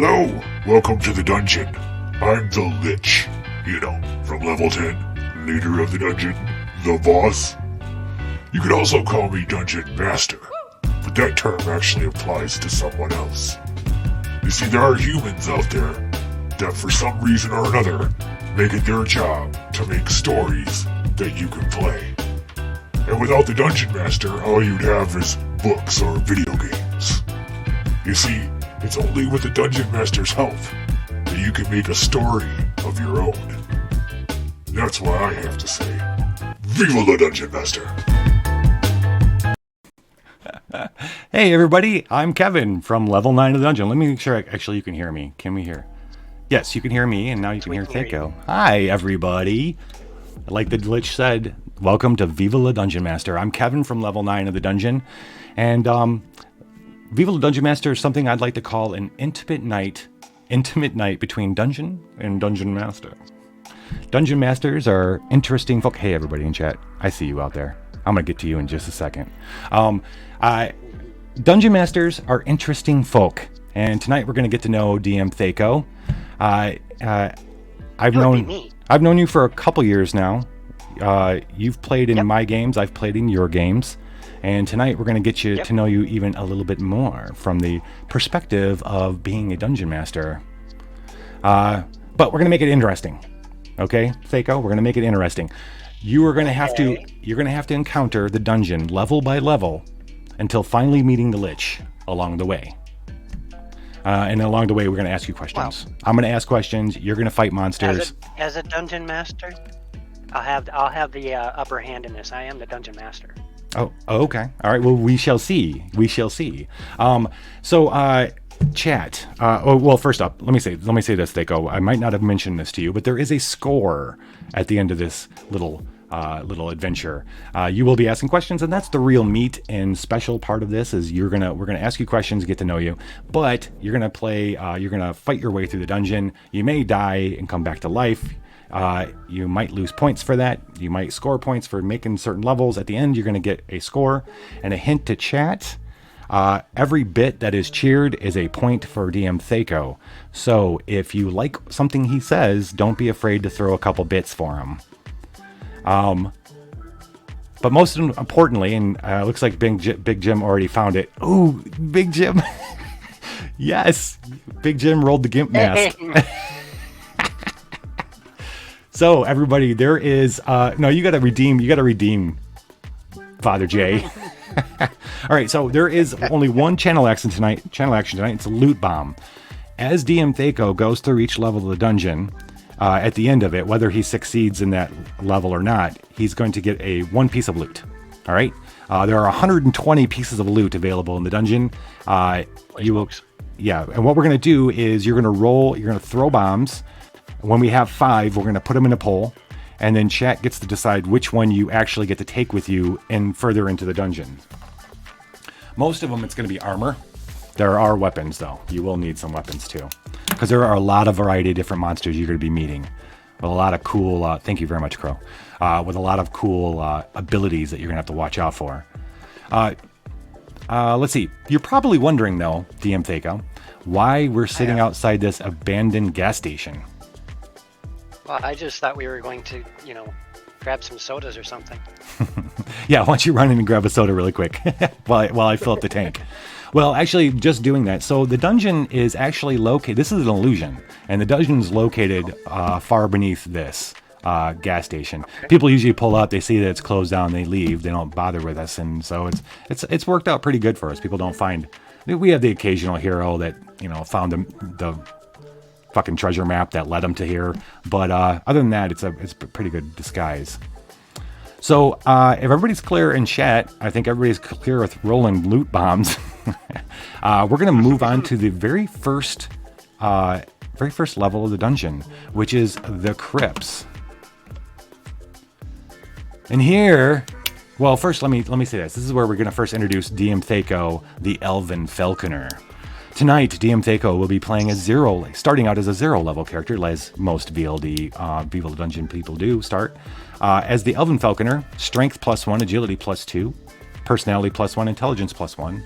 Hello, welcome to the dungeon. I'm the Lich, from level 10, leader of the dungeon, the boss. You could also call me Dungeon Master, but that term actually applies to someone else. You see, there are humans out there that for some reason or another make it their job to make stories that you can play. And without the Dungeon Master, all you'd have is books or video games. You see, it's only with the Dungeon Master's help that you can make a story of your own. That's why I have to say, Viva la Dungeon Master! Hey everybody, I'm Kevin from Level 9 of the Dungeon. Let me make sure actually you can hear me. Can we hear? Yes, you can hear me, and now you can hear Keiko. Hi everybody! Like the Lich said, welcome to Viva la Dungeon Master. I'm Kevin from Level 9 of the Dungeon, and Viva la Dungeon Master is something I'd like to call an intimate night between Dungeon and Dungeon Master. Dungeon Masters are interesting folk. Hey everybody in chat, I see you out there. I'm gonna get to you in just a second. Dungeon Masters are interesting folk, and tonight we're gonna get to know DM Thaco. I've known you for a couple years now. You've played in my games, I've played in your games, and tonight we're gonna get you to know you even a little bit more from the perspective of being a Dungeon Master. But we're gonna make it interesting. Okay, Thaco, we're gonna make it interesting. You're gonna have to encounter the dungeon level by level until finally meeting the Lich along the way. And along the way, we're gonna ask you questions. Wow. I'm gonna ask questions. You're gonna fight monsters. As a dungeon master, I'll have the upper hand in this. I am the dungeon master. Oh, okay. All right. Well, we shall see. We shall see. Chat. Well, first up, let me say this, Thaco. I might not have mentioned this to you, but there is a score at the end of this little adventure. You will be asking questions, and that's the real meat and special part of this. Is we're gonna ask you questions, get to know you, but you're gonna play. You're gonna fight your way through the dungeon. You may die and come back to life. You might lose points for that. You might score points for making certain levels. At the end, you're gonna get a score and a hint to chat. Every bit that is cheered is a point for DM Thaco. So if you like something he says, don't be afraid to throw a couple bits for him. But most importantly, and looks like Big Jim already found it. Ooh, Big Jim. Yes, Big Jim rolled the GIMP mask. So everybody, there is, no, you gotta redeem Father J. All right, so there is only one channel action tonight. It's a loot bomb. As DM Thaco goes through each level of the dungeon, at the end of it, whether he succeeds in that level or not, he's going to get one piece of loot. All right, there are 120 pieces of loot available in the dungeon. And what we're gonna do is you're gonna throw bombs. When we have 5, we're gonna put them in a poll. And then chat gets to decide which one you actually get to take with you and further into the dungeon. Most of them, it's going to be armor. There are weapons, though. You will need some weapons, too. Because there are a lot of variety of different monsters you're going to be meeting. With a lot of cool, thank you very much, Crow. With a lot of cool abilities that you're going to have to watch out for. Let's see. You're probably wondering, though, DM Thaco, why we're sitting outside this abandoned gas station. Well, I just thought we were going to, grab some sodas or something. Yeah, why don't you run in and grab a soda really quick while I fill up the tank. Well, actually, just doing that. So the dungeon is actually located. This is an illusion, and the dungeon is located far beneath this gas station. Okay. People usually pull up, they see that it's closed down, they leave, they don't bother with us, and so it's worked out pretty good for us. People don't find. We have the occasional hero that found the fucking treasure map that led them to here, but other than that, it's a pretty good disguise. So if everybody's clear in chat, I think everybody's clear with rolling loot bombs. We're gonna move on to the very first level of the dungeon, which is the crypts. And here, well, first let me say this. This is where we're gonna first introduce DM Thaco, the Elven Falconer. Tonight, DM Thaco will be playing starting out as a 0 level character, as most VLD, Viva la Dungeon people do start. As the Elven Falconer, Strength +1, Agility +2, Personality +1, Intelligence +1.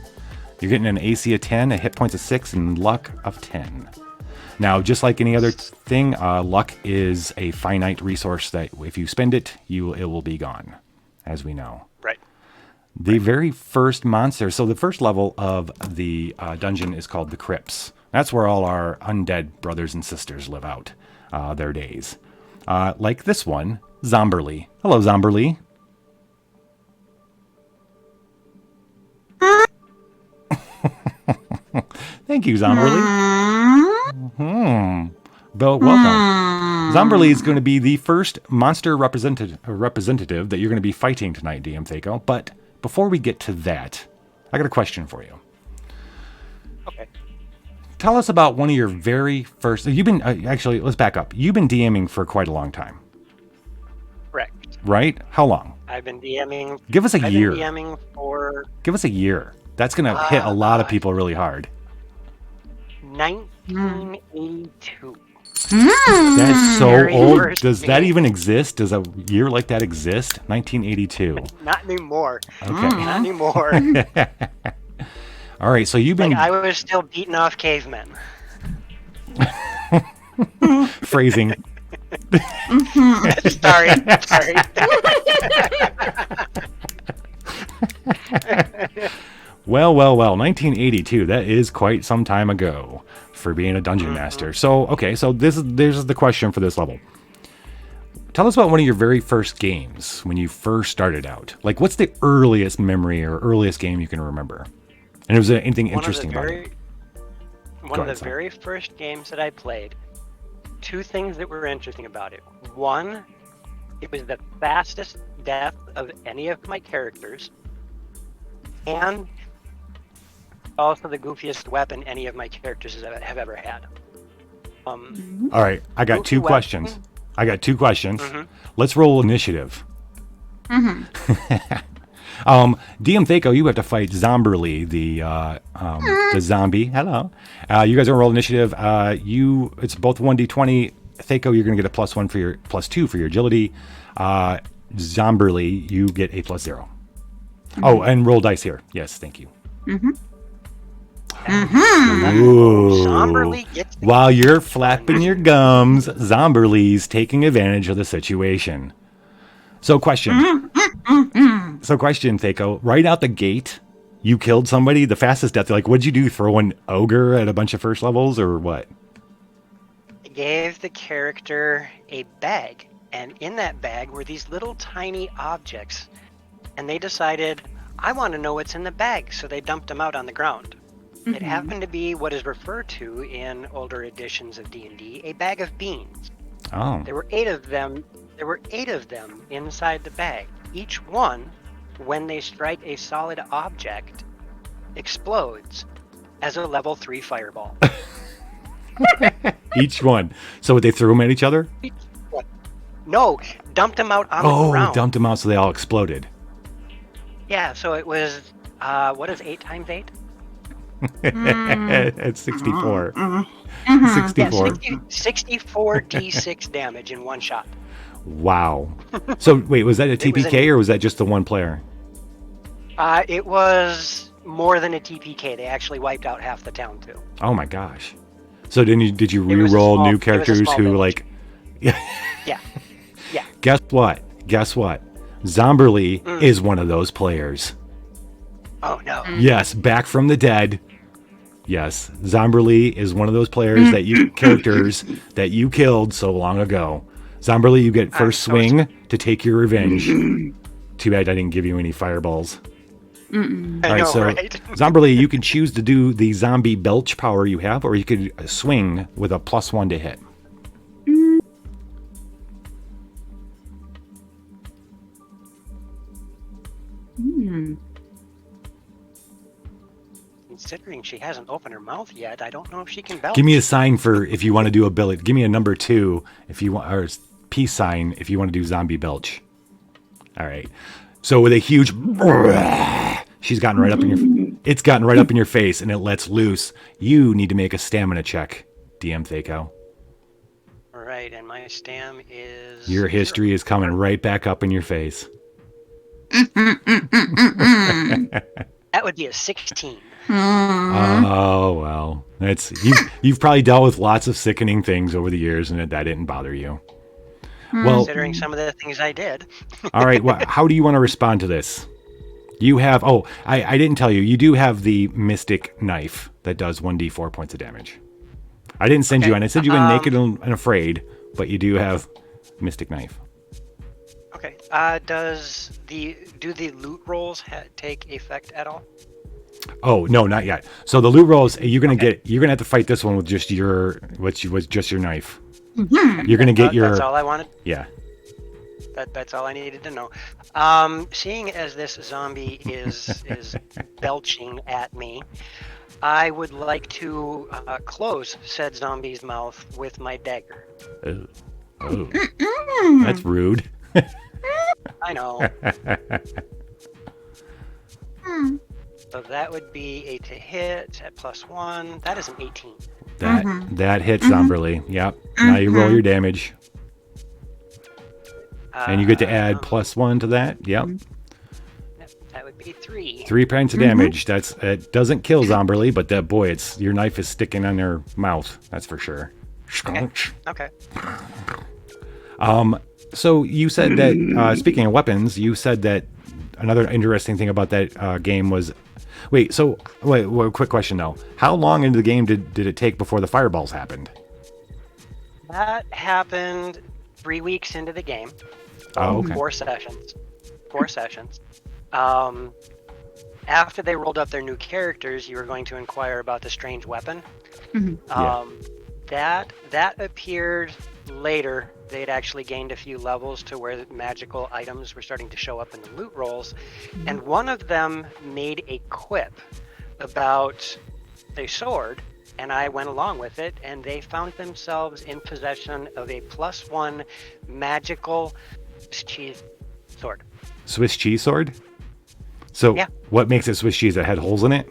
You're getting an AC of 10, a hit points of 6, and luck of 10. Now, just like any other thing, luck is a finite resource that if you spend it, it will be gone, as we know. Right. The very first monster, so the first level of the dungeon is called the Crypts. That's where all our undead brothers and sisters live out their days. Like this one, Zomberly. Hello, Zomberly. Thank you, Zomberly. But welcome. Zomberly is going to be the first monster representative that you're going to be fighting tonight, DM Thaco. But before we get to that, I got a question for you. Okay. Tell us about one of your very first... You've been... actually, let's back up. You've been DMing for quite a long time. Correct. Right? How long? I've been DMing. Give us a year. I've been DMing for Give us a year. That's going to hit a lot of people really hard. 1982. That's so Very old. first Does that game. even exist? Does a year like that exist? 1982. Not anymore. Okay. Not anymore. All right. So you've been Like, I was still beating off cavemen. phrasing. Sorry. Well. 1982. That is quite some time ago for being a dungeon master. So, okay. So this is the question for this level. Tell us about one of your very first games when you first started out. Like, what's the earliest memory or earliest game you can remember? And was there anything interesting about it? One of the very first games that I played, two things that were interesting about it. One, it was the fastest death of any of my characters, and also the goofiest weapon any of my characters have ever had. All right, I got two questions. Let's roll initiative. DM Thaco, you have to fight Zomberly, the zombie. Hello. You guys are gonna roll initiative. It's both 1d20. Thaco, you're gonna get a +1 for your +2 for your agility. Zomberly, you get a +0. Oh, and roll dice here. Yes, thank you. Ooh. Zomberly gets While you're flapping your gums, Zomberly's taking advantage of the situation. So question, Thaco, right out the gate, you killed somebody, the fastest death. Like, what'd you do? Throw an ogre at a bunch of first levels or what? gave the character a bag, and in that bag were these little tiny objects, and they decided, I want to know what's in the bag, so they dumped them out on the ground. Mm-hmm. It happened to be what is referred to in older editions of D&D, a bag of beans. Oh. There were 8 of them. There were 8 of them inside the bag. Each one, when they strike a solid object, explodes as a level 3 fireball. Each one. So they threw them at each other? No, dumped them out on the ground. Oh, dumped them out so they all exploded. Yeah, so it was, what is 8 times 8? It's 64. 64. Yeah, 64 d6 damage in one shot. Wow. So wait, was that a TPK or was that just the one player? It was more than a TPK. They actually wiped out half the town too. Oh my gosh. So did you It was a re-roll small- new it was a characters small who village. like Yeah. Yeah. Guess what? Zomberly is one of those players. Oh no. Yes, back from the dead. Yes, Zomberly is one of those players that you characters that you killed so long ago. Zomberly, you get first swing to take your revenge. Too bad I didn't give you any fireballs. I All right, know, so right? Zomberly, you can choose to do the zombie belch power you have, or you could swing with a +1 to hit. Considering she hasn't opened her mouth yet, I don't know if she can belch. Give me a sign for if you want to do ability. Give me a number 2 if you want, or peace sign if you want to do zombie belch. All right. So with a huge, she's gotten right up in your. It's gotten right up in your face, and it lets loose. You need to make a stamina check, DM Thaco. All right, and my stam is... Your history is coming right back up in your face. That would be a 16. Oh well, you've probably dealt with lots of sickening things over the years, and that didn't bother you. Well, Considering some of the things I did. all right. How do you want to respond to this? You have. Oh, I didn't tell you. You do have the Mystic Knife that does 1d4 points of damage. I didn't send you in. I sent you in Naked and Afraid, but you do have Mystic Knife. Okay. Do the loot rolls take effect at all? Oh no, not yet. So the loot rolls, you're gonna have to fight this one with just your knife. You're gonna get your. That's all I wanted. Yeah. That's all I needed to know. Seeing as this zombie is belching at me, I would like to close said zombie's mouth with my dagger. Oh. That's rude. I know. So that would be a to hit at +1. That is an 18. That hits Zomberly. Yep. Now you roll your damage. And you get to add +1 to that. Yep. That would be 3. 3 points of damage. It doesn't kill Zomberly, but that boy, your knife is sticking on their mouth. That's for sure. Okay. So you said that, speaking of weapons, you said that another interesting thing about that game was, wait, quick question though. How long into the game did it take before the fireballs happened? That happened 3 weeks into the game. Oh, okay. 4 sessions. 4 sessions. After they rolled up their new characters, you were going to inquire about the strange weapon. That appeared later. They'd actually gained a few levels to where magical items were starting to show up in the loot rolls. And one of them made a quip about a sword, and I went along with it, and they found themselves in possession of a +1 magical cheese sword. Swiss cheese sword? So Yeah. what makes it Swiss cheese? It had holes in it?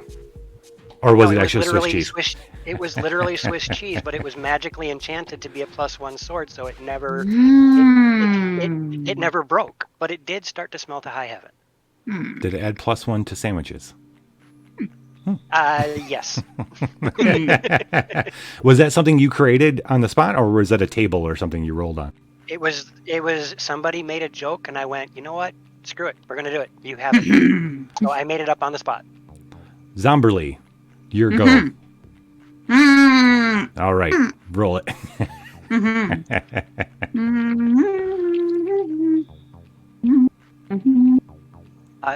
Or was it actually Swiss literally cheese? It was literally Swiss cheese, but it was magically enchanted to be a +1 sword, so it never it never broke, but it did start to smell to high heaven. Did it add +1 to sandwiches? Yes. Was that something you created on the spot, or was that a table or something you rolled on? It was somebody made a joke, and I went, you know what? Screw it. We're gonna do it. You have it. So I made it up on the spot. Zomberly, your go. All right, roll it.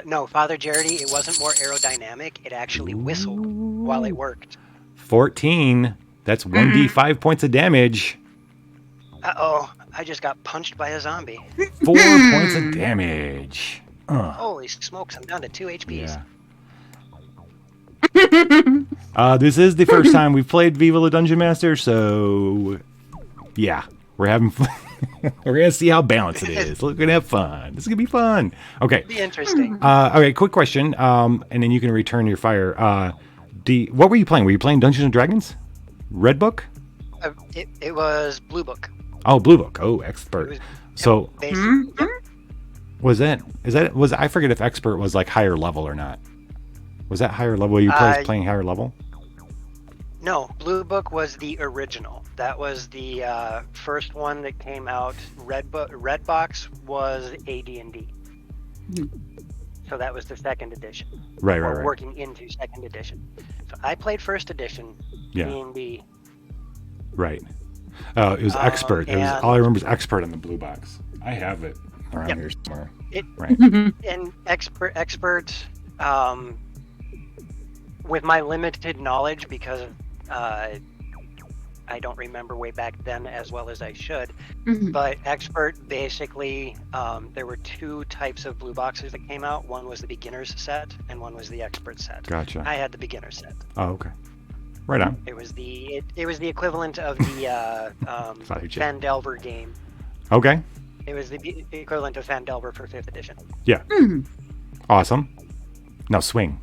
No, Father Jarity, it wasn't more aerodynamic. It actually whistled while it worked. 14. That's 1d5 points of damage. Uh-oh. I just got punched by a zombie. 4 points of damage. Holy smokes, I'm down to 2 HPs. Yeah. This is the first time we've played Viva la Dungeon Master, so yeah, we're having fun. We're gonna see how balanced it is. We're gonna have fun. This is gonna be fun. Okay. It'll be interesting. Okay, quick question, and then you can return your fire. What were you playing? Were you playing Dungeons and Dragons? Red Book? It was Blue Book. Oh, Blue Book. Oh, expert. So Yep. was I forget if expert was like higher level or not. Was that higher level? Were you playing higher level? No, Blue Book was the original. That was the first one that came out. Red Box was AD&D. So that was the second edition. Right. Working into second edition. So I played first edition. Yeah. D&D. Right. It was expert. It was all I remember is expert in the blue box. I have it around here somewhere. Right. And expert. With my limited knowledge, because I don't remember way back then as well as I should, but expert basically, there were 2 types of blue boxes that came out. One was the beginner's set, and one was the expert set. Gotcha. I had the beginner set. Oh, okay. Right on. It was the equivalent of the Phandelver game. Okay. It was the equivalent of Phandelver for 5th edition. Yeah. Awesome. Now swing.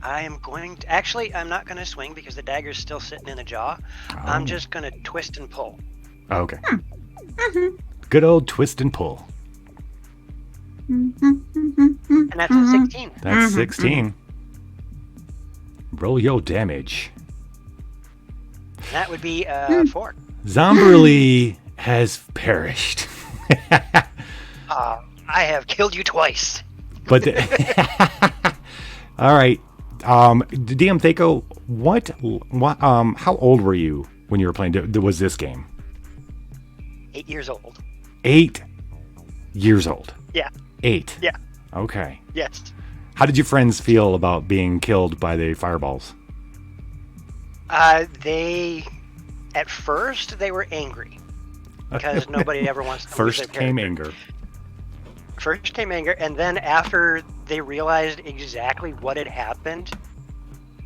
I am going to... Actually, I'm not going to swing because the dagger's still sitting in the jaw. Oh. I'm just going to twist and pull. Okay. Good old twist and pull. And that's a 16. That's 16. Roll your damage. That would be 4. Zomberly has perished. I have killed you twice. But all right, DM Thaco, what how old were you when you were playing? Was this game? 8 years old. 8 years old. Yeah. 8. Yeah. Okay. Yes. How did your friends feel about being killed by the fireballs? At first, they were angry because nobody ever wants to lose their First came character. anger. First came anger, and then after they realized exactly what had happened,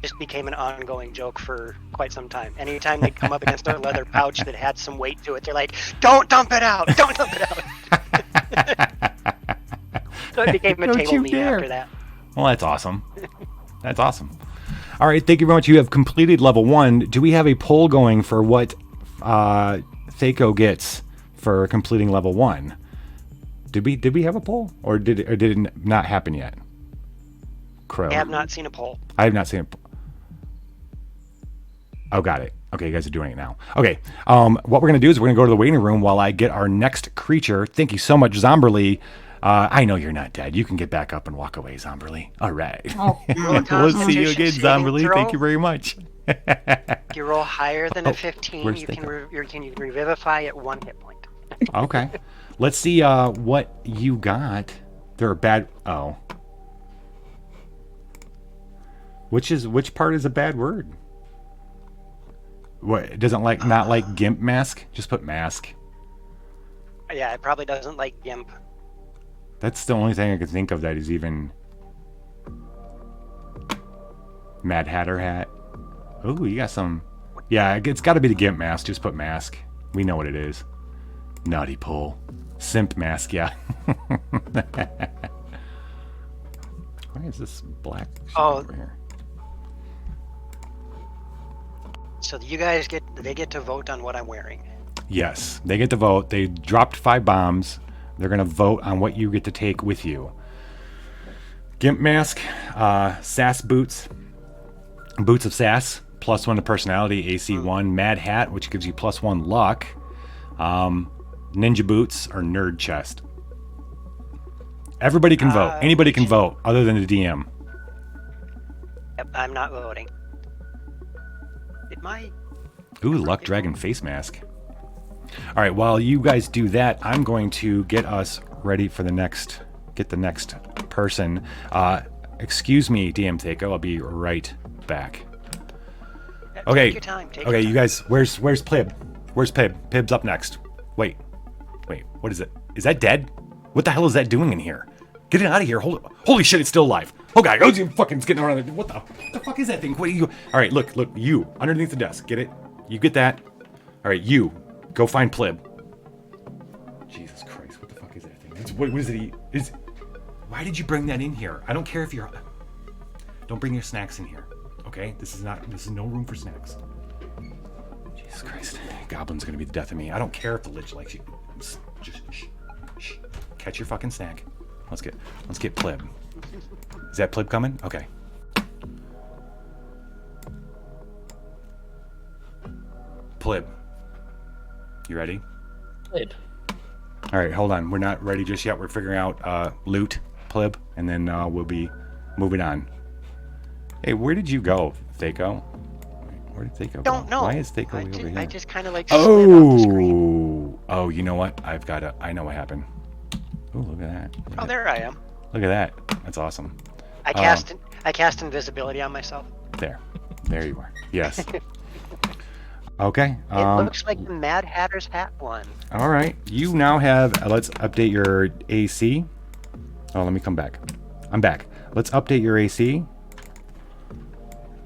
just became an ongoing joke for quite some time. Anytime they come up against a leather pouch that had some weight to it, they're like, "Don't dump it out! Don't dump it out!" So it became a Don't table you meme dare. after that. Well, that's awesome. That's awesome. All right, thank you very much. You have completed level 1. Do we have a poll going for what Thaco gets for completing level 1? Did we have a poll, or did it not happen yet? Crow. I have not seen a poll. I have not seen it. Oh, got it. Okay, you guys are doing it now. Okay, what we're going to do is we're going to go to the waiting room while I get our next creature. Thank you so much, Zomberly. I know you're not dead. You can get back up and walk away, Zomberly. All right. Roll a We'll see you Constitution again, saving Zomberly. throw. Thank you very much. If you roll higher than a 15, where's you can, Thaco? you can revivify at 1 hit point. Okay. Let's see what you got. There are bad... Oh. Which part is a bad word? What, it doesn't not like GIMP mask? Just put mask. Yeah, it probably doesn't like GIMP. That's the only thing I could think of that is even... Mad Hatter hat. Oh, you got some... Yeah, it's got to be the GIMP mask. Just put mask. We know what it is. Naughty pull. Simp mask, yeah. Why is this black shit over here? So you guys get to vote on what I'm wearing. Yes, they get to vote. They dropped 5 bombs. They're going to vote on what you get to take with you. Gimp mask, Sass boots, boots of Sass, +1 to personality, AC1. Mad hat, which gives you +1 luck. Ninja boots or nerd chest. Everybody can vote. Anybody can vote other than the DM. Yep, I'm not voting. Did my... Ooh, luck dragon face mask. All right, while you guys do that, I'm going to get us ready for the next person. Excuse me, DM Thaco, I'll be right back. Okay. Take your time. Take Okay, your you guys, where's Plib? Where's Pib? Pib's up next. Wait, what is it? Is that dead? What the hell is that doing in here? Get it out of here. Holy shit, it's still alive. Oh god, oh, you fucking getting around there. What the fuck is that thing? What are you? All right, look, you underneath the desk. Get it? You get that? All right, you go find Plib. Jesus Christ, what the fuck is that thing? What is it? Why did you bring that in here? I don't care if you're... Don't bring your snacks in here, okay? This is no room for snacks. Jesus Christ. Goblin's gonna be the death of me. I don't care if the Lich likes you. Just shh. Catch your fucking snack. Let's get Plib. Is that Plib coming? Okay. Plib. You ready? Plib. All right, hold on. We're not ready just yet. We're figuring out loot, Plib, and then we'll be moving on. Hey, where did you go, Thaco? Where did Thaco go? Don't know. Why is Thaco over here? I just kind of like slid off the screen. Oh, you know what? I know what happened. Oh, look at that. Oh, there I am. Look at that. That's awesome. I cast invisibility on myself. There you are. Yes. Okay. It looks like the Mad Hatter's hat one. All right. You now have. Let's update your AC. Oh, let me come back. I'm back. Let's update your AC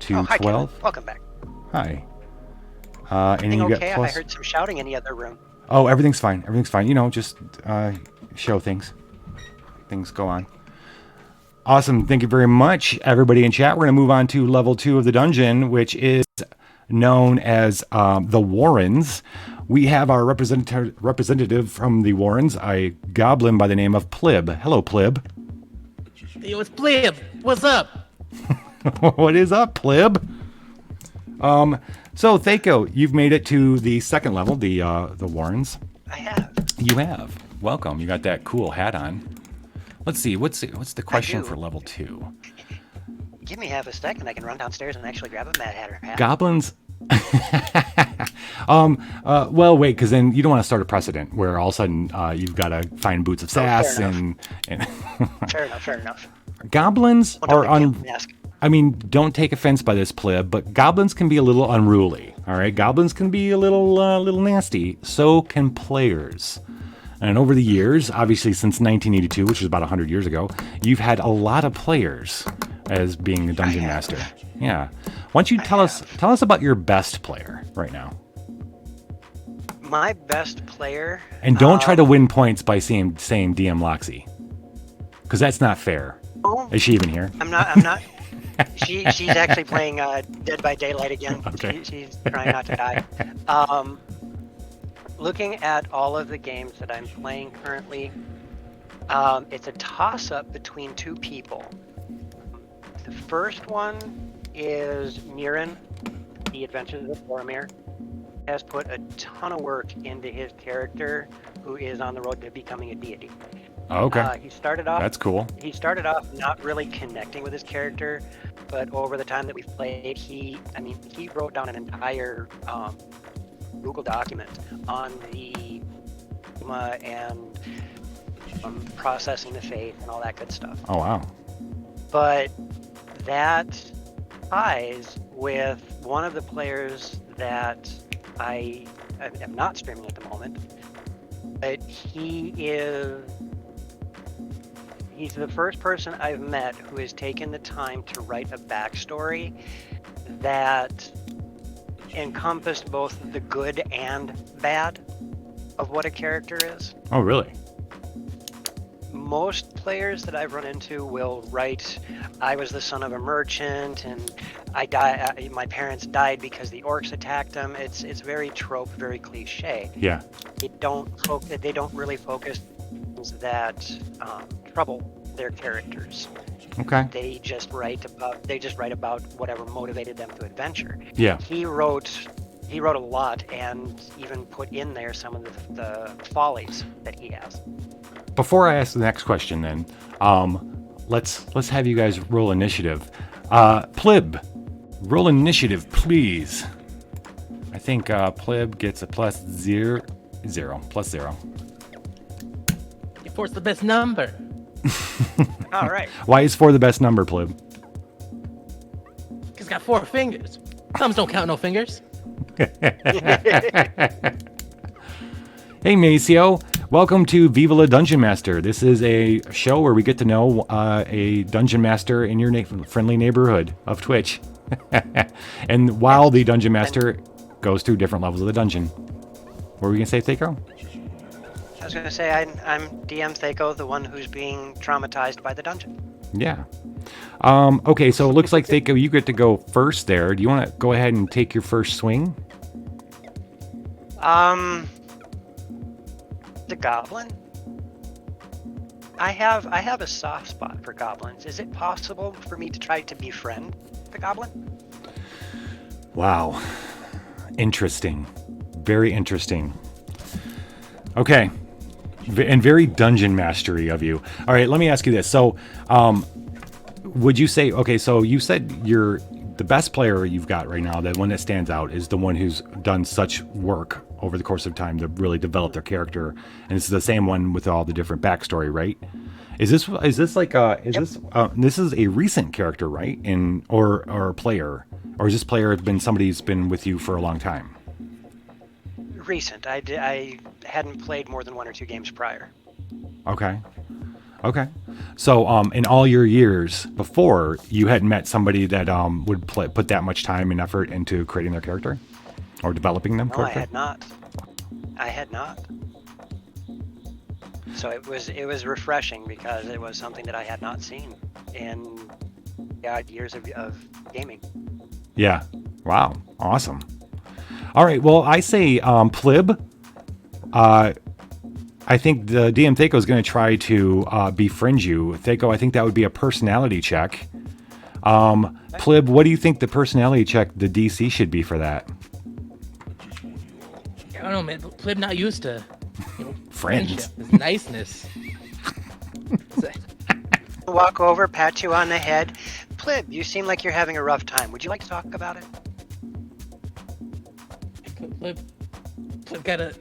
to Oh, hi, 12. Kevin. Welcome back. Hi. And then you Everything get okay? plus. I heard some shouting in the other room. Oh, everything's fine. Everything's fine. You know, just show things. Things go on. Awesome. Thank you very much, everybody in chat. We're going to move on to level 2 of the dungeon, which is known as the Warrens. We have our representative from the Warrens, a goblin by the name of Plib. Hello, Plib. Yo, it's Plib. What's up? What is up, pleb? So Thaco, you've made it to the second level, the Warrens. I have. You have. Welcome. You got that cool hat on. Let's see. What's the question for level 2? Give me half a second. I can run downstairs and actually grab a Mad Hatter hat. Goblins. Well, wait, because then you don't want to start a precedent where all of a sudden you've got to find Boots of Sass and Fair enough. Goblins are Ask. I mean, don't take offense by this, pleb, but goblins can be a little unruly. All right, goblins can be a little nasty. So can players. And over the years, obviously since 1982, which is about 100 years ago, you've had a lot of players as being a dungeon master. Yeah. Why don't you tell us about your best player right now? My best player. And don't try to win points by saying DM Loxy, because that's not fair. Oh, Is she even here? I'm not. She's actually playing Dead by Daylight again. Okay. She's trying not to die. Looking at all of the games that I'm playing currently, it's a toss-up between two people. The first one is Miran, The Adventures of Boromir. Has put a ton of work into his character, who is on the road to becoming a deity. Okay. He started off. That's cool. He started off not really connecting with his character, but over the time that we've played, he wrote down an entire Google document on the and processing the faith and all that good stuff. Oh, wow. But that ties with one of the players that I am not streaming at the moment, but he's the first person I've met who has taken the time to write a backstory that encompassed both the good and bad of what a character is. Oh, really? Most players that I've run into will write, I was the son of a merchant and my parents died because the orcs attacked them. It's very trope, very cliche. Yeah. They don't really focus on things that trouble their characters. Okay. They just write about whatever motivated them to adventure. Yeah. He wrote a lot and even put in there some of the follies that he has. Before I ask the next question, then, let's have you guys roll initiative. Pleb, roll initiative, please. I think Pleb gets a plus zero. Four's the best number. All right. Why is 4 the best number, Pleb? It's got 4 fingers. Thumbs don't count no fingers. Hey, Maceo. Welcome to Viva La Dungeon Master. This is a show where we get to know a dungeon master in your friendly neighborhood of Twitch. And while the dungeon master goes through different levels of the dungeon. What were we going to say, Thaco? I was going to say I'm DM Thaco, the one who's being traumatized by the dungeon. Yeah. Okay, so it looks like, Thaco, you get to go first there. Do you want to go ahead and take your first swing? The goblin. I have a soft spot for goblins. Is it possible for me to try to befriend the goblin? Wow. Interesting. Very interesting. Okay. And very dungeon mastery of you. All right, let me ask you this. So, would you say, okay, so you said the best player you've got right now, the one that stands out, is the one who's done such work over the course of time to really develop their character, and it's the same one with all the different backstory, right? This is a recent character, right? Or player, or is this player been somebody who's been with you for a long time? Recent. I hadn't played more than 1 or 2 games prior. Okay. So, in all your years before, you hadn't met somebody that would put that much time and effort into creating their character or developing them? No, character? I had not. So it was refreshing because it was something that I had not seen in years of gaming. Yeah. Wow. Awesome. All right. Well, I say, Plib, I think the DM Thaco is going to try to befriend you. Thaco, I think that would be a personality check. Plib, what do you think the personality check, the DC should be for that? I don't know, man. Plib not used to, Friends. friendship, niceness. Walk over, pat you on the head. Plib, you seem like you're having a rough time. Would you like to talk about it? Plib gotta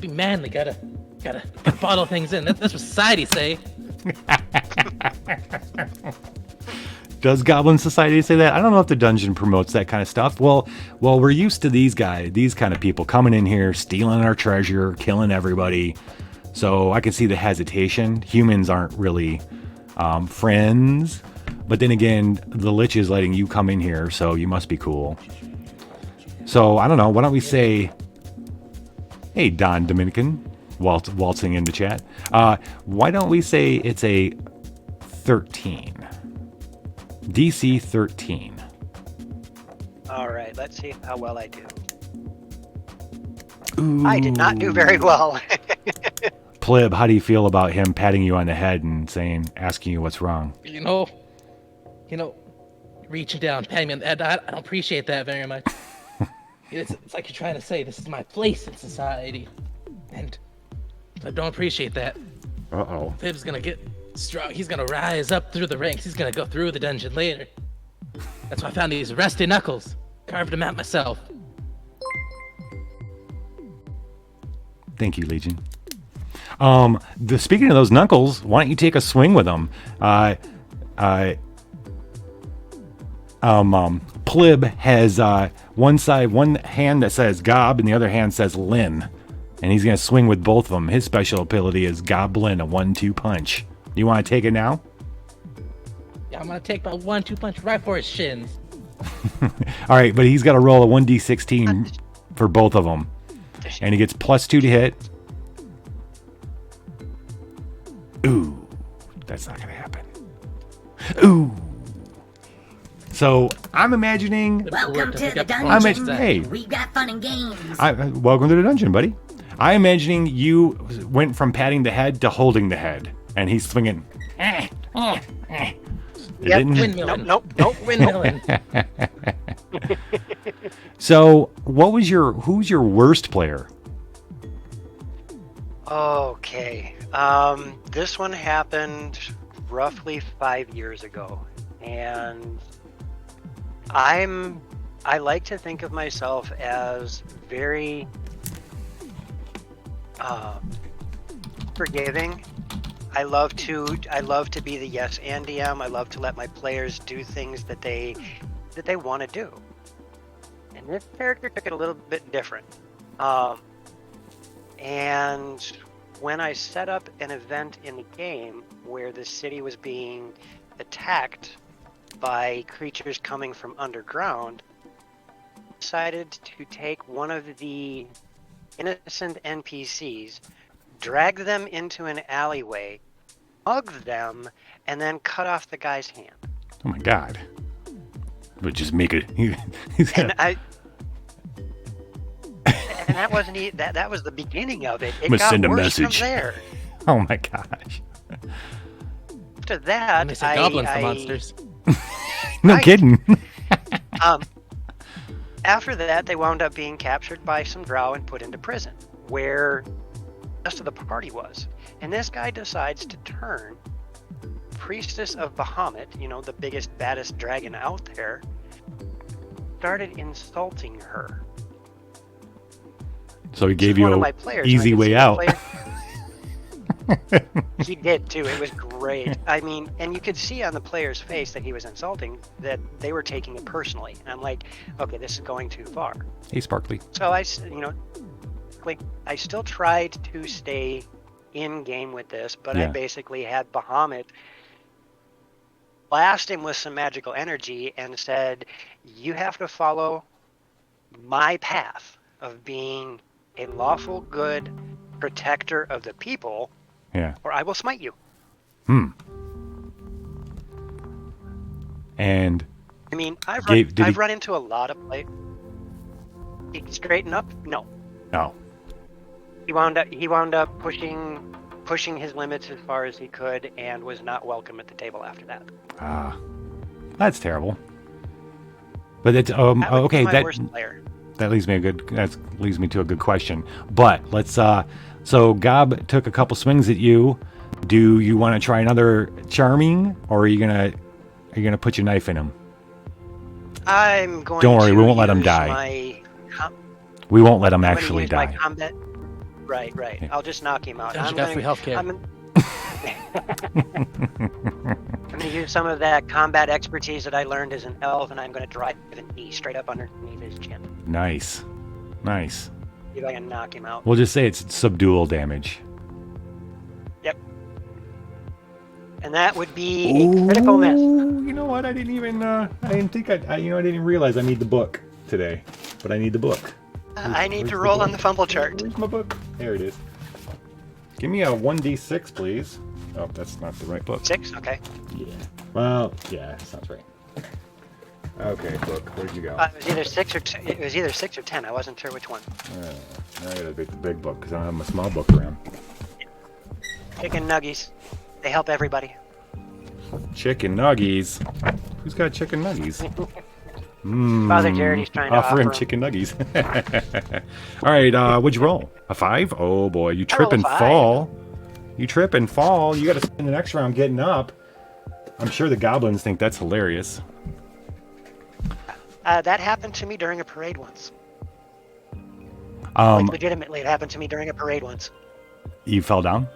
be manly. Gotta bottle things in. That's what society say. Does Goblin Society say that? I don't know if the dungeon promotes that kind of stuff. Well, we're used to these kind of people coming in here, stealing our treasure, killing everybody. So I can see the hesitation. Humans aren't really friends. But then again, the Lich is letting you come in here, so you must be cool. So I don't know. Why don't we say, hey, Don Dominican, waltzing into chat. Why don't we say it's a 13? DC 13. All right, let's see how well I do. Ooh. I did not do very well. Plib, how do you feel about him patting you on the head and asking you what's wrong? You know, reaching down, patting me on the head. I don't appreciate that very much. It's like you're trying to say this is my place in society, and I don't appreciate that. Uh-oh. Plib's gonna get strong. He's gonna rise up through the ranks. He's gonna go through the dungeon later. That's why I found these rusty knuckles. Carved them out myself. Thank you, Legion. Speaking of those knuckles, why don't you take a swing with them? Plib has one hand that says Gob and the other hand says Lin, and he's gonna swing with both of them. His special ability is Goblin, a 1-2 punch. You want to take it now? Yeah, I'm gonna take my 1-2 punch right for his shins. All right, but he's got to roll a 1d16 for both of them, and he gets +2 to hit. Ooh, that's not gonna happen. Ooh. So I'm imagining. Welcome to the I'm dungeon. hey. We've got fun and games. Welcome to the dungeon, buddy. I'm imagining you went from patting the head to holding the head, and he's swinging. Yep. Windmilling. Nope. Windmilling. So, who's your worst player? Okay. This one happened roughly 5 years ago, and I like to think of myself as very forgiving. I love to be the yes and DM. I love to let my players do things that they want to do. And this character took it a little bit different. And when I set up an event in the game where the city was being attacked by creatures coming from underground, I decided to take one of the innocent NPCs, drag them into an alleyway, mug them, and then cut off the guy's hand. Oh my god. But just make it. And that wasn't that was the beginning of it. It Must got send a worse message. from there. Oh my gosh. After that, They say goblins for monsters. No Right. kidding. After that, they wound up being captured by some drow and put into prison, where the rest of the party was. And this guy decides to turn Priestess of Bahamut, the biggest, baddest dragon out there, started insulting her. So he This gave is one you of an my players, easy and I way could see out. the player- He did too. It was great. I mean, and you could see on the player's face that he was insulting, that they were taking it personally. And I'm like, okay, this is going too far. Hey, Sparkly. So I still tried to stay in game with this, but Yeah. I basically had Bahamut blast him with some magical energy and said, you have to follow my path of being a lawful good protector of the people, Yeah. or I will smite you. And I mean, I've Did he- run into a lot of play. Straighten up? No. no. He wound up pushing his limits as far as he could, and was not welcome at the table after that. That's terrible. But it's That would be okay. my worst player. That leads me to a good question. But let's so Gob took a couple swings at you. Do you want to try another charming, or are you gonna put your knife in him? I'm going. Don't worry, to we won't let him use die. We won't let him I'm gonna actually use my die. combat. Right. Yeah. I'll just knock him out. Dungeon got free healthcare. I'm gonna use some of that combat expertise that I learned as an elf, and I'm gonna drive a knee straight up underneath his chin. Nice. See if I can knock him out. We'll just say it's subdual damage. Yep. And that would be a critical miss. You know what? I didn't even. I didn't think I didn't even realize I need the book today, but I need the book. I need Where's to the roll book? on the fumble chart. Where's my book? There it is. Give me a 1d6, please. Oh, that's not the right book. 6. Okay. Yeah. Well, yeah, sounds right. Okay, book. Where'd you go? It was either 6 or it was either 6 or 10. I wasn't sure which one. Now I gotta pick the big book because I don't have my small book around. Chicken nuggies. They help everybody. Chicken nuggies. Who's got chicken nuggies? Father Jared, trying to offer him him. chicken nuggies. All right, what'd you roll? A 5? Oh boy, you I trip rolled and a 5. fall. You trip and fall. You got to spend the next round getting up. I'm sure the goblins think that's hilarious. That happened to me during a parade once. Um, Legitimately, it happened to me during a parade once. You fell down?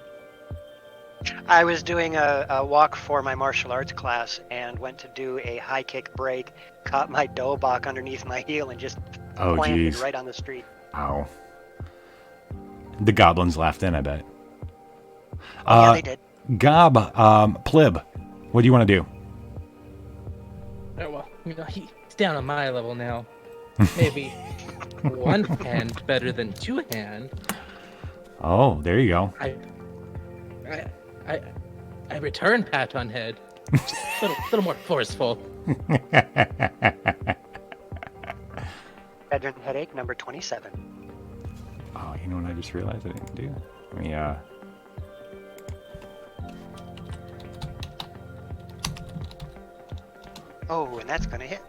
I was doing a walk for my martial arts class and went to do a high kick break, caught my dobok underneath my heel, and just Oh, planted jeez. right on the street. Ow. The goblins laughed in, I bet. Yeah, they did. Gob, Plib, what do you want to do? Oh, well, he's down on my level now. Maybe one hand better than two hand. Oh, there you go. I return pat on head. Just a little more forceful. Veteran headache number 27. Oh, you know what I just realized I didn't do? Let me, Oh, and that's gonna hit.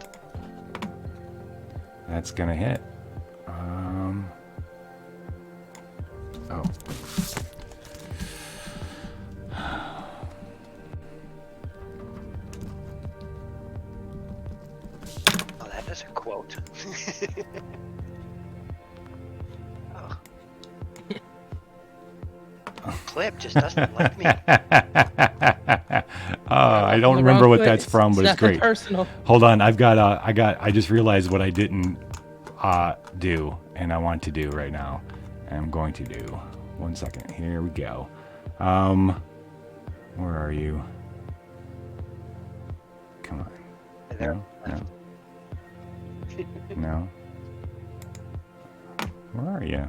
That's gonna hit. Oh. Oh, that is a quote. Oh. Clip just doesn't like me. I don't The remember wrong what foot. that's from, but it's nothing great. personal. Hold on, I just realized what I didn't do, and I want to do right now. I'm going to do. 1 second. Here we go. Where are you? Come on. There. No. No. Where are you?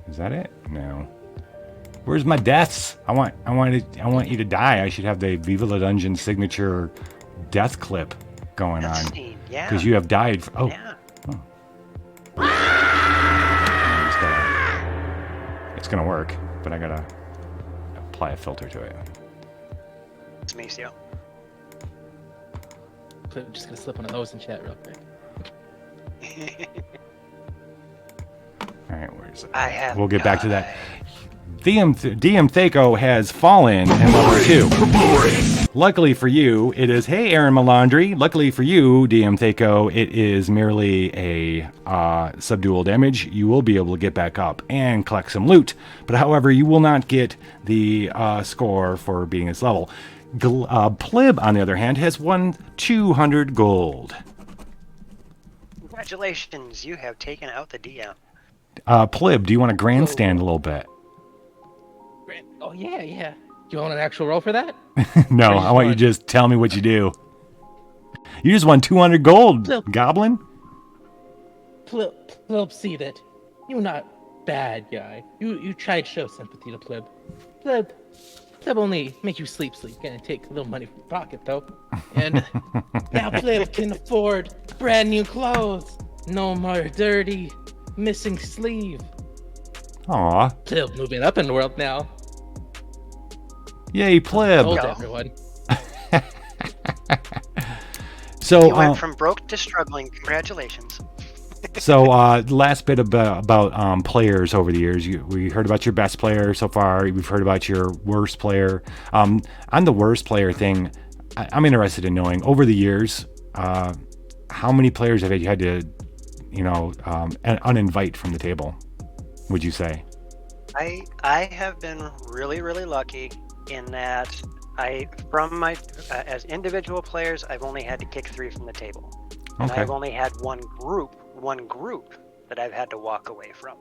Is that it? No. Where's my deaths? I want you to die. I should have the Viva La Dungeon signature death clip going That's on. neat, yeah. Because you have died. Oh. Yeah. It's gonna work, but I gotta apply a filter to it. It's Maceo. I'm just gonna slip one of those in chat real quick. All right, where's it? I have We'll get back to that. DM Thaco has fallen in level 2. Luckily for you, it is, hey, Aaron Melandri. Luckily for you, DM Thaco, it is merely a subdual damage. You will be able to get back up and collect some loot. But however, you will not get the score for being this level. Plib, on the other hand, has won 200 gold. Congratulations, you have taken out the DM. Plib, do you want to grandstand a little bit? Oh yeah. Do you want an actual roll for that? No, I want you to just tell me what you do. You just won 200 gold, Plib. Goblin. Plib, see that. You're not bad guy. You tried to show sympathy to Plib. Plib only make you sleep. Gonna take a little money from your pocket though. And now Plib can afford brand new clothes. No more dirty, missing sleeve. Aw. Plib moving up in the world now. Yay, pleb. Told go. everyone. So, You went from broke to struggling. Congratulations. so last bit about players over the years. We heard about your best player so far. We've heard about your worst player. On the worst player thing, I'm interested in knowing over the years, how many players have you had to, uninvite from the table? Would you say? I have been really, really lucky in that from my as individual players, I've only had to kick 3 from the table, and Okay. I've only had one group that I've had to walk away from.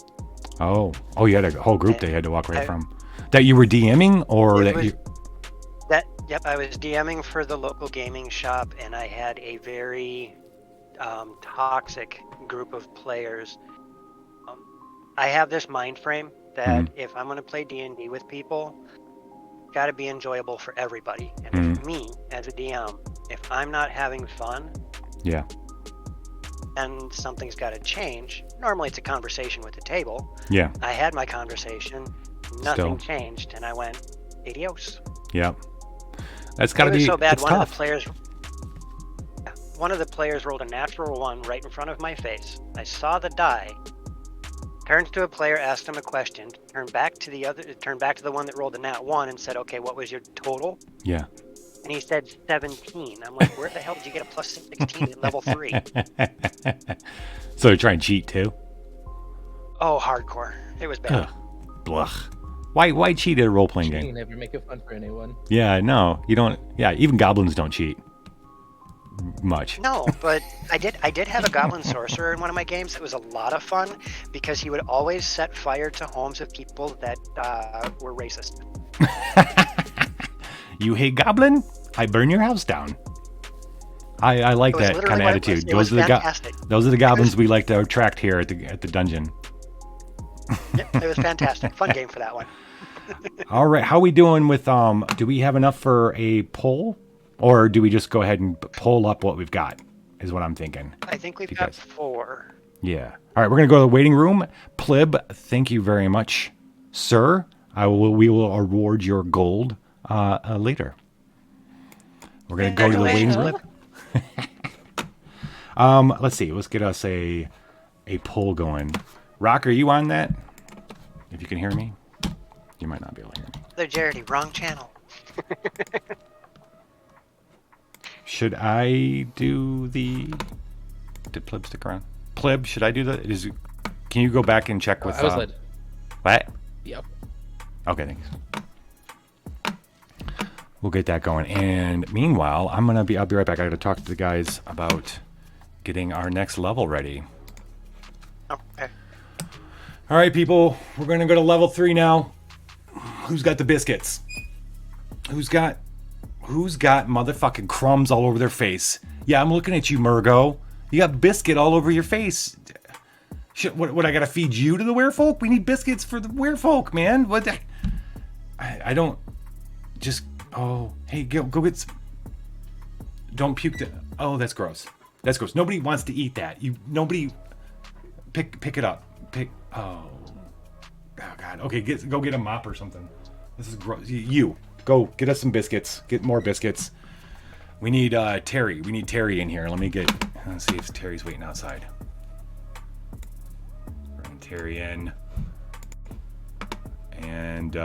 Oh, you had a whole group that you had to walk away from. That you were DMing, or It that was- you? Yep, I was DMing for the local gaming shop, and I had a very toxic group of players. I have this mind frame that if I'm going to play D&D with people, got to be enjoyable for everybody. And if me, as a DM, if I'm not having fun, Yeah. and something's got to change, normally it's a conversation with the table. Yeah. I had my conversation, nothing Still. changed, and I went, adios. Yeah. That's got to It was be. so bad. It's One tough. of the players rolled a natural 1 right in front of my face. I saw the die. Turned to a player, asked him a question. Turned back to the one that rolled the nat 1 and said, "Okay, what was your total?" Yeah. And he said 17. I'm like, "Where the hell did you get a plus 16 at level 3?" So they're trying to cheat too. Oh, hardcore. It was bad. Ugh. Bluch. Why cheat at a role playing You game? never make it fun for anyone. Yeah, no, you don't. Yeah, even goblins don't cheat much. No, but I did have a goblin sorcerer in one of my games. It was a lot of fun because he would always set fire to homes of people that were racist. You hate goblin? I burn your house down. I like It was that literally kind of what it was. attitude. It was fantastic. Those are the goblins we like to attract here at the dungeon. Yep, it was fantastic. Fun game for that one. All right, how we doing with do we have enough for a poll, or do we just go ahead and poll up what we've got? Is what I'm thinking. I think we've You got guys. 4. Yeah. All right, we're gonna go to the waiting room. Plib, thank you very much, sir. We will award your gold later. We're gonna go to the waiting room. Let's see. Let's get us a poll going. Rock, are you on that? If you can hear me, you might not be able to hear me. There, Jaredy, wrong channel. Should I do the? Did Plib stick around? Plib, should I do the? Can you go back and check with? I was led. What? Yep. Okay, thanks. We'll get that going. And meanwhile, I'll be right back. I gotta talk to the guys about getting our next level ready. Okay. All right, people, we're gonna go to level 3 now. Who's got the biscuits? Who's got motherfucking crumbs all over their face? Yeah, I'm looking at you, Murgo. You got biscuit all over your face. Shit, what I gotta feed you to the werefolk? We need biscuits for the werefolk, man. What the? I don't. Just. Oh, hey, go get some. Don't puke. Oh, that's gross. That's gross. Nobody wants to eat that. Nobody. Pick it up. Oh God. Okay, go get a mop or something. This is gross. You go get us some biscuits. Get more biscuits. We need Terry. We need Terry in here. Let's see if Terry's waiting outside. Bring Terry in. And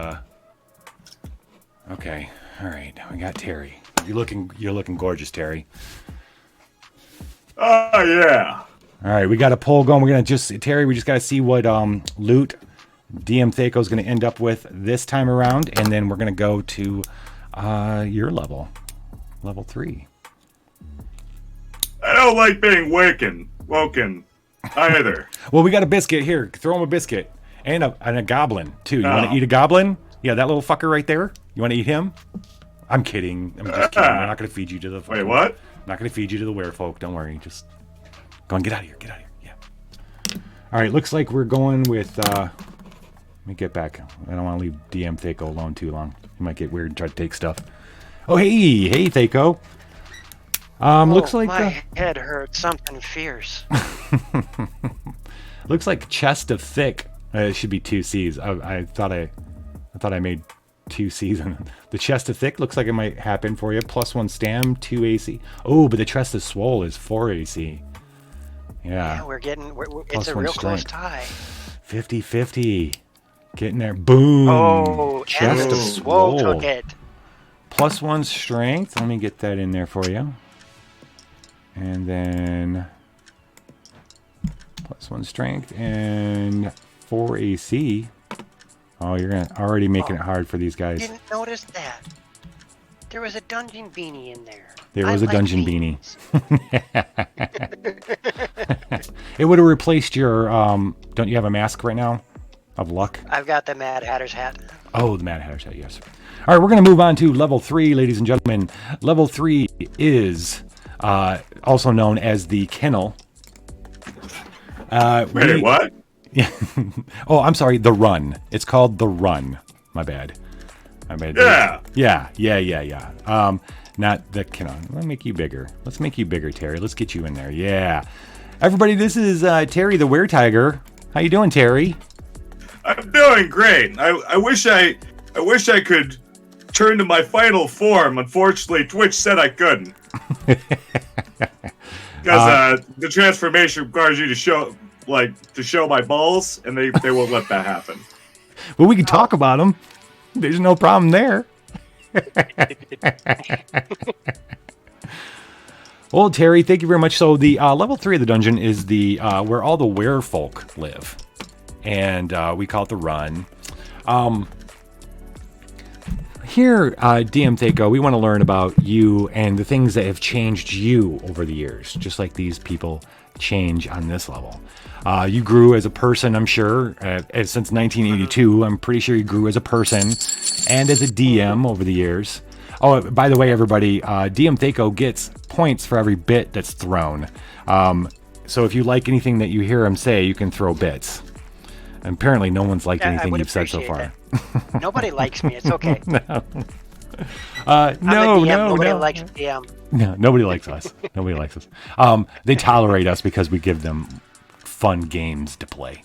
okay. All right. We got Terry. You're looking gorgeous, Terry. Oh, yeah. All right, we got a poll going. We're gonna Terry. We just gotta see what loot DM Thaco's gonna end up with this time around, and then we're gonna go to your level 3. I don't like being woken either. Well, we got a biscuit here. Throw him a biscuit and a goblin too. You want Oh. to eat a goblin? Yeah, that little fucker right there. You want to eat him? I'm kidding. I'm just kidding. We're not gonna feed you to the. Wait, what? I'm not gonna feed you to the werefolk. Don't worry. Just go and get out of here. Get out of here. Yeah. All right. Looks like we're going with. Let me get back. I don't want to leave DM Thaco alone too long. He might get weird and try to take stuff. Oh, hey, Thaco. Looks like my head hurts. Something fierce. looks like chest of thick. It should be 2 C's. I thought I made 2 season. The Chest of Thick looks like it might happen for you. +1 stam, 2 AC. Oh, but the Chest of Swole is 4 AC. Yeah, Yeah. it's a +1 real close strength. tie. 50-50. Getting there. Boom. Oh, and Chest the of Swole Swole. took it. +1 strength. Let me get that in there for you. And then +1 strength and 4 AC. Oh, you're already making it hard for these guys. Didn't notice that. There was a dungeon beanie in there. There I was a like dungeon beanies. It would have replaced your. Don't you have a mask right now? Of luck. I've got the Mad Hatter's hat. Oh, the Mad Hatter's hat. Yes. All right, we're gonna move on to level 3, ladies and gentlemen. Level 3 is also known as the Kennel. Wait, what? Yeah. Oh, I'm sorry. The Run. It's called the Run. My bad. Yeah. Yeah. Not the. Let's make you bigger. Let's make you bigger, Terry. Let's get you in there. Yeah. Everybody, this is Terry the Weretiger. How you doing, Terry? I'm doing great. I wish I could turn to my final form. Unfortunately, Twitch said I couldn't. Because the transformation requires you to show my balls, and they won't let that happen. Well, we can talk about them. There's no problem there. Well, Terry, thank you very much. So the level 3 of the dungeon is the where all the werefolk live, and we call it the Run. Here, DM Thaco, we want to learn about you and the things that have changed you over the years, just like these people change on this level. You grew as a person, I'm sure, since 1982. I'm pretty sure you grew as a person and as a DM over the years. Oh, by the way, everybody, DM Thaco gets points for every bit that's thrown. So if you like anything that you hear him say, you can throw bits. And apparently no one's liked anything you've said so far. Nobody likes me. It's okay. No. Nobody likes DM. No, nobody likes us. Nobody likes us. They tolerate us because we give them fun games to play.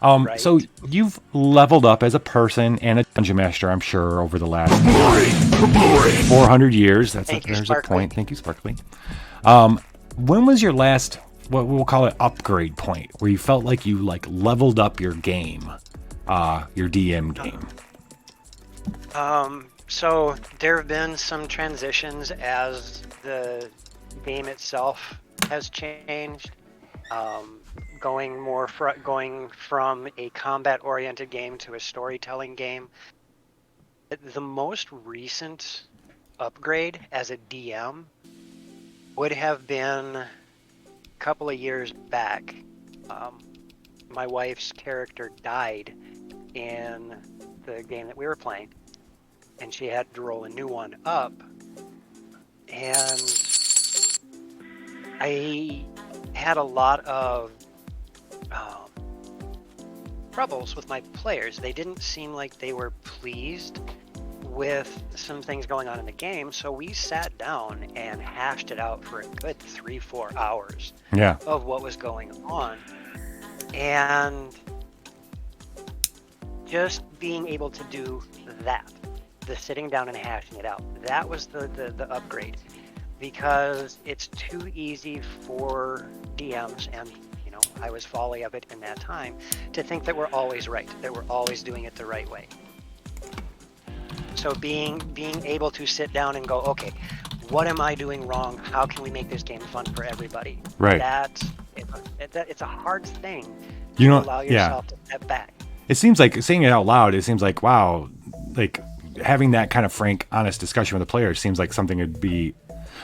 Right. So you've leveled up as a person and a dungeon master, I'm sure, over the last 400 years. There's a point. Thank you, Sparkly. When was your last, what we'll call it, upgrade point, where you felt like you leveled up your game, your DM game? So there have been some transitions as the game itself has changed. Going from a combat-oriented game to a storytelling game. The most recent upgrade as a DM would have been a couple of years back. My wife's character died in the game that we were playing, and she had to roll a new one up. And I had a lot of troubles with my players. They didn't seem like they were pleased with some things going on in the game, so we sat down and hashed it out for a good 3-4 hours of what was going on. And just being able to do that, the sitting down and hashing it out, that was the upgrade, because it's too easy for DMs, and I was folly of it in that time, to think that we're always right, that we're always doing it the right way. So being able to sit down and go, okay, what am I doing wrong? How can we make this game fun for everybody? Right. It's a hard thing to allow yourself to step back. It seems like, saying it out loud, it seems like, wow, like having that kind of frank, honest discussion with the players seems like something would be,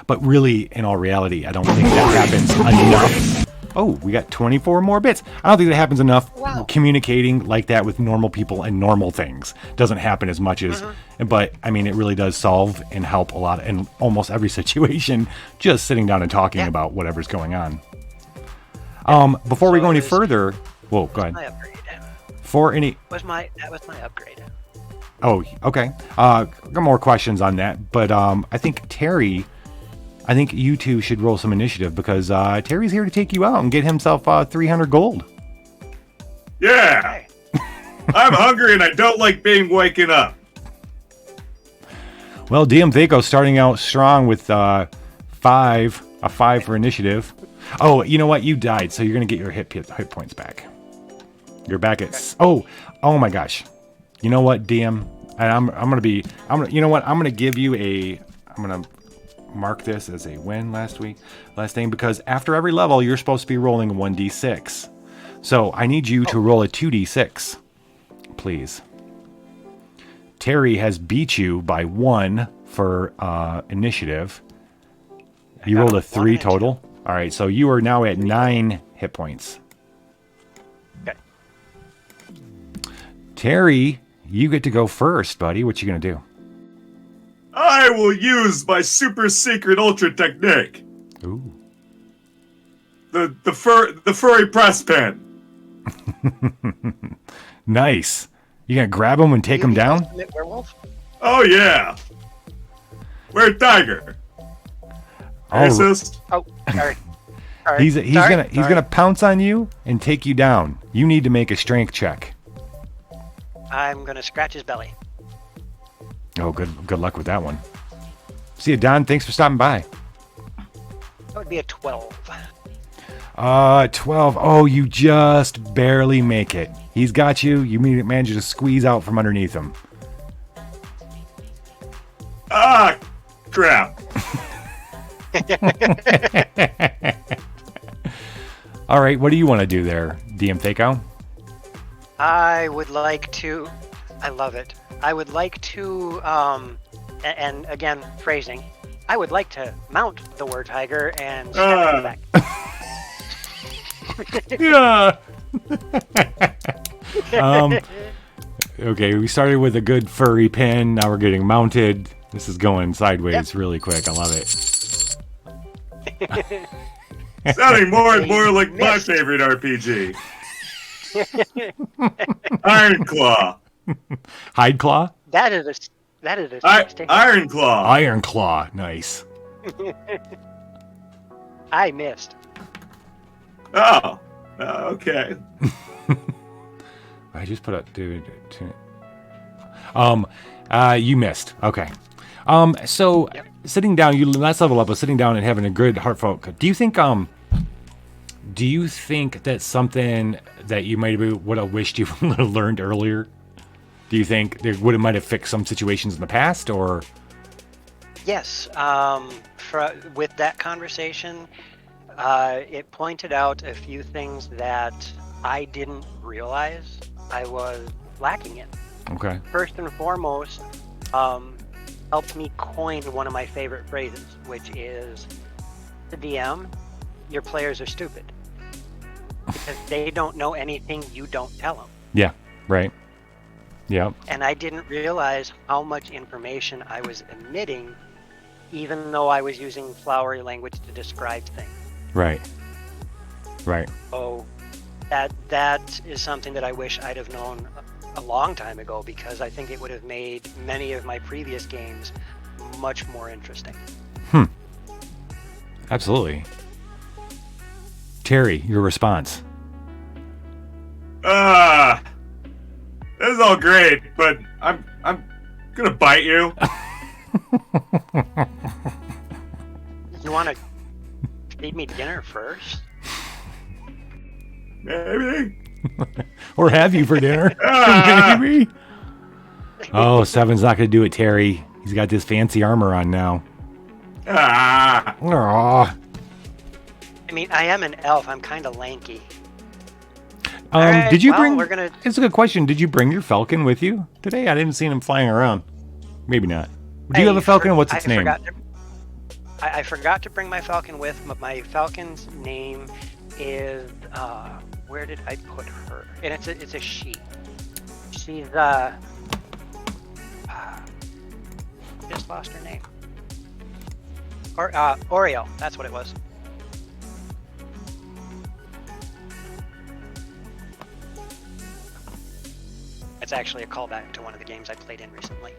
but really, in all reality, I don't think that happens enough. Oh, we got 24 more bits. I don't think that happens enough. Wow. Communicating like that with normal people and normal things doesn't happen as much as, but I mean, it really does solve and help a lot in almost every situation, just sitting down and talking about whatever's going on. Before we go any further, whoa, go ahead. My upgrade. That was my upgrade. Oh, okay. Got more questions on that, but I think Terry, you two should roll some initiative, because Terry's here to take you out and get himself 300 gold. Yeah. I'm hungry and I don't like being waken up. Well, DM Thaco starting out strong with a 5 for initiative. Oh, you know what? You died, so you're gonna get your hit points back. You're back at oh my gosh. You know what, DM? And you know what? I'm gonna mark this as a win last thing, because after every level you're supposed to be rolling 1d6. So I need you to roll a 2d6, please. Terry has beat you by 1 for initiative. You rolled a 3 total. All right, so you are now at 9 hit points. Okay. Terry, you get to go first, buddy. What you gonna do? I will use my super secret ultra technique. Ooh. The furry press pen. Nice. You gonna grab him and take him down? Werewolf? Oh yeah. We're tiger. Racist. Oh, sorry. He's gonna pounce on you and take you down. You need to make a strength check. I'm gonna scratch his belly. Oh, good luck with that one. See you, Don. Thanks for stopping by. That would be a 12. 12. Oh, you just barely make it. He's got you. You manage to squeeze out from underneath him. Ah, crap. All right, what do you want to do there, DM Thaco? I would like to. I love it. I would like to. And again, phrasing. I would like to mount the War Tiger and stab it back. Yeah. Okay, we started with a good furry pin. Now we're getting mounted. This is going sideways really quick. I love it. Sounding more and more like my favorite RPG. Iron Claw. Hide Claw? That is a Iron Claw. Iron Claw. Nice. I missed. Oh. Okay. I just put up, dude. You missed. Okay. So sitting down, you last level up was sitting down and having a good heartfelt. Do you think that's something that you would have wished you would have learned earlier? Do you think there might have fixed some situations in the past, or? Yes. With that conversation, it pointed out a few things that I didn't realize I was lacking in. Okay. First and foremost, helped me coin one of my favorite phrases, which is, the DM, your players are stupid. Because they don't know anything you don't tell them. Yeah, right. Yeah. And I didn't realize how much information I was omitting, even though I was using flowery language to describe things. Right. Right. So that is something that I wish I'd have known a long time ago, because I think it would have made many of my previous games much more interesting. Absolutely. Terry, your response. This is all great, but I'm gonna bite you. You want to feed me dinner first? Maybe. Or have you for dinner? Maybe. Oh, Seven's not going to do it, Terry. He's got this fancy armor on now. Aww. I mean, I am an elf. I'm kind of lanky. Did you bring? We're gonna... It's a good question. Did you bring your falcon with you today? I didn't see him flying around. Maybe not. Do you have a falcon? What's its name? I forgot to bring my falcon with. My falcon's name is. Where did I put her? And it's a she. She's just lost her name. Oreo. That's what it was. It's actually a callback to one of the games I played in recently.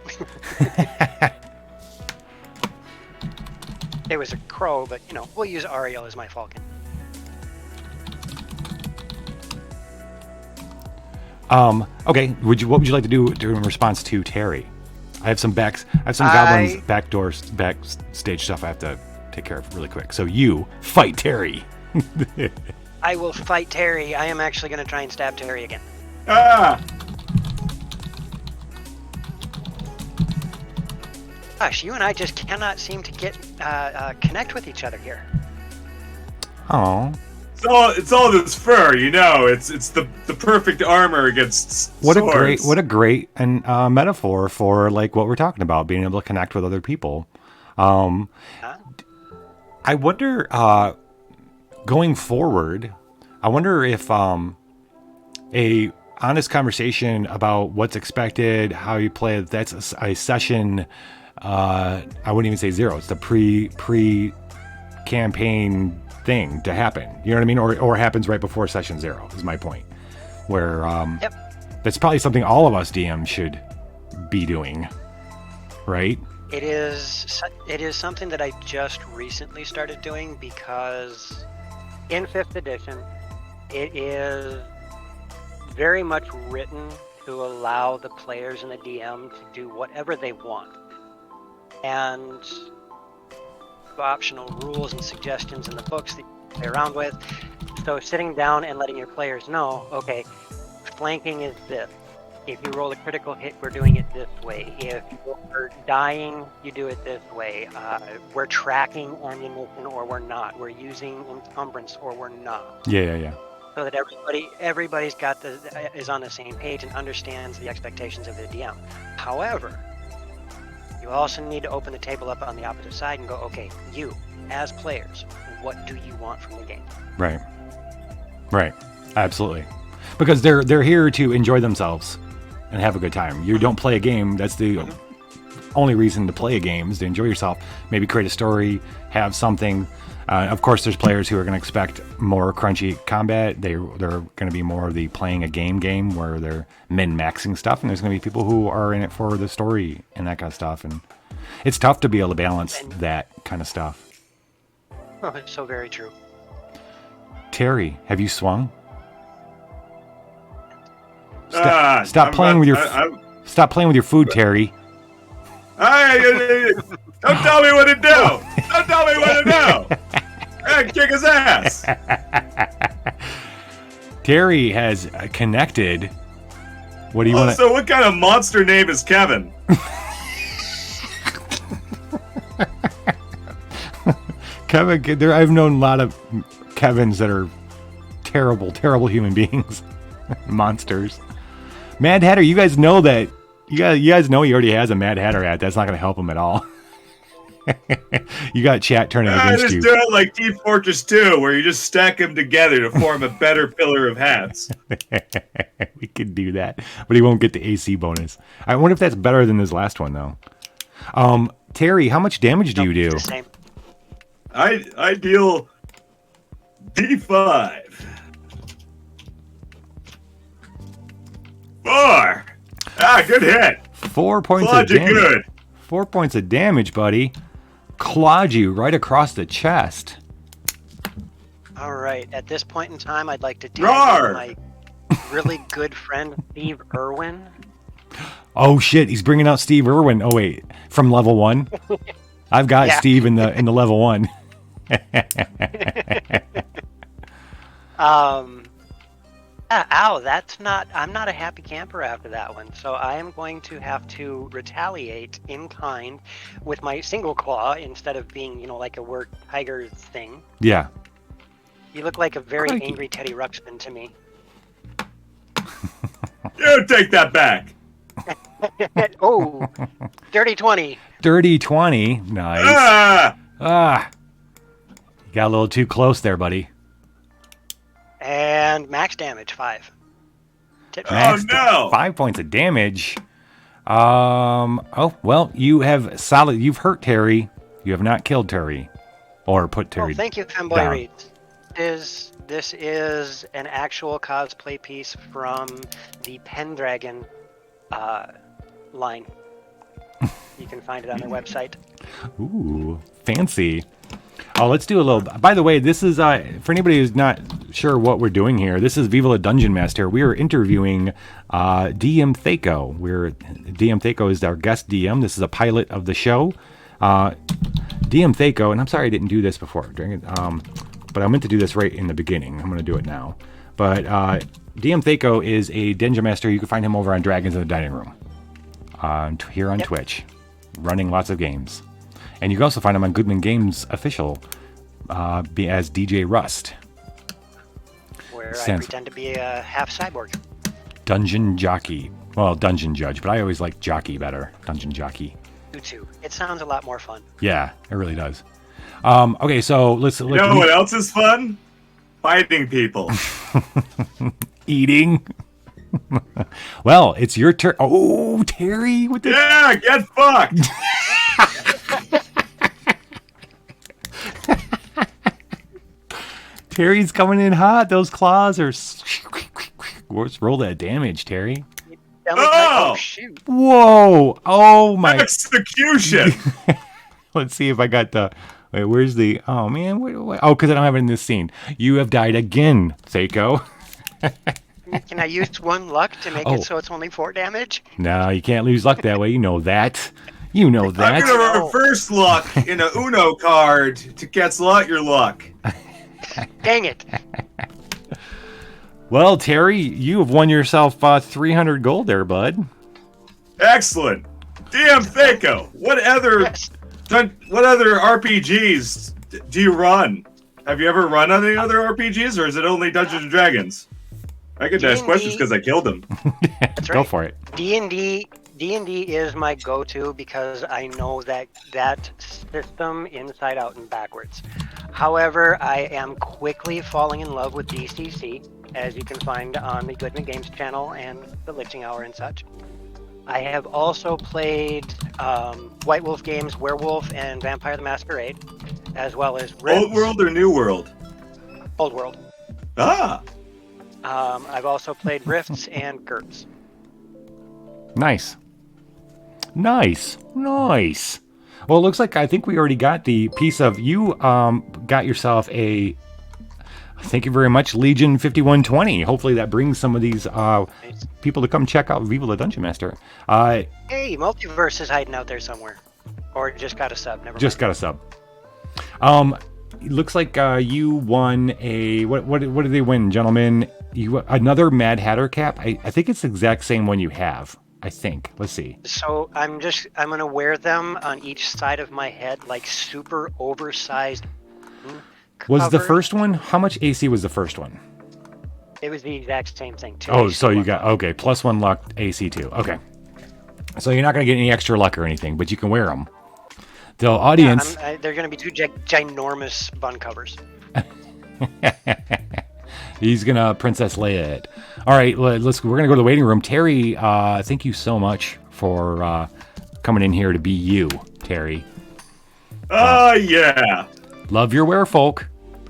It was a crow, but we'll use Ariel as my falcon. Okay. What would you like to do in response to Terry? I have some goblins backstage stuff I have to take care of really quick. So you fight Terry. I will fight Terry. I am actually going to try and stab Terry again. Ah! Gosh, you and I just cannot seem to get connect with each other here. Oh, It's all this fur, you know. It's the perfect armor against what swords. a great and metaphor for like what we're talking about, being able to connect with other people. I wonder, going forward, I wonder if a honest conversation about what's expected, how you play, that's a session. I wouldn't even say 0. It's the pre-campaign thing to happen. You know what I mean? Or happens right before session 0 is my point. Where that's probably something all of us DMs should be doing, right? It is something that I just recently started doing because in 5th edition, it is very much written to allow the players and the DM to do whatever they want. And optional rules and suggestions in the books that you play around with. So sitting down and letting your players know, okay, flanking is this. If you roll a critical hit, we're doing it this way. If you're dying, you do it this way. We're tracking ammunition or we're not. We're using encumbrance or we're not. Yeah. So that everybody's is on the same page and understands the expectations of the DM. However, you also need to open the table up on the opposite side and go, okay, you, as players, what do you want from the game? Right. Absolutely. Because they're here to enjoy themselves and have a good time. You don't play a game. That's the only reason to play a game is to enjoy yourself. Maybe create a story, have something. Of course, there's players who are going to expect more crunchy combat. They're going to be more of the playing a game where they're min-maxing stuff. And there's going to be people who are in it for the story and that kind of stuff. And it's tough to be able to balance that kind of stuff. Oh, it's so very true. Terry, have you swung? Stop playing with your food, Terry. Hey, don't tell me what to do. Don't tell me what to do. Hey, kick his ass. Terry has connected. What do you want? So what kind of monster name is Kevin? Kevin, I've known a lot of Kevins that are terrible human beings, monsters. Mad Hatter, you guys know that. You guys know he already has a Mad Hatter hat. That's not going to help him at all. You got chat turning against just you. do it like Team Fortress 2, where you just stack them together to form a better pillar of hats. We could do that, but he won't get the AC bonus. I wonder if that's better than his last one, though. Terry, how much damage do you do? It's the same. I deal D5. 4. Good hit. 4 points Clawed of you damage. good. 4 points of damage, buddy. Clawed you right across the chest. All right. At this point in time, I'd like to tag Roar! my really good friend Steve Irwin. Oh shit, he's bringing out Steve Irwin. Oh wait, from level 1. I've got Yeah. Steve in the level 1. I'm not a happy camper after that one. So I am going to have to retaliate in kind with my single claw instead of being, like a word tiger thing. Yeah. You look like a very Crikey. angry Teddy Ruxpin to me. You take that back. Oh, dirty 20. Dirty 20. Nice. Ah! You got a little too close there, buddy. And max damage, 5. Max no! 5 points of damage. Oh, well, you've hurt Terry. You have not killed Terry. Or put Terry Thank you, Femboy down. Reed. This is an actual cosplay piece from the Pendragon line. You can find it on their website. Ooh, fancy. Oh, let's do a little. By the way, this is for anybody who's not sure what we're doing here. This is Viva la Dungeon Master. We are interviewing DM Thaco. DM Thaco is our guest DM. This is a pilot of the show. DM Thaco, and I'm sorry I didn't do this before, but I meant to do this right in the beginning. I'm going to do it now. But DM Thaco is a Dungeon Master. You can find him over on Dragons in the Dining Room here on Twitch, running lots of games. And you can also find him on Goodman Games Official as DJ Rust. Where I pretend to be a half cyborg. Dungeon Jockey. Well, Dungeon Judge, but I always like Jockey better. Dungeon Jockey. You too. It sounds a lot more fun. Yeah, it really does. Okay, so let's... You know what else is fun? Fighting people. Eating. Well, it's your turn. Oh, Terry with the... Yeah, get fucked. Terry's coming in hot. Those claws are... Let's roll that damage, Terry. Oh, shoot. Whoa. Oh, my... Execution. Let's see if I got the... Wait, where's the... Oh, man. Oh, because I don't have it in this scene. You have died again, Seiko. Can I use one luck to make it so it's only 4 damage? No, you can't lose luck that way. You know that. You know that. I'm going to reverse luck in a Uno card to cancel out your luck. Dang it. Well, Terry, you have won yourself 300 gold there, bud. Excellent. DM Thaco, what other RPGs do you run? Have you ever run any other RPGs, or is it only Dungeons and Dragons? I get to ask questions because I killed them. That's right. Go for it. D&D is my go-to because I know that system inside out and backwards. However, I am quickly falling in love with DCC, as you can find on the Goodman Games channel and the Lichting Hour and such. I have also played White Wolf Games, Werewolf, and Vampire the Masquerade, as well as Rifts. Old World or New World? Old World. Ah. I've also played Rifts and GURPS. Nice. Well, it looks like I think we already got the piece of... You got yourself a... Thank you very much, Legion 5120. Hopefully that brings some of these people to come check out Viva la Dungeon Master. Hey, Multiverse is hiding out there somewhere. Or just got a sub. Never mind. Just got a sub. It looks like you won a... What did they win, gentlemen? Another Mad Hatter cap? I think it's the exact same one you have. I think. Let's see. So I'm going to wear them on each side of my head like super oversized Was the cover. first one? How much AC was the first one? It was the exact same thing. Oh, so you got... Okay, +1 luck, AC 2. Okay. So you're not going to get any extra luck or anything, but you can wear them. The audience... Yeah, they're going to be 2 ginormous bun covers. He's going to Princess Leia it. All right, we're going to go to the waiting room. Terry, thank you so much for coming in here to be you, Terry. Yeah. Love your werefolk.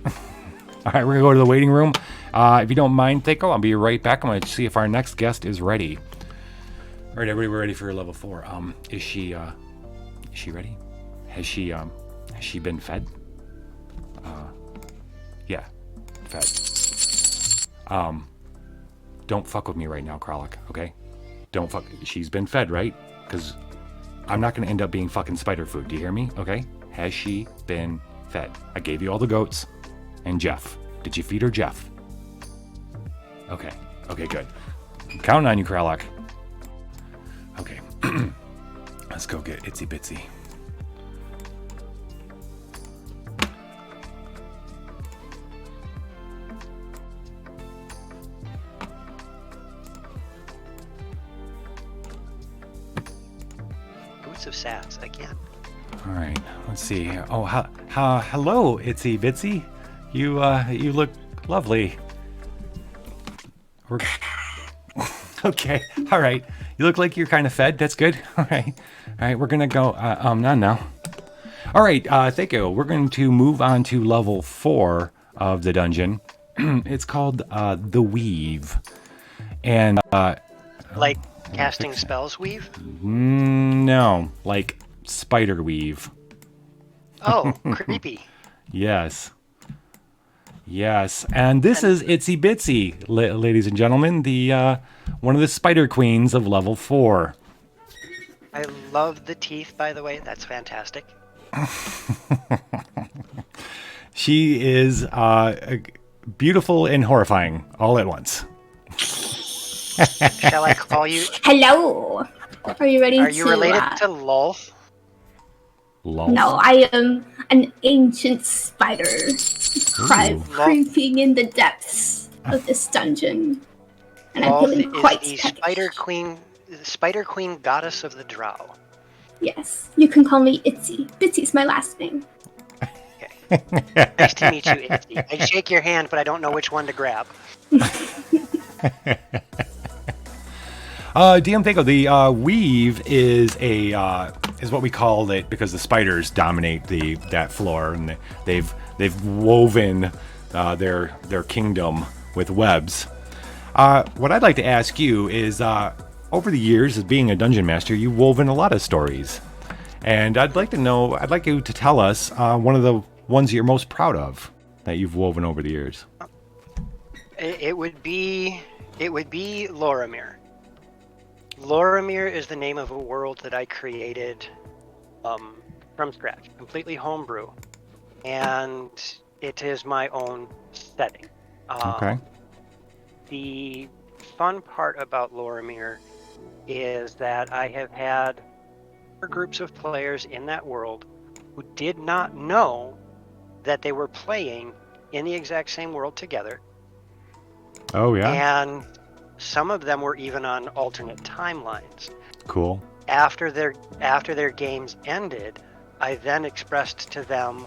All right, we're going to go to the waiting room. If you don't mind, Thaco, I'll be right back. I'm going to see if our next guest is ready. All right, everybody, we're ready for level 4. Is she ready? Has she been fed? Yeah, fed. Don't fuck with me right now, Kralik, okay? Don't fuck. She's been fed, right? Because I'm not going to end up being fucking spider food. Do you hear me? Okay? Has she been fed? I gave you all the goats and Jeff. Did you feed her Jeff? Okay. Okay, good. I'm counting on you, Kralik. Okay. Let's go get Itsy Bitsy. Boots of Sass, I can't. All right, let's see here. Oh, hello, Itsy Bitsy. You look lovely. Okay, all right. You look like you're kind of fed. That's good. All right. We're gonna go. Now. All right, thank you. We're going to move on to level 4 of the dungeon. It's called the Weave, and Like casting spells weave? no, like spider weave. Oh, creepy. Yes. Yes. And this is Itsy Bitsy, ladies and gentlemen, the one of the spider queens of level 4. I love the teeth, by the way. That's fantastic. She is beautiful and horrifying all at once. Shall I call you? Hello. Are you ready Are you to? related to Lolth? Lol. No, I am an ancient spider, Ooh. creeping in the depths of this dungeon, and I'm Lolth feeling is quite the peckish. Spider Queen goddess of the Drow. Yes, you can call me Itsy. Bitsy's my last name. Nice to meet you, Itsy. I'd shake your hand, but I don't know which one to grab. DM Thaco, the weave is is what we call it because the spiders dominate that floor, and they've woven their kingdom with webs. What I'd like to ask you is, over the years as being a dungeon master, you've woven a lot of stories, and I'd like you to tell us one of the ones you're most proud of that you've woven over the years. It would be Loramir. Loramir is the name of a world that I created from scratch, completely homebrew, and it is my own setting. Okay. The fun part about Loramir is that I have had groups of players in that world who did not know that they were playing in the exact same world together. Oh yeah. And some of them were even on alternate timelines. Cool. After their games ended, I then expressed to them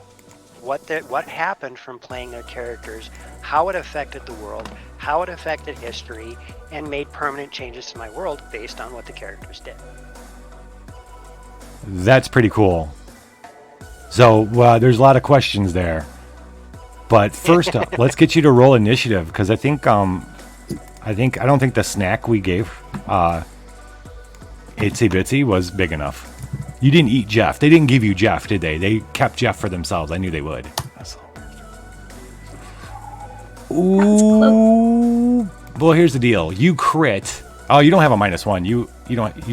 what happened from playing their characters, how it affected the world, how it affected history, and made permanent changes to my world based on what the characters did. That's pretty cool. So there's a lot of questions there, but first up, let's get you to roll initiative because I don't think the snack we gave Itsy Bitsy was big enough. You didn't eat Jeff. They didn't give you Jeff, did they? They kept Jeff for themselves. I knew they would. Ooh. Well, here's the deal. You crit. Oh, you don't have a -1. You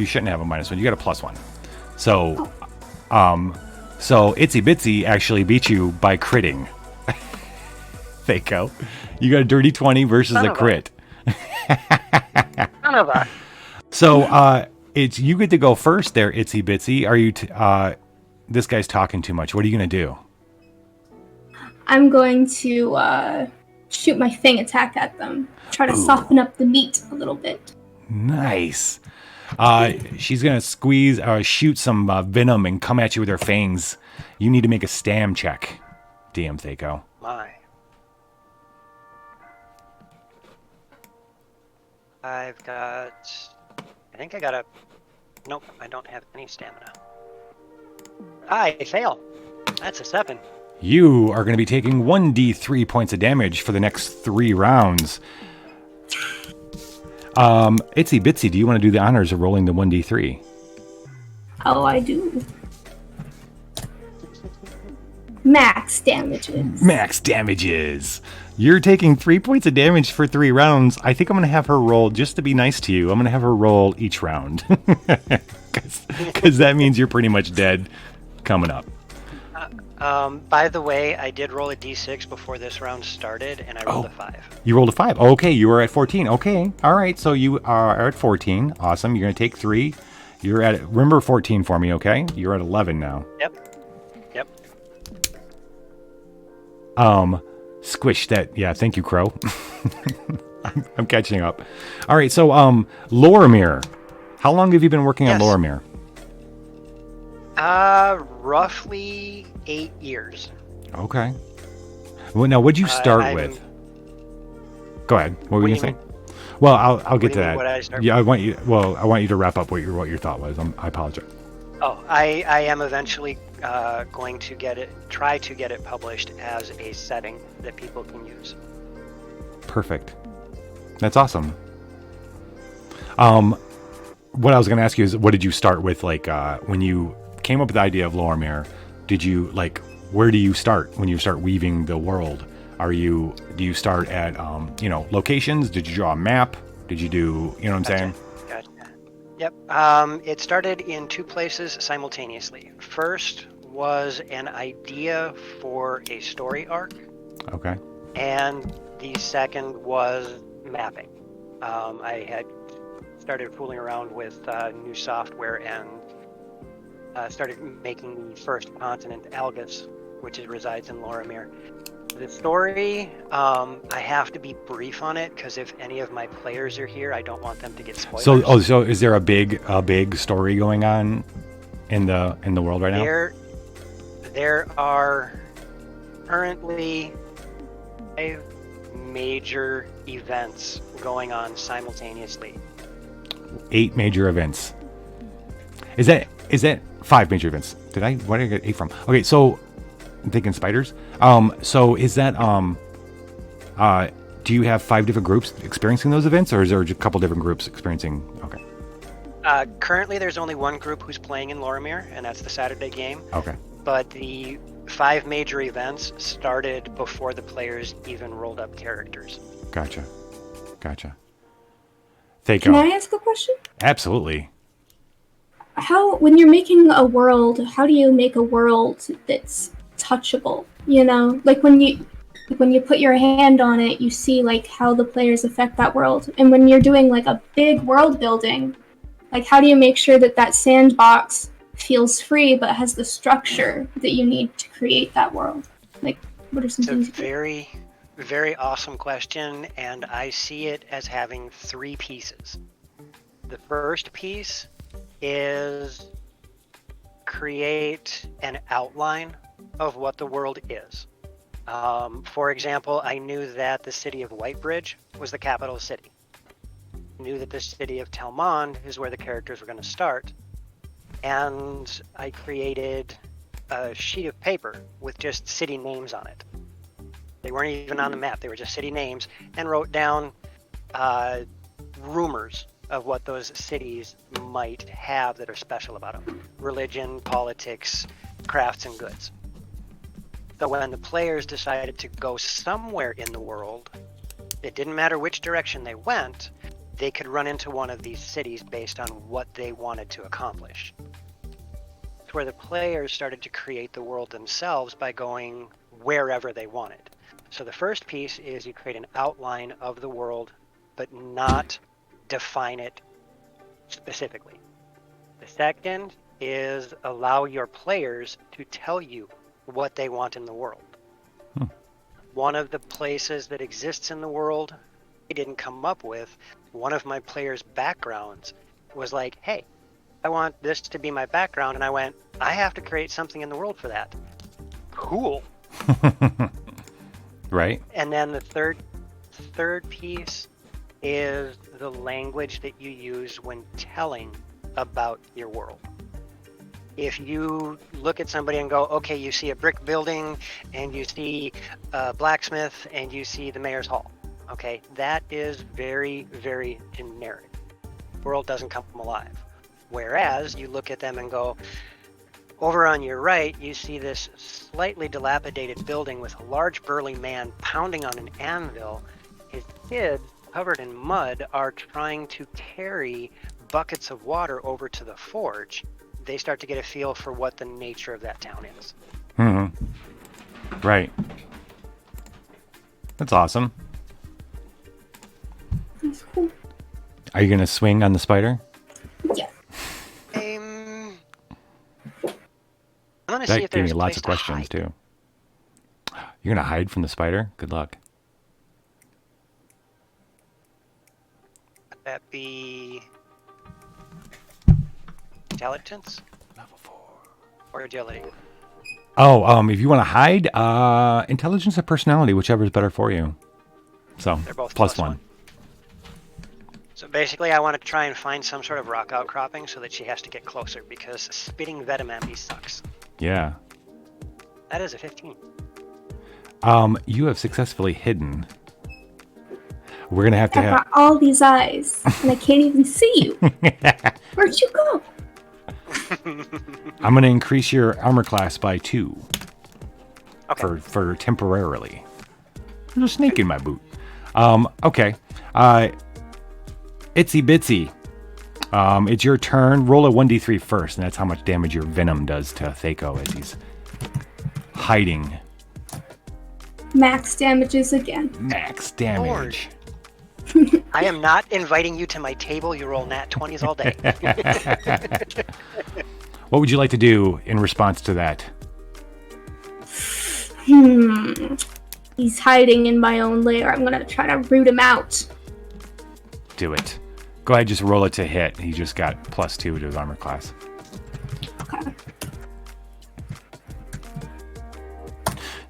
shouldn't have a -1. You got a +1. So, so Itsy Bitsy actually beat you by critting. Thaco. You got a dirty 20 versus a crit. None of us. So, it's you get to go first there, Itsy Bitsy. Are you this guy's talking too much. What are you going to do? I'm going to shoot my fang attack at them. Try to soften up the meat a little bit. Nice. She's going to shoot some venom and come at you with her fangs. You need to make a stam check, DM Thaco. My. I think I got a... Nope, I don't have any stamina. I fail. That's a 7. You are going to be taking 1d3 points of damage for the next 3 rounds. Itsy Bitsy, do you want to do the honors of rolling the 1d3? Oh, I do. Max damages. Max damages. You're taking 3 points of damage for 3 rounds. I think I'm going to have her roll, just to be nice to you, I'm going to have her roll each round. Because that means you're pretty much dead coming up. By the way, I did roll a d6 before this round started, and I rolled a 5. You rolled a 5. Okay, you were at 14. Okay, all right. So you are at 14. Awesome. You're going to take 3. You're at, remember 14 for me, okay? You're at 11 now. Yep. Squish that. Yeah, thank you, Crow. I'm catching up. All right, so Loramir. How long have you been working on Loramir? Roughly 8 years. Okay. Well, now, what'd you start with? Go ahead. What were you gonna say? Well, I'll get to that. What did I start Yeah, I want you to wrap up what your thought was. I apologize. Oh, I am eventually going to try to get it published as a setting that people can use. Perfect. That's awesome. What I was going to ask you is, what did you start with? Like, when you came up with the idea of Loramir, did you where do you start when you start weaving the world? Do you start at locations? Did you draw a map? Did you do, you know what I'm saying? Gotcha. Yep. It started in two places simultaneously. First was an idea for a story arc, Okay. and the second was mapping. I had started fooling around with new software and started making the first continent, Algus, which resides in Lorimir. The story, I have to be brief on it because if any of my players are here, I don't want them to get spoilers. So is there a big story going on in the world right now? There are currently 5 major events going on simultaneously. 8 major events. Is that 5 major events? Where did I get 8 from? Okay, so I'm thinking spiders. So is that do you have 5 different groups experiencing those events, or is there a couple different groups experiencing? Okay. Currently, there's only one group who's playing in Lorimir, and that's the Saturday game. Okay. But the 5 major events started before the players even rolled up characters. Gotcha. Can I ask a question? Absolutely. When you're making a world, how do you make a world that's touchable? You know, like when you put your hand on it, you see like how the players affect that world. And when you're doing like a big world building, like how do you make sure that sandbox feels free but has the structure that you need to create that world? Like, what are some things? It's a very, very awesome question, and I see it as having 3 pieces. The first piece is create an outline of what the world is. For example, I knew that the city of Whitebridge was the capital city. I knew that the city of Telmond is where the characters were going to start. And I created a sheet of paper with just city names on it. They weren't even on the map, they were just city names, and wrote down rumors of what those cities might have that are special about them. Religion, politics, crafts, and goods. So when the players decided to go somewhere in the world, it didn't matter which direction they went, they could run into one of these cities based on what they wanted to accomplish. It's where the players started to create the world themselves by going wherever they wanted. So the first piece is you create an outline of the world, but not define it specifically. The second is allow your players to tell you what they want in the world. One of the places that exists in the world I didn't come up with, one of my players' backgrounds was like, hey, I want this to be my background, and I went, I have to create something in the world for that. Cool. Right. And then the third piece is the language that you use when telling about your world. If you look at somebody and go, okay, you see a brick building and you see a blacksmith and you see the mayor's hall, okay, that is very, very generic. The world doesn't come alive. Whereas you look at them and go, over on your right, you see this slightly dilapidated building with a large burly man pounding on an anvil. His kids, covered in mud, are trying to carry buckets of water over to the forge. They start to get a feel for what the nature of that town is. Mm-hmm. Right. That's awesome. That's cool. Are you going to swing on the spider? Yeah. I'm gonna see That if gave there's me a lots place of to questions, hide. too. You're going to hide from the spider? Good luck. Would that be intelligence? Level 4. Or agility? Oh, if you want to hide, intelligence or personality, whichever is better for you. So, They're both plus plus one. So basically, I want to try and find some sort of rock outcropping so that she has to get closer, because spitting venom at me sucks. Yeah. That is a 15. You have successfully hidden. We're going to have to I've have... got all these eyes, and I can't even see you. Where'd you go? I'm going to increase your armor class by 2. for temporarily. There's a snake in my boot. Okay. Itsy Bitsy. It's your turn. Roll a 1d3 first, and that's how much damage your venom does to Thaco as he's hiding. Max damages again. Max damage. I am not inviting you to my table. You roll nat 20s all day. What would you like to do in response to that? He's hiding in my own lair. I'm gonna try to root him out. Do it. Go ahead, just roll it to hit. He just got +2 to his armor class. Okay.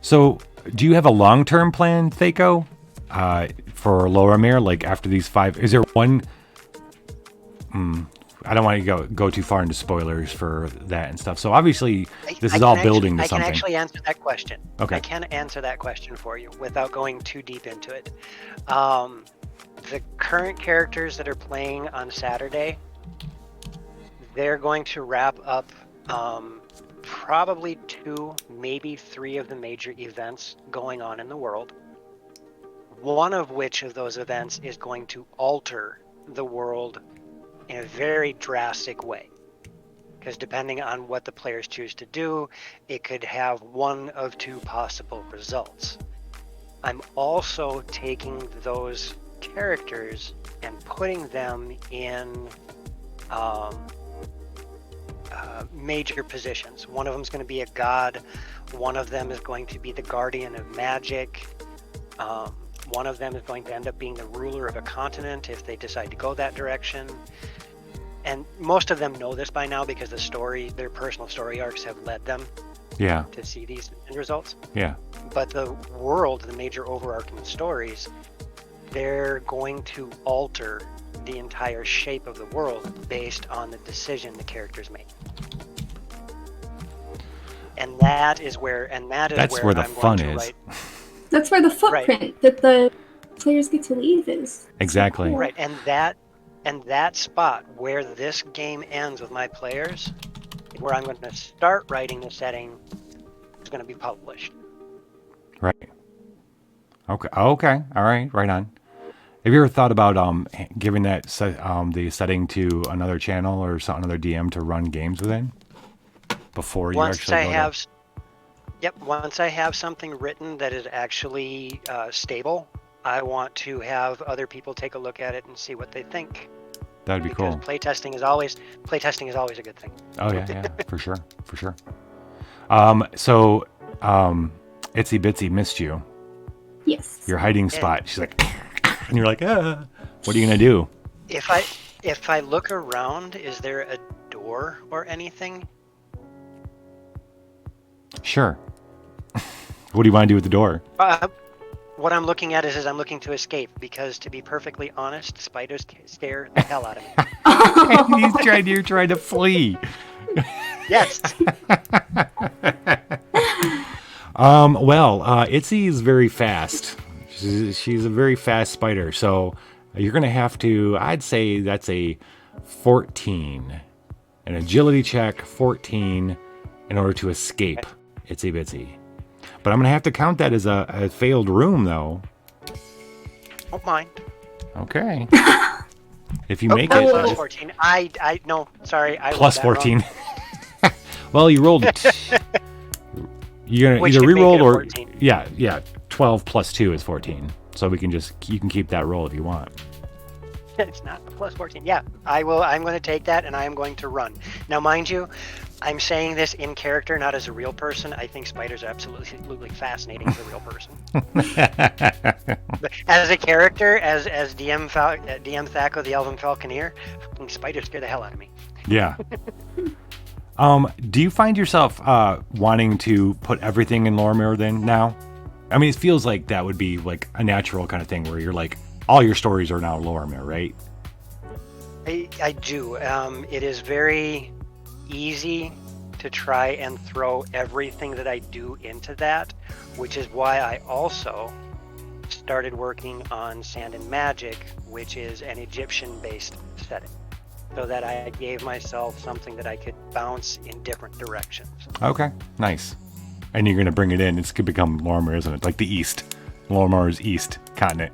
So, do you have a long-term plan, Thaco, for Loramir? Like after these 5, is there one? I don't want to go too far into spoilers for that and stuff. So obviously, this is all building to something. I can actually answer that question. Okay. I can answer that question for you without going too deep into it. The current characters that are playing on Saturday, they're going to wrap up probably 2, maybe 3 of the major events going on in the world. One of which of those events is going to alter the world in a very drastic way. Because depending on what the players choose to do, it could have one of 2 possible results. I'm also taking those characters and putting them in major positions. One of them is going to be a god. One of them is going to be the guardian of magic. One of them is going to end up being the ruler of a continent if they decide to go that direction. And most of them know this by now because their personal story arcs have led them to see these end results. Yeah. But the world, the major overarching stories, they're going to alter the entire shape of the world based on the decision the characters make. And that is where the I'm fun going to is. write. That's where the footprint that the players get to leave is. Exactly. Cool. Right, and that spot where this game ends with my players, where I'm going to start writing the setting, is going to be published. Right. Okay. All right. Right on. Have you ever thought about giving that the setting to another channel or another DM to run games within before you actually Once I have something written that is actually stable, I want to have other people take a look at it and see what they think. That'd be because cool. Playtesting is always a good thing. Oh yeah, for sure. So Itsy Bitsy missed you. Yes. Your hiding spot. She's like, and you're like, ah. What are you gonna do? If I look around, is there a door or anything? Sure. What do you want to do with the door? What I'm looking at is I'm looking to escape because, to be perfectly honest, spiders scare the hell out of me. You're trying to flee. Yes. Itsy is very fast. She's a very fast spider, so you're gonna have to. I'd say that's a 14, an agility check, 14, in order to escape Itsy Bitsy. But I'm gonna have to count that as a failed room, though. Don't mind. Okay. If you make it. Plus 14. No, sorry. I Plus 14. Well, you rolled it. You're gonna Which either could make re-roll it a or 14. yeah. 12 plus 2 is 14. So you can keep that roll if you want. It's not a plus 14. Yeah, I will. I'm going to take that and I am going to run. Now, mind you, I'm saying this in character, not as a real person. I think spiders are absolutely fascinating as a real person. But as a character, as DM Thaco, the Elven Falconeer, spiders scare the hell out of me. Yeah. Do you find yourself wanting to put everything in Loramir then now? I mean, it feels like that would be like a natural kind of thing where you're like, all your stories are now Loramir, right? I do. It is very easy to try and throw everything that I do into that, which is why I also started working on Sand and Magic, which is an Egyptian-based setting, so that I gave myself something that I could bounce in different directions. Okay, nice. and you're gonna bring it in. It's gonna become Lorimer, isn't it? Like the East. Lorimer's East continent.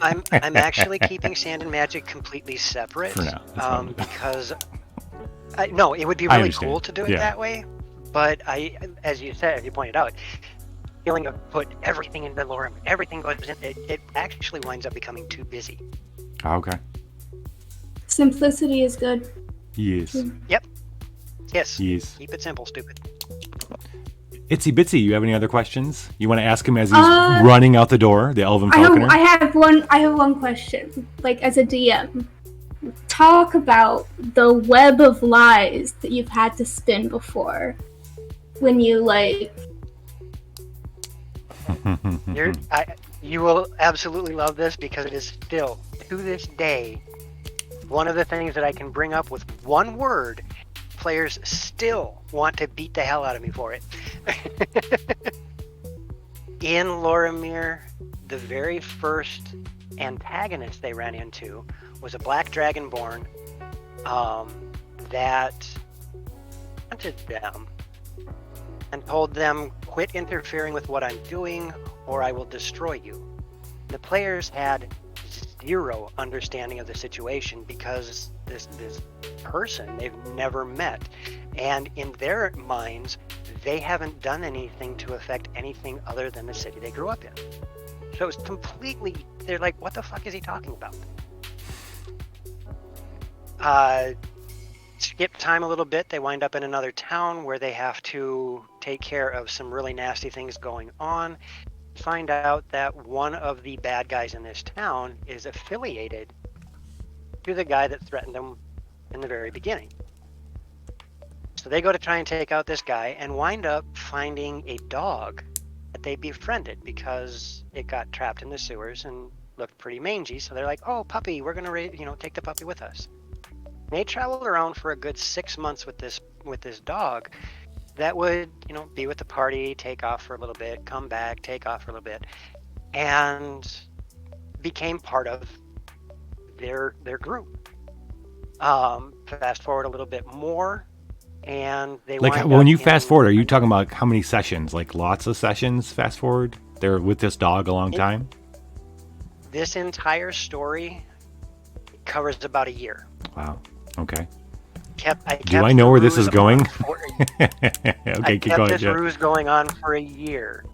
I'm actually keeping Sand and Magic completely separate For now, that's fine. because no, it would be I really understand. cool to do it Yeah. that way. But as you said, you pointed out, feeling to put everything into Lorem, everything goes in. It actually winds up becoming too busy. Okay. Simplicity is good. Yes. Yes. Yes. Keep it simple, stupid. Itsy Bitsy, you have any other questions? You want to ask him as he's running out the door, the Elven Falconer? I have one question. Like, as a DM, talk about the web of lies that you've had to spin before when you You will absolutely love this because it is still, to this day, one of the things that I can bring up with one word. Players still want to beat the hell out of me for it. In Lorimir, the very first antagonist they ran into was a black dragonborn that hunted them and told them, quit interfering with what I'm doing or I will destroy you. The players had zero understanding of the situation because this person they've never met, and in their minds they haven't done anything to affect anything other than the city they grew up in. So it's completely, they're like, what the fuck is he talking about? Skip time a little bit, they wind up in another town where they have to take care of some really nasty things going on. Find out that one of the bad guys in this town is affiliated to the guy that threatened them in the very beginning. So they go to try and take out this guy and wind up finding a dog that they befriended because it got trapped in the sewers and looked pretty mangy. So they're like, "Oh, puppy, we're gonna take the puppy with us." They traveled around for a good 6 months with this dog that would, be with the party, take off for a little bit, come back, take off for a little bit, and became part of their group. Fast forward a little bit more, and they Like, wind when up you fast in- forward, are you talking about how many sessions? Like lots of sessions fast forward? They're with this dog a long time? This entire story covers about a year. Wow. Okay. Do I know where this is going? I Okay, keep kept going. this Jeff. ruse going on for a year.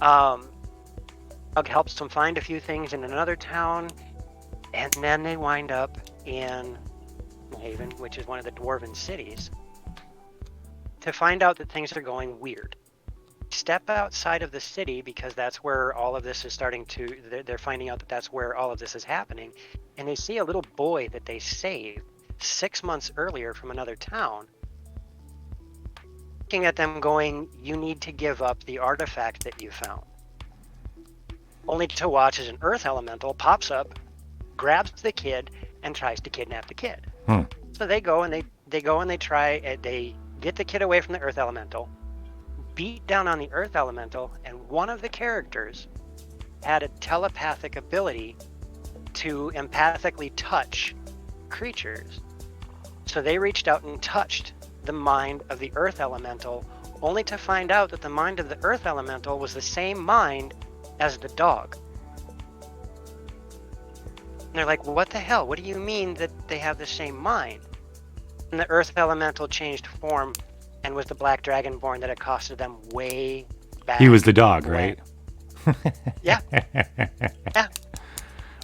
Doug helps them find a few things in another town, and then they wind up in Haven, which is one of the dwarven cities, to find out that things are going weird. Step outside of the city because that's where all of this is starting to. They're finding out that that's where all of this is happening, and they see a little boy that they saved 6 months earlier from another town, looking at them going, "You need to give up the artifact that you found." Only to watch as an earth elemental pops up, grabs the kid, and tries to kidnap the kid. So they go and they try. They get the kid away from the earth elemental, beat down on the earth elemental, and one of the characters had a telepathic ability to empathically touch creatures. So they reached out and touched the mind of the earth elemental, only to find out that the mind of the earth elemental was the same mind as the dog. And they're like, "What the hell? What do you mean that they have the same mind?" And the earth elemental changed form and was the black dragonborn that accosted them way back. He was the dog, when. right? Yeah. Yeah.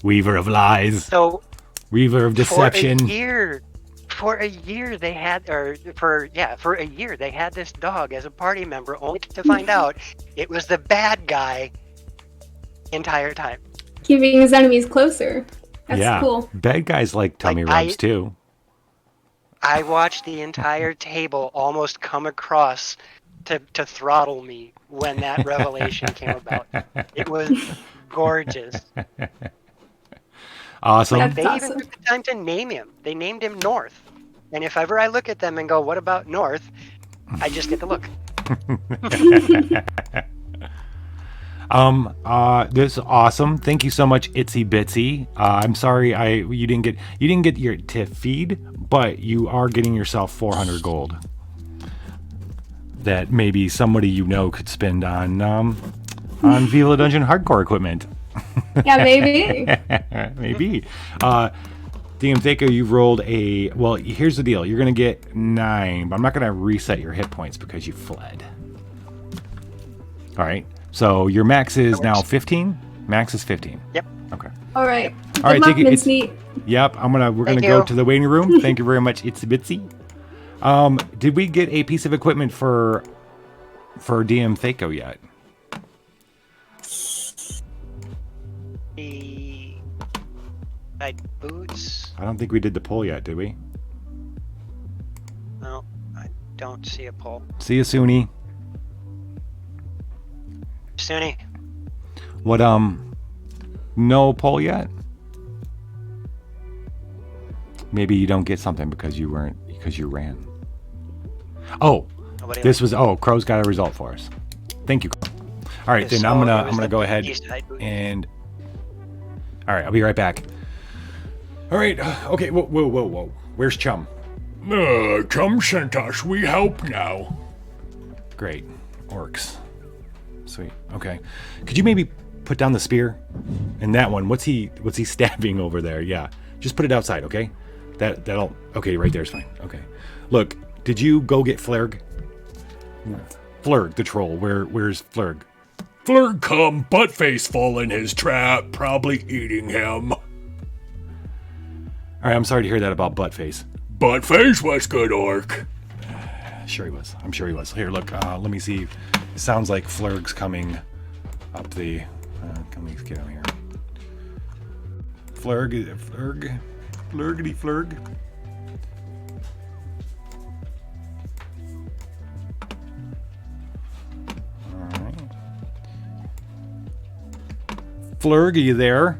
Weaver of lies. So Weaver of deception. For a year they had this dog as a party member, only to find out it was the bad guy the entire time. Keeping his enemies closer. That's yeah. cool. Bad guys like tummy rubs too. I watched the entire table almost come across to throttle me when that revelation came about. It was gorgeous. Awesome. That's They awesome. even took the time to name him. They named him North. And if ever I look at them and go, "What about North?" I just get the look. This is awesome. Thank you so much, Itsy Bitsy. I'm sorry you didn't get your to feed, but you are getting yourself 400 gold. that maybe somebody you know could spend on Viva Dungeon hardcore equipment. Yeah, maybe. Maybe. DM Thako, you've rolled a... Well, here's the deal. You're going to get 9, but I'm not going to reset your hit points because you fled. All right. So your max is now 15? Max is 15. Yep. Okay. All right. All right, Good take luck, it. It's, Mincemeat. yep, we're gonna Thank go you. to the waiting room. Thank you very much, Itsy Bitsy. Did we get a piece of equipment for DM Thako yet? The boots. I don't think we did the poll yet, did we? No, I don't see a poll. See you, Suni. Sunny. What no poll yet? Maybe you don't get something because you ran. Oh, Nobody this likes was Crow's got a result for us. Thank you. All right, it. then So I'm it was gonna the go ahead East Side boot. and all right, I'll be right back. All right, okay, whoa. Where's Chum? Chum sent us. We help now. Great. Orcs. Sweet. Okay. Could you maybe put down the spear? And that one, what's he stabbing over there? Yeah. Just put it outside, okay? That'll okay, right there's fine. Okay. Look, did you go get Flurg? Flurg, the troll. Where's Flurg? Flurg come, Buttface fall in his trap, probably eating him. Alright, I'm sorry to hear that about Buttface. Buttface was good orc. Sure he was. I'm sure he was. Here, look, let me see. It sounds like Flurg's coming up the let me get him here. Flurgity Flurg. Alright. Flurg, are you there?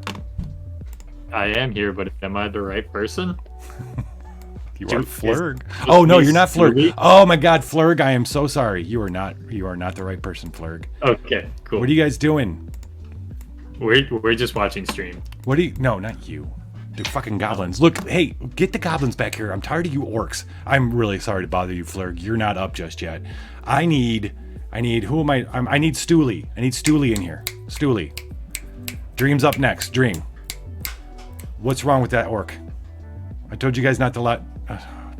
I am here, but am I the right person? You Dude, are Flurg. is- Oh no, is you're not Flurg. Stewie? Oh my god, Flurg, I am so sorry. You are not the right person, Flurg. Okay, cool. What are you guys doing? We're just watching stream. What do you... No, not you. The fucking goblins. Look, hey, get the goblins back here. I'm tired of you orcs. I'm really sorry to bother you, Flurg. You're not up just yet. I need... Who am I? I need Stooley. I need Stooley in here. Stooley. Dream's up next. Dream. What's wrong with that orc? I told you guys not to let...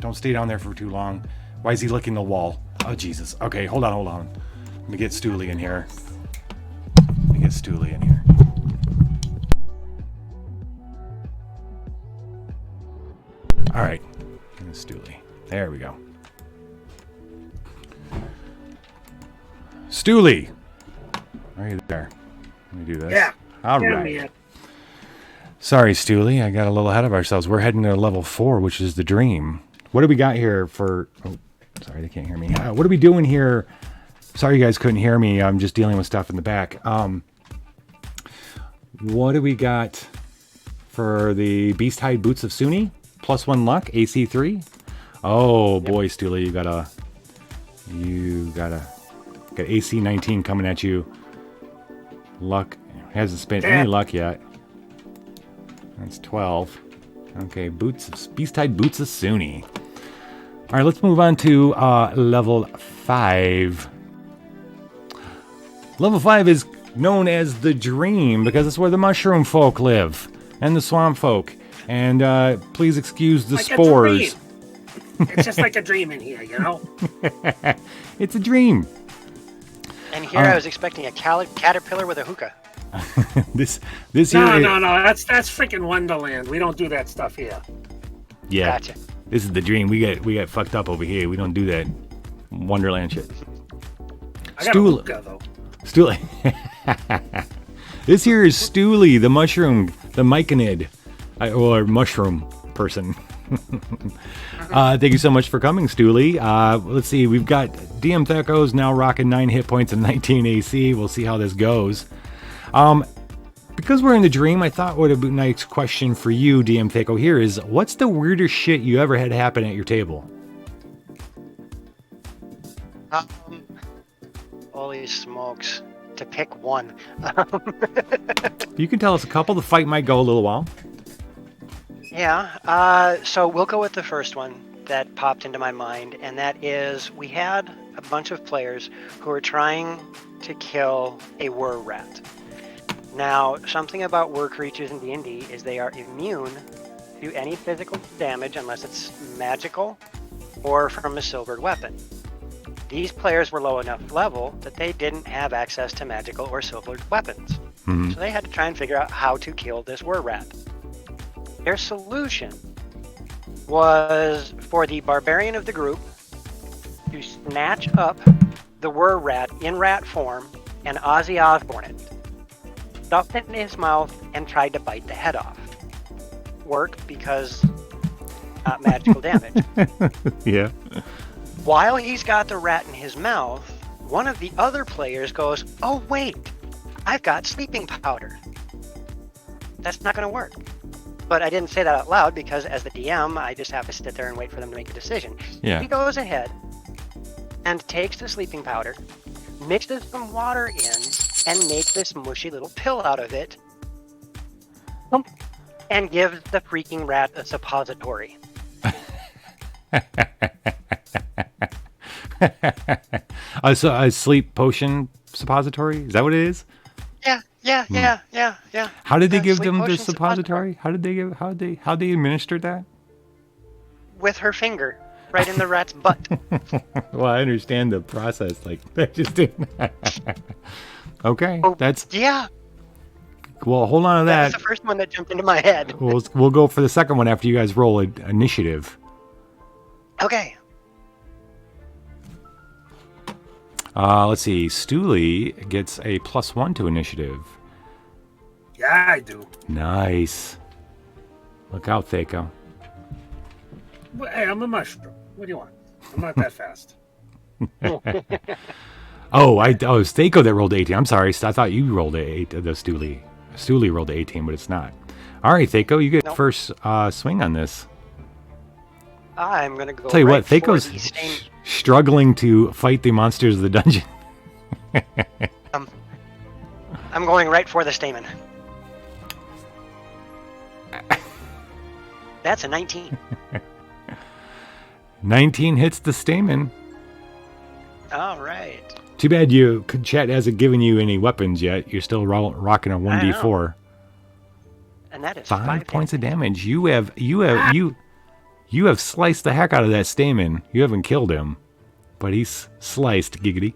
don't stay down there for too long. Why is he licking the wall? Oh, Jesus. Okay, hold on. Let me get Stooley in here. All right, Stooley. There we go. Stooley, are you there? Let me do this. Yeah. All right. Sorry, Stooley. I got a little ahead of ourselves. We're heading to level 4, which is the dream. What do we got here for... Oh, sorry, they can't hear me. What are we doing here? Sorry you guys couldn't hear me. I'm just dealing with stuff in the back. What do we got for the Beasthide Boots of Suni? +1 luck, AC 3. Oh boy, Stooley, you got AC 19 coming at you. Luck hasn't spent any luck yet. That's 12. Okay, Beasthide Boots of Suni. All right, let's move on to level 5. Level 5 is known as the Dream because it's where the mushroom folk live and the swamp folk. And please excuse the spores. It's just like a dream in here, you know? It's a dream. And here I was expecting a caterpillar with a hookah. This No, here. that's freaking Wonderland. We don't do that stuff here. Yeah. Gotcha. This is the Dream. We get fucked up over here. We don't do that Wonderland shit. I got a hookah, though. Stooley. This here is Stooley, the mushroom, the myconid, or mushroom person. Thank you so much for coming, Stooley. Let's see. We've got DM Thako's now rocking 9 hit points and 19 AC. We'll see how this goes. Because we're in the Dream, I thought what a nice question for you, DM Thako, here is, what's the weirdest shit you ever had happen at your table? Holy smokes. To pick one. You can tell us a couple. The fight might go a little while. Yeah, so we'll go with the first one that popped into my mind, and that is we had a bunch of players who were trying to kill a were rat. Now, something about were creatures in D&D is they are immune to any physical damage unless it's magical or from a silvered weapon. These players were low enough level that they didn't have access to magical or silvered weapons. Mhm. So they had to try and figure out how to kill this were rat. Their solution was for the barbarian of the group to snatch up the were rat in rat form and Ozzy Osbourne it, stuffed it in his mouth, and tried to bite the head off. Worked because not magical damage. Yeah. While he's got the rat in his mouth, one of the other players goes, "Oh wait, I've got sleeping powder. That's not going to work." But I didn't say that out loud because as the DM, I just have to sit there and wait for them to make a decision. Yeah. He goes ahead and takes the sleeping powder, mixes some water in, and makes this mushy little pill out of it, and gives the freaking rat a suppository. A sleep potion suppository? Is that what it is? Yeah. How did they Yeah, give sleep them the potion suppository? How they administered that? With her finger, right in the rat's butt. Well, I understand the process. Like that just didn't. Okay, Oh, that's yeah. well. Hold on to That was that. the first one that jumped into my head. We'll go for the second one after you guys roll initiative. Okay. Let's see. Stooley gets a +1 to initiative. Yeah, I do. Nice. Look out, Thaco. Well, hey, I'm a mushroom. What do you want? I'm not that fast. Oh, it's Thaco that rolled 18. I'm sorry. I thought you rolled the Stooley. Stooley rolled 18, but it's not. All right, Thaco, you get Nope. first swing on this. I'm going to go Tell you right what, Thaco's for the stain. struggling to fight the monsters of the dungeon. I'm going right for the stamen. That's a 19. 19 hits the stamen. All right. Too bad chat hasn't given you any weapons yet. You're still rocking a 1d4. And that is 5 points of damage. You have sliced the heck out of that stamen. You haven't killed him, but he's sliced. Giggity.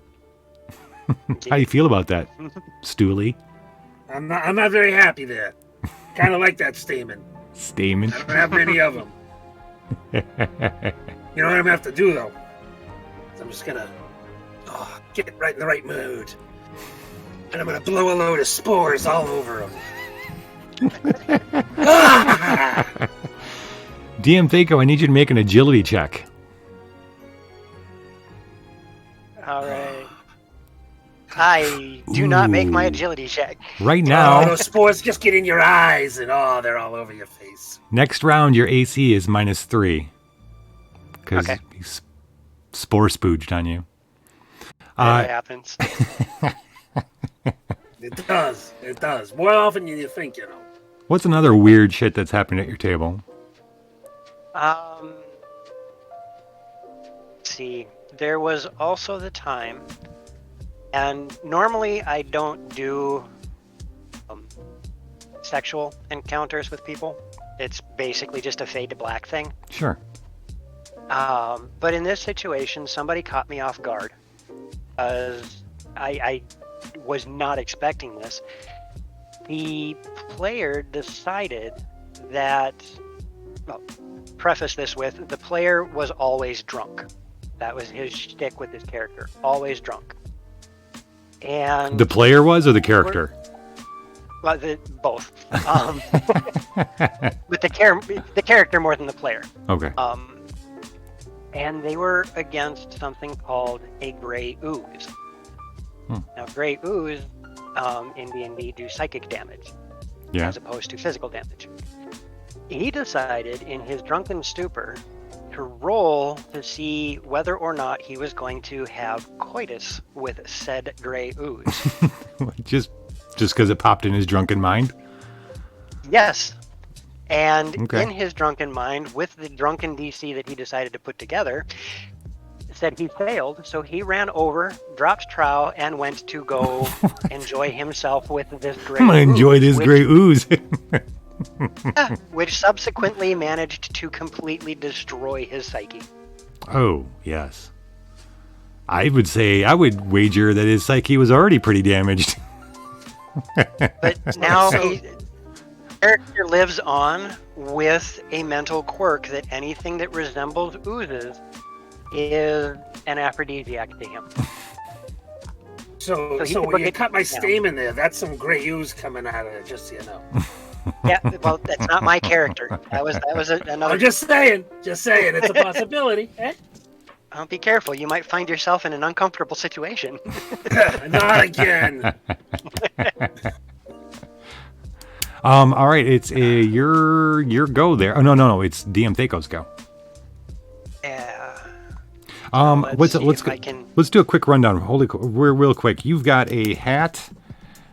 How do you feel about that, Stooley? I'm not very happy there. Kind of like that stamen. Stamen. I don't have many of them. You know what I'm gonna have to do though? I'm just gonna get right in the right mood, and I'm gonna blow a load of spores all over him. DM Thaco, I need you to make an agility check. All right. I do not make my agility check. Right Oh, now, those spores just get in your eyes, and they're all over your face. next round, your AC is -3. Because Okay. he's spore spooged on you. That happens. It does. It does. More often than you think, you know. What's another weird shit that's happened at your table? Let's see. There was also the time, and normally I don't do sexual encounters with people. It's basically just a fade to black thing. Sure. But in this situation, somebody caught me off guard. I was not expecting this. The player decided that, well, preface this with, the player was always drunk. That was his shtick with his character, always drunk. And The player was or the character? well, both. With the character more than the player. Okay. And they were against something called a gray ooze. Now, gray ooze in D&D do psychic damage Yeah. as opposed to physical damage. He decided in his drunken stupor to roll to see whether or not he was going to have coitus with said gray ooze. just because it popped in his drunken mind? Yes. And Okay. in his drunken mind, with the drunken DC that he decided to put together, said he failed, so he ran over, dropped trowel, and went to go enjoy himself with this great I'm gonna enjoy this which, great ooze. which subsequently managed to completely destroy his psyche. Oh, yes. I would wager that his psyche was already pretty damaged. But now the character lives on with a mental quirk that anything that resembles oozes is an aphrodisiac to him. So he can when look you at- cut my yeah. stamen there, that's some gray ooze coming out of it, just so you know. Yeah, well, that's not my character. That was another. I'm just saying, it's a possibility. Eh? Be careful. You might find yourself in an uncomfortable situation. Not again. All right, it's your go there. Oh no, it's DM Thaco's go. Yeah. Let's see if I can- let's do a quick rundown. Real quick. You've got a hat,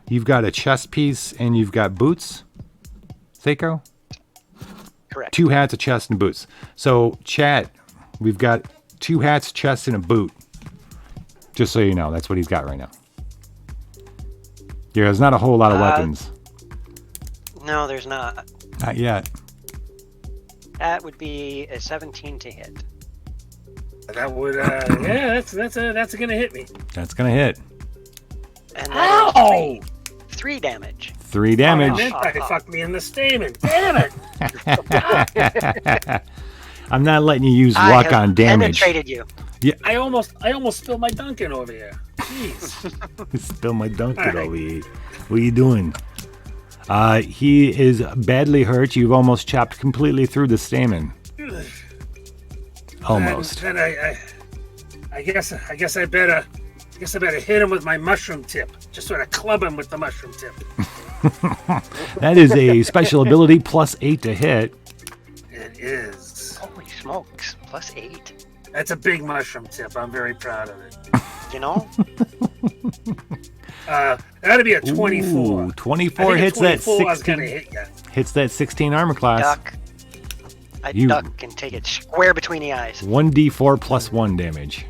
you've got a chest piece, and you've got boots. Thaco? Correct. 2 hats, a chest, and boots. So, chat, we've got 2 hats, chest, and a boot. Just so you know, that's what he's got right now. Yeah, there's not a whole lot of weapons. No, there's not. Not yet. That would be a 17 to hit. That would, yeah, that's gonna hit me. That's gonna hit. And that Ow! is 3 damage. 3 damage. They fucked me in the stamen. Damn it! I'm not letting you use I luck have on damage. penetrated you. I almost spilled my Dunkin' over here. Jeez. Spill my Dunkin' All right. over here. What are you doing? He is badly hurt. You've almost chopped completely through the stamen. Almost. And I guess I better hit him with my mushroom tip. Just sort of club him with the mushroom tip. That is a special ability plus 8 to hit. It is. Holy smokes. Plus 8. That's a big mushroom tip. I'm very proud of it. You know? That'd be a 24. Ooh, 24 hits that 24 I was gonna 16. hit ya. Hits that 16 armor class. Duck. I You- duck and take it square between the eyes. 1d4 plus 1 damage.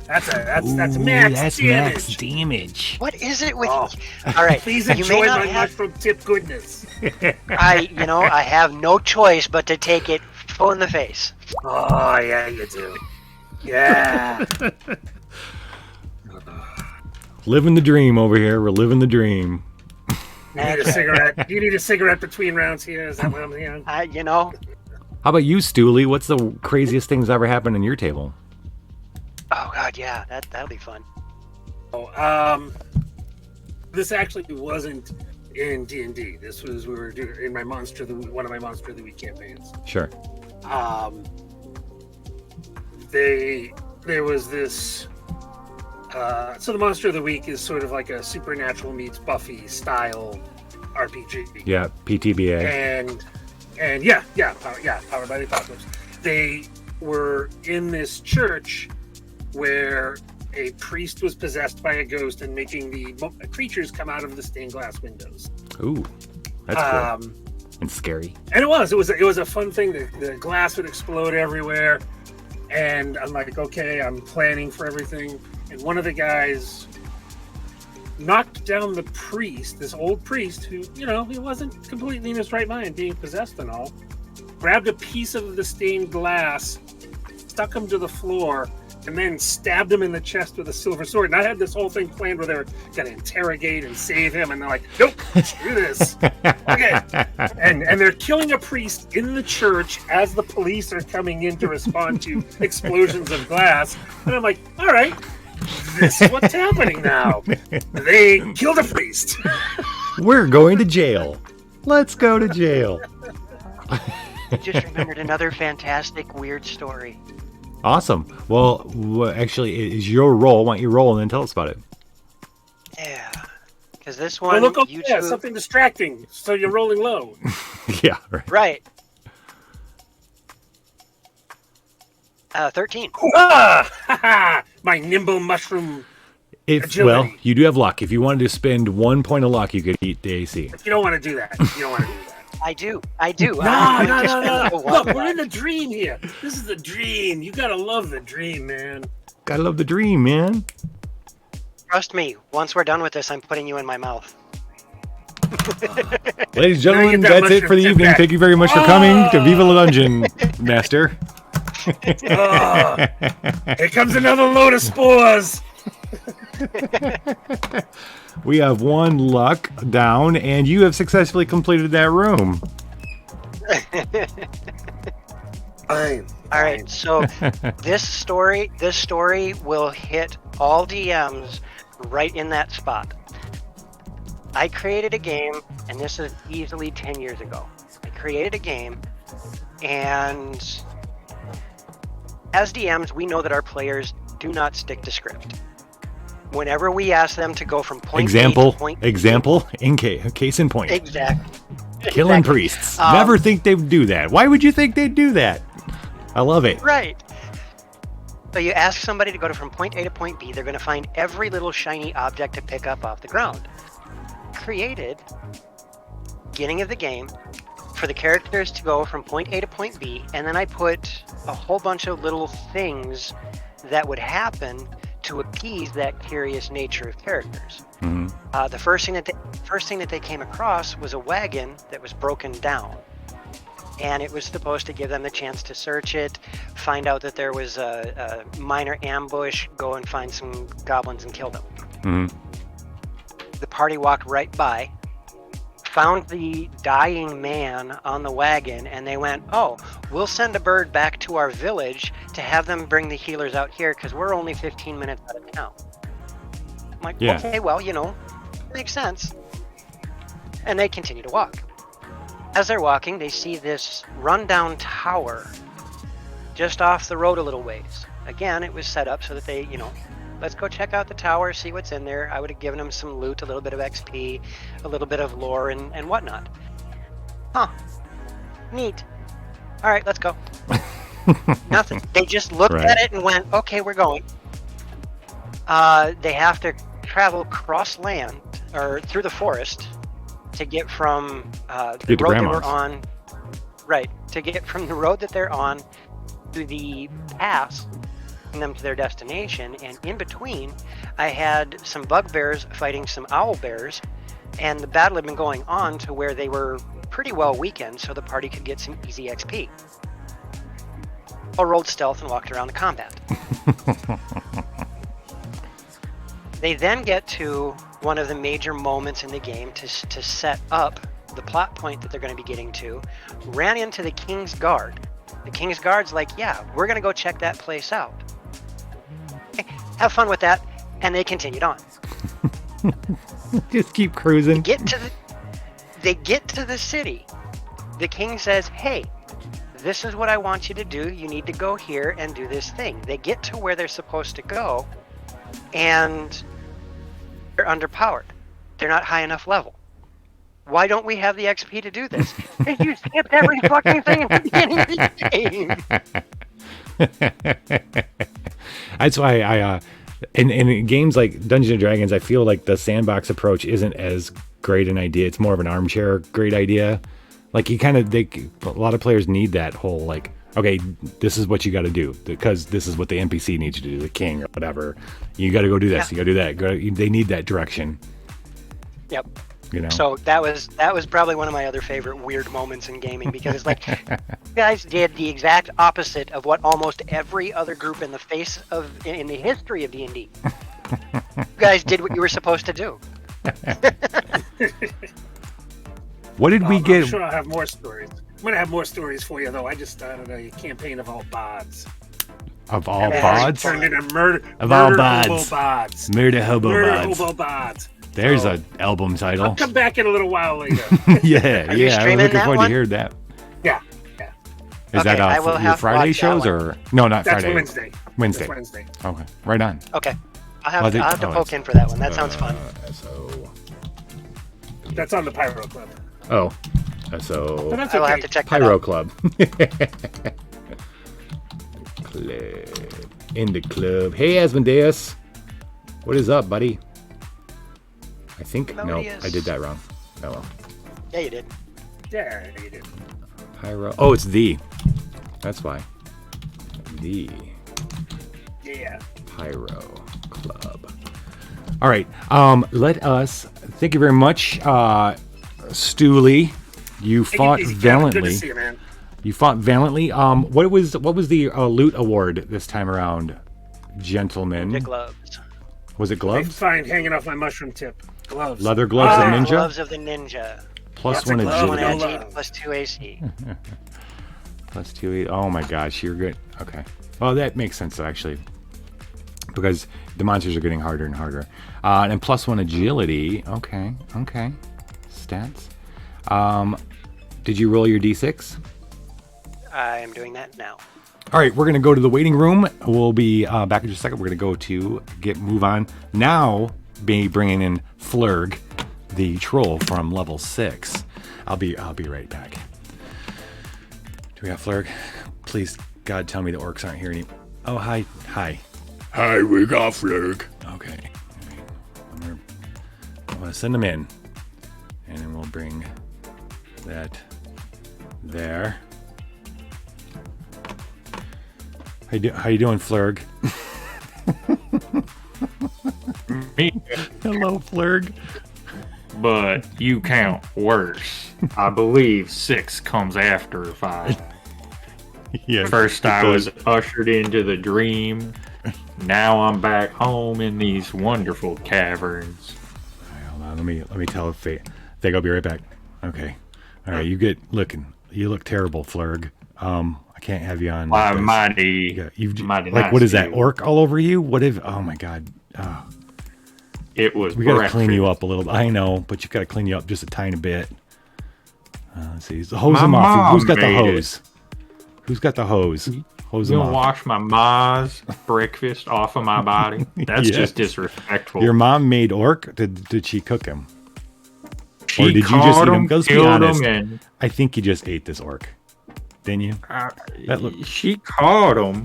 That's Ooh, max that's damage. max damage. What is it with Oh. you? All right. Please you may enjoy not my have. mushroom tip goodness. I have no choice but to take it full in the face. Oh yeah, you do. Yeah. Living the dream over here. We're living the dream. You need a cigarette. You need a cigarette between rounds here. Is that what I'm hearing? You know. How about you, Stooley? What's the craziest thing that's ever happened in your table? Oh God, yeah. That'll be fun. This actually wasn't in D&D. This was we were doing in my Monster of the Week, one of my Monster of the Week campaigns. Sure. There was this. So the Monster of the Week is sort of like a Supernatural meets Buffy style RPG. Yeah, PTBA. And Powered by the Apocalypse. They were in this church where a priest was possessed by a ghost and making the creatures come out of the stained glass windows. Ooh, that's cool. And scary. And it was a fun thing. The glass would explode everywhere, and I'm like, okay, I'm planning for everything. And one of the guys knocked down the priest, this old priest who, he wasn't completely in his right mind, being possessed and all. Grabbed a piece of the stained glass, stuck him to the floor, and then stabbed him in the chest with a silver sword. And I had this whole thing planned where they were going to interrogate and save him, and they're like, nope, screw this. Okay. And they're killing a priest in the church as the police are coming in to respond to explosions of glass. And I'm like, all right, this is what's happening now. They killed a priest. We're going to jail. Let's go to jail. I just remembered another fantastic weird story. Awesome. Well, actually, it is your roll. Why don't you roll and then tell us about it? Yeah. Because this Well, one, look over you there, two, something distracting. So you're rolling low. Yeah, right. right? 13. My nimble mushroom. Well, Agility. you do have luck. If you wanted to spend 1 point of luck, you could eat the AC. You don't want to do that. You don't want to do that. I do. No, I'm no, going to no, spend no. the one Look, we're luck. in the dream here. This is the dream. You gotta love the dream, man. Gotta love the dream, man. Trust me, once we're done with this, I'm putting you in my mouth. Ladies and Now you gentlemen, get that that's it for the mushroom evening. back. Thank you very much for coming to Viva La Dungeon, Master. Oh, here comes another load of spores. We have 1 luck down, and you have successfully completed that room. Fine. All right, so this story will hit all DMs right in that spot. I created a game, and this is easily 10 years ago. I created a game, and as DMs, we know that our players do not stick to script. Whenever we ask them to go from point A to point B, case in point. exactly. Killing Exactly. priests. Never think they'd do that. Why would you think they'd do that? I love it. Right. So you ask somebody to go from point A to point B, they're going to find every little shiny object to pick up off the ground. Created, beginning of the game, for the characters to go from point A to point B, and then I put a whole bunch of little things that would happen to appease that curious nature of characters. Mhm. The first thing that they came across was a wagon that was broken down, and it was supposed to give them the chance to search it, find out that there was a minor ambush, go and find some goblins and kill them. Mhm. The party walked right by, found the dying man on the wagon, and they went, "Oh, we'll send a bird back to our village to have them bring the healers out here because we're only 15 minutes out of town." I'm like, Yeah. okay, well, makes sense. And they continue to walk. As they're walking, they see this rundown tower just off the road a little ways. Again, it was set up so that they, let's go check out the tower, see what's in there. I would have given them some loot, a little bit of XP, a little bit of lore and whatnot. Huh. Neat. All right, let's go. Nothing. They just looked Right. at it and went, okay, we're going. They have to travel cross land or through the forest to get from the Get to road they Grandma's. were on. Right. To get from the road that they're on to the pass and them to their destination. And in between, I had some bugbears fighting some owl bears, and the battle had been going on to where they were pretty well weakened, so the party could get some easy XP. I rolled stealth and walked around the combat. They then get to one of the major moments in the game to set up the plot point that they're going to be getting to. Ran into the King's Guard. The King's Guard's like, yeah, we're going to go check that place out. Okay, have fun with that. And they continued on. Just keep cruising. They get to the city. The king says, hey, this is what I want you to do. You need to go here and do this thing. They get to where they're supposed to go, and they're underpowered. They're not high enough level. Why don't we have the XP to do this? You skipped every fucking thing in the beginning of the game. That's why I in games like Dungeons and Dragons, I feel like the sandbox approach isn't as great an idea. It's more of an armchair great idea. Like a lot of players need that whole like, okay, this is what you got to do because this is what the NPC needs you to do, the king or whatever. You got to go do this. Yeah. You got to do that. They need that direction. Yep. You know. So that was probably one of my other favorite weird moments in gaming because it's like you guys did the exact opposite of what almost every other group in the history of D&D. You guys did what you were supposed to do. What did we get? I'm sure I'll have more stories. I'm gonna have more stories for you though. I just started a campaign of all bods. Of all Yeah, bods? Turned into murder. Of all murder bods. hobo bods. Murder hobo Murder bods. hobo bods. There's So, an album I'll title. come back in a little while later. Yeah, Are you yeah. I was streaming looking that forward one? to hear that. Yeah. Is that Okay, I will your have to Friday watch that shows one. or no? Not That's Friday. Wednesday. Wednesday. That's Wednesday. Okay, right on. Okay. I'll Well, have to oh, poke it's- in for that one. That sounds fun. That's on the Pyro Club. Oh, But so that's I will okay. have to check that Pyro out. Club. Club. In the club. Hey, Asmodeus. What is up, buddy? I think no, I Melodious. did that wrong. Oh well. Yeah, you did. There you do. Pyro. Oh, it's the. That's why. The Yeah. Pyro Club. All right. Let us. Thank you very much, Stooley. You fought Easy, Kevin. Good to valiantly. see you, man. You fought valiantly. What was the loot award this time around, gentlemen? The gloves. Was it I gloves? find hanging off my mushroom tip. Gloves. Leather gloves of ninja. Gloves of the ninja. Plus Lots one of gloves, One no agility. agility, love. plus 2 AC. Plus 2 8. Oh my gosh, you're good. Okay. Well, that makes sense actually, because the monsters are getting harder and harder. And plus 1 agility. Okay. Okay. Stats. Did you roll your d6? I am doing that now. All right, we're gonna go to the waiting room. We'll be back in just a second. We're gonna go to move on now. Be bringing in Flurg, the troll from level 6. I'll be right back. Do we have Flurg? Please, God, tell me the orcs aren't here any. Oh, hi. Hi, we got Flurg. Okay. I'm gonna send them in, and then we'll bring that there. How you doing, Flurg? Me, Hello, Flurg. but you count worse. I believe 6 comes after 5. Yeah. First, I was ushered into the dream. Now I'm back home in these wonderful caverns. All right, hold on. Let me tell Faye. I'll be right back. Okay. All right. You look terrible, Flurg. I can't have you on. Why, this. mighty, You've mighty like nice what is of that you. orc all over you? What if? Oh my god. Oh, It was we gotta breakfast. clean you up a little. I know, but you've got to clean you up just a tiny bit. Let's see. Hose them off. mom Who's got the made it. hose? Who's got the hose? Hose You them gonna off. wash my ma's breakfast off of my body? That's Yes. just disrespectful. Your mom made orc. Did she cook him? she or did you just caught eat 'em? 'em, Let's be killed 'em, honest. and I think you just ate this orc. Didn't you? That look- she caught him.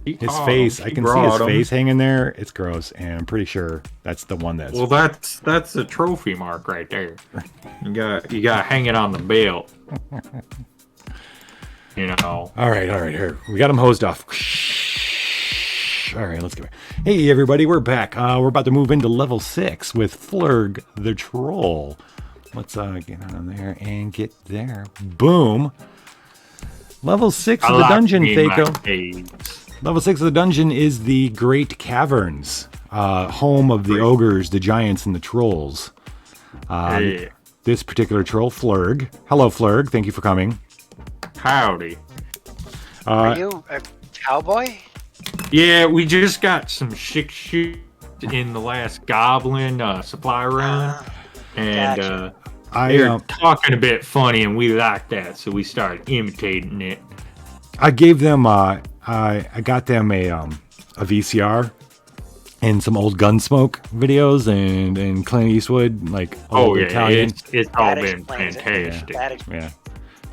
His face. I can see his face hanging there. It's gross, and I'm pretty sure that's the one that's. Well, that's a trophy mark right there. You got to hang it on the belt. You know. All right, here. We got him hosed off. All right, let's go. Hey, everybody, we're back. We're about to move into level 6 with Flurg the Troll. Let's get on there and get there. Boom. Level 6 of the dungeon, Thaco. Level 6 of the dungeon is the Great Caverns, home of the ogres, the giants, and the trolls. Hey, This particular troll, Flurg. Hello, Flurg. Thank you for coming. howdy. Are you a cowboy? Yeah, we just got some shit in the last goblin supply run, and Gotcha. they're talking a bit funny, and we like that, so we started imitating it. I gave them I got them a VCR and some old Gunsmoke videos and Clint Eastwood, like old Italian. It's all That been explains it. fantastic. That ex- Yeah. you,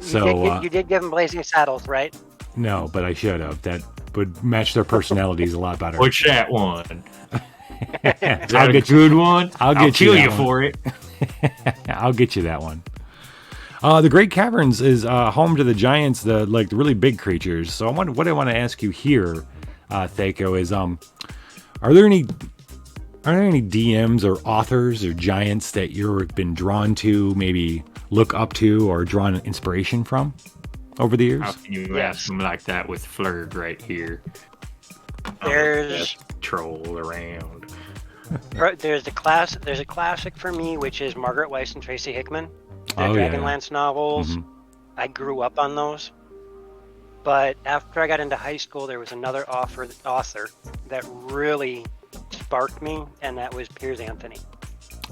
So you did give them Blazing Saddles, right? no, but I should have. That would match their personalities a lot better. What's that one? Is that I'll a get good one? I'll get you kill that you one. for it. I'll get you that one. The Great Caverns is home to the giants, the really big creatures. So what I want to ask you here, Thaco, is are there any DMs or authors or giants that you've been drawn to, maybe look up to, or drawn inspiration from over the years? How can you Yes. ask them like that with Flurg right here? There's Troll around. there's a classic for me, which is Margaret Weiss and Tracy Hickman, the Oh, yeah. Dragonlance novels. Mhm. I grew up on those. But after I got into high school, there was another author that really sparked me, and that was Piers Anthony.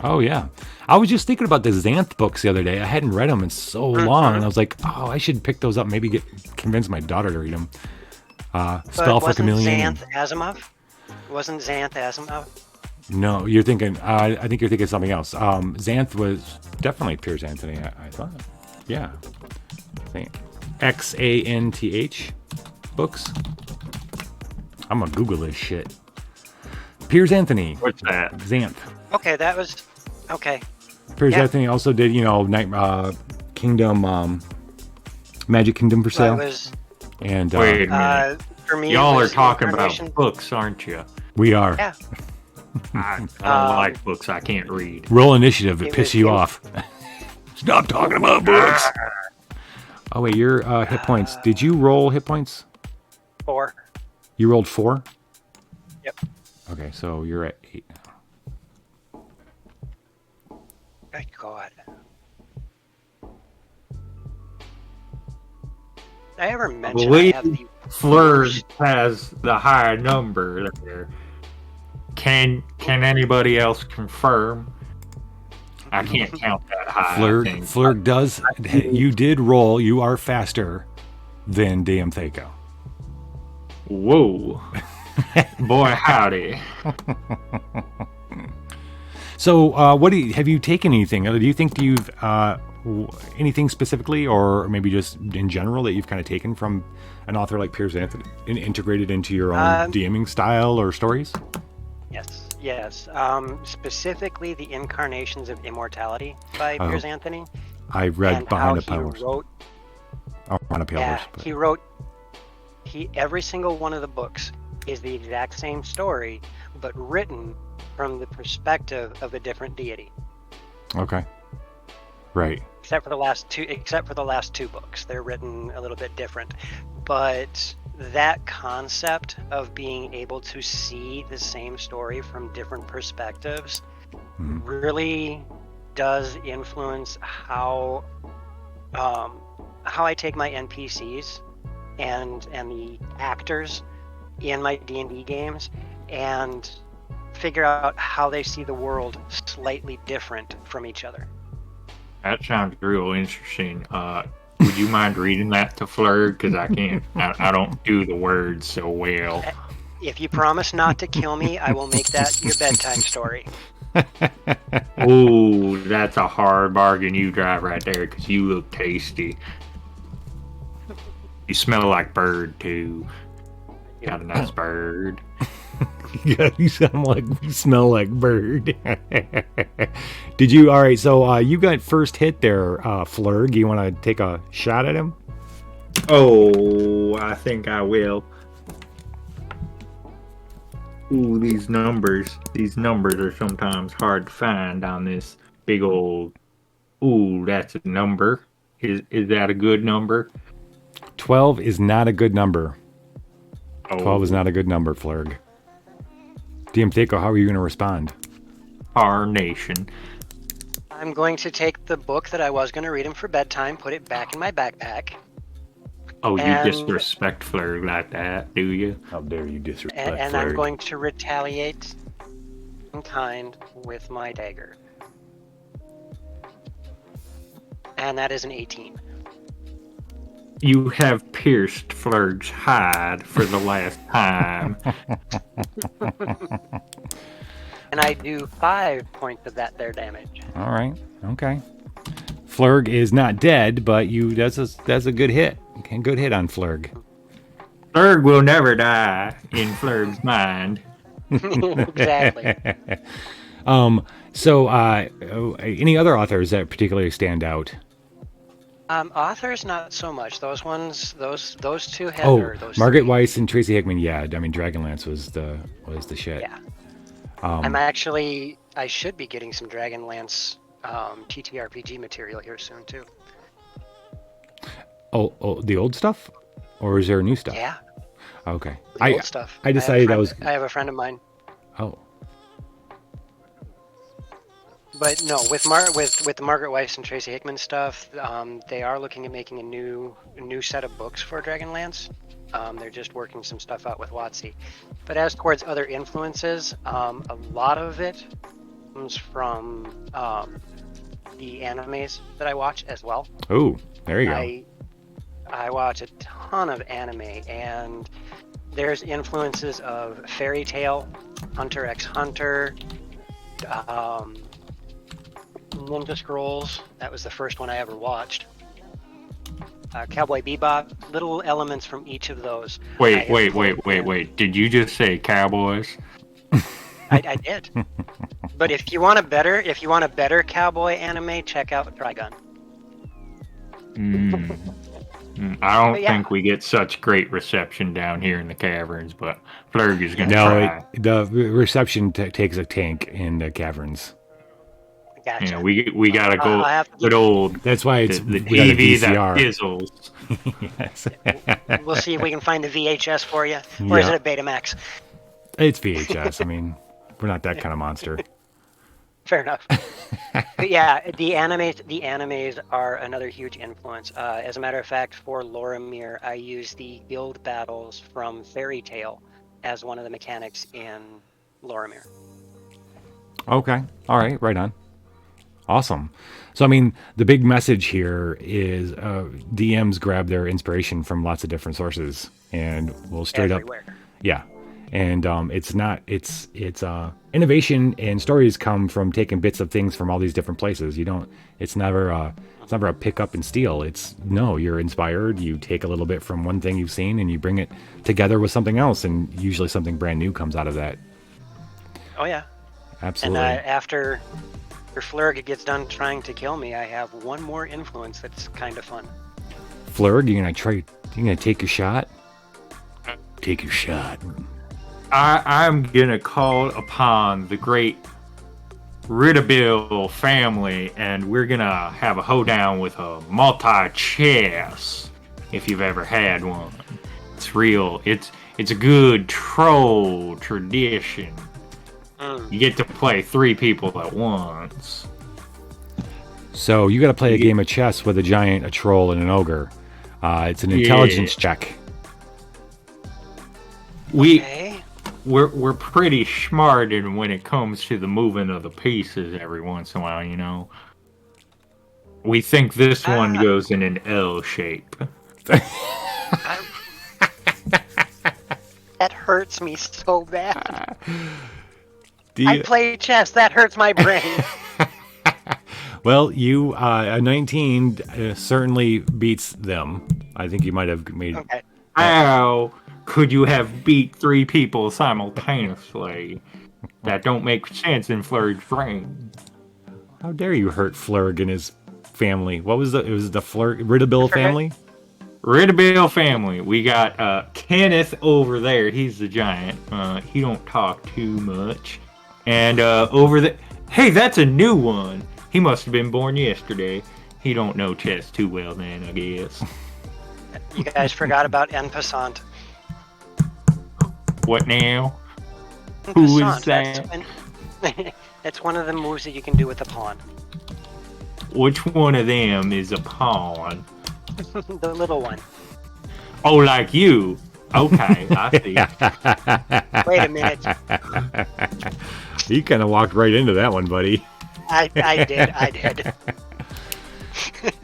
Oh yeah, I was just thinking about the Xanth books the other day. I hadn't read them in so long, and I was like, oh, I should pick those up. Maybe convince my daughter to read them. Spell for wasn't Chameleon. Xanth Asimov? Wasn't Xanth Asimov? No, you're thinking. I think you're thinking something else. Xanth was definitely Piers Anthony. I thought. Yeah. Xanth books. I'm gonna Google this shit. Piers Anthony. What's that? Xanth. Okay, that was okay. Piers Yeah. Anthony also did, Kingdom, Magic Kingdom for sale. And Wait a minute. For me, Y'all it are was talking Incarnation. about books, aren't you? we are. Yeah. I don't like books. I can't read. Roll initiative. It It pisses was you in- off. Stop talking about books. Oh wait, your hit points. Did you roll hit points? 4. You rolled 4. Yep. Okay, so you're at 8. Good God. Did I ever mention I believe have the Flurg has the higher number there. Can anybody else confirm? I can't count that high. I think. Flurg does. You did roll. You are faster than DM Thaco. Whoa. Boy, howdy. So, what have you taken anything? Do you think you've anything specifically, or maybe just in general, that you've kind of taken from an author like Piers Anthony and integrated into your own DMing style or stories? Yes. Specifically, the Incarnations of Immortality by Piers Anthony. I read and Behind the how he Powers. wrote. Behind the Powers. Yeah, but- he wrote. Every single one of the books is the exact same story, but written from the perspective of a different deity. Okay. Right. Except for the last two books, they're written a little bit different. But that concept of being able to see the same story from different perspectives really does influence how I take my NPCs and the actors in my D&D games and figure out how they see the world slightly different from each other. That sounds real interesting. Would you mind reading that to Flurg? Because I can't. I don't do the words so well. If you promise not to kill me, I will make that your bedtime story. Ooh, that's a hard bargain you drive right there. Because you look tasty. You smell like bird too. Got a nice bird. Yeah, you sound like you smell like bird. Did you? All right, so you got first hit there, Flurg. You want to take a shot at him? Oh, I think I will. Ooh, these numbers are sometimes hard to find on this big old. Ooh, that's a number. Is that a good number? 12 is not a good number. Oh. 12 is not a good number, Flurg. DM Thaco, how are you going to respond? Our nation. I'm going to take the book that I was going to read him for bedtime, put it back in my backpack, Oh, you And- disrespect Flurg like that, do you? How dare you disrespect and I'm Flurg. going to retaliate in kind with my dagger. And that is an 18. You have pierced Flurg's hide for the last time. And I do 5 points of that there damage. All right, okay. Flurg is not dead, but that's a good hit. Okay, good hit on Flurg. Flurg will never die in Flurg's mind. Exactly. So, any other authors that particularly stand out? Authors, not so much. Those two had. Oh, or those Margaret three. Weiss and Tracy Hickman. Yeah, I mean, Dragonlance was the shit. Yeah. Um, I should be getting some Dragonlance TTRPG material here soon too. oh, the old stuff, or is there new stuff? Yeah, Okay. the old stuff. I decided that was. I have a friend of mine. Oh. But no, with the Margaret Weiss and Tracy Hickman stuff, they are looking at making a new set of books for Dragonlance. They're just working some stuff out with WotC. But as towards other influences, a lot of it comes from the animes that I watch as well. Oh, there you go. I watch a ton of anime, and there's influences of Fairy Tail, Hunter x Hunter, Ninja Scrolls. That was the first one I ever watched. Cowboy Bebop. Little elements from each of those. Wait. Did you just say cowboys? I did. But if you want a better cowboy anime, check out Trigun. I don't But yeah. think we get such great reception down here in the caverns, but Flurg is gonna No, try. the reception takes a tank in the caverns. Gotcha. Yeah, we gotta go I'll have to- good old That's why it's the we got a TV that VCR. fizzles. Yes. We'll see if we can find the VHS for you. Or is Yeah. it a Betamax? It's VHS. I mean, we're not that kind of monster. Fair enough. But yeah, the animes are another huge influence. As a matter of fact, for Loramir, I use the guild battles from Fairy Tail as one of the mechanics in Loramir. Okay. All right. Right on. Awesome. So, I mean, the big message here is DMs grab their inspiration from lots of different sources and will straight Everywhere. up. Yeah. And it's innovation and stories come from taking bits of things from all these different places. It's never a pick up and steal. You're inspired. You take a little bit from one thing you've seen and you bring it together with something else. And usually something brand new comes out of that. Oh yeah. Absolutely. And after Flurg gets done trying to kill me, I have one more influence that's kind of fun. Flurg, you're gonna take your shot? Take your shot. I'm gonna call upon the great Riddabill family, and we're gonna have a hoedown with a multi-chess. If you've ever had one, it's real. It's a good troll tradition. You get to play 3 people at once. So you got to play a game of chess with a giant, a troll, and an ogre. It's an intelligence check. We're pretty smart in when it comes to the moving of the pieces every once in a while, you know. We think this one goes in an L shape. That hurts me so bad. Do I you- play chess. That hurts my brain. Well, a 19 certainly beats them. I think you might have made. Okay. How could you have beat 3 people simultaneously? That don't make sense in Flurg's brain. How dare you hurt Flurg and his family? It was the Riddabill family? Riddabill family. We got Kenneth over there. He's the giant. He don't talk too much. And over the... Hey, that's a new one. He must have been born yesterday. He don't know chess too well then, I guess. You guys forgot about en passant. What now? En Who is passant, that? That's one of the moves that you can do with the pawn. Which one of them is a pawn? The little one. Oh, like you. Okay, I see. Wait a minute. You kind of walked right into that one, buddy. I did.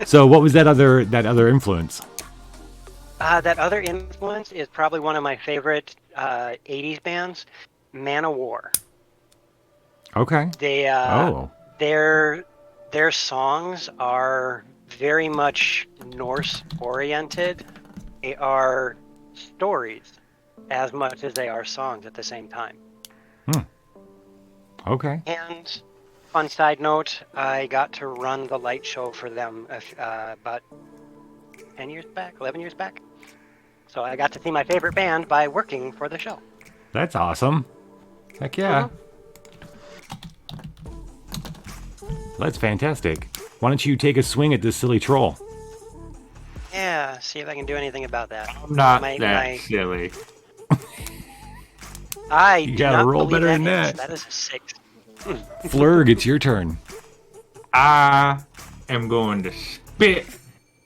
So what was that other influence? That other influence is probably one of my favorite 80s bands, Man of War. Okay. Their songs are very much Norse oriented. They are stories as much as they are songs at the same time. Okay. And fun side note, I got to run the light show for them about 10 years back, 11 years back. So I got to see my favorite band by working for the show. That's awesome. Heck yeah. That's fantastic. Why don't you take a swing at this silly troll? Yeah, see if I can do anything about that. I'm not silly. You gotta roll better than that. That is a 6. Flurg, it's your turn. I am going to spit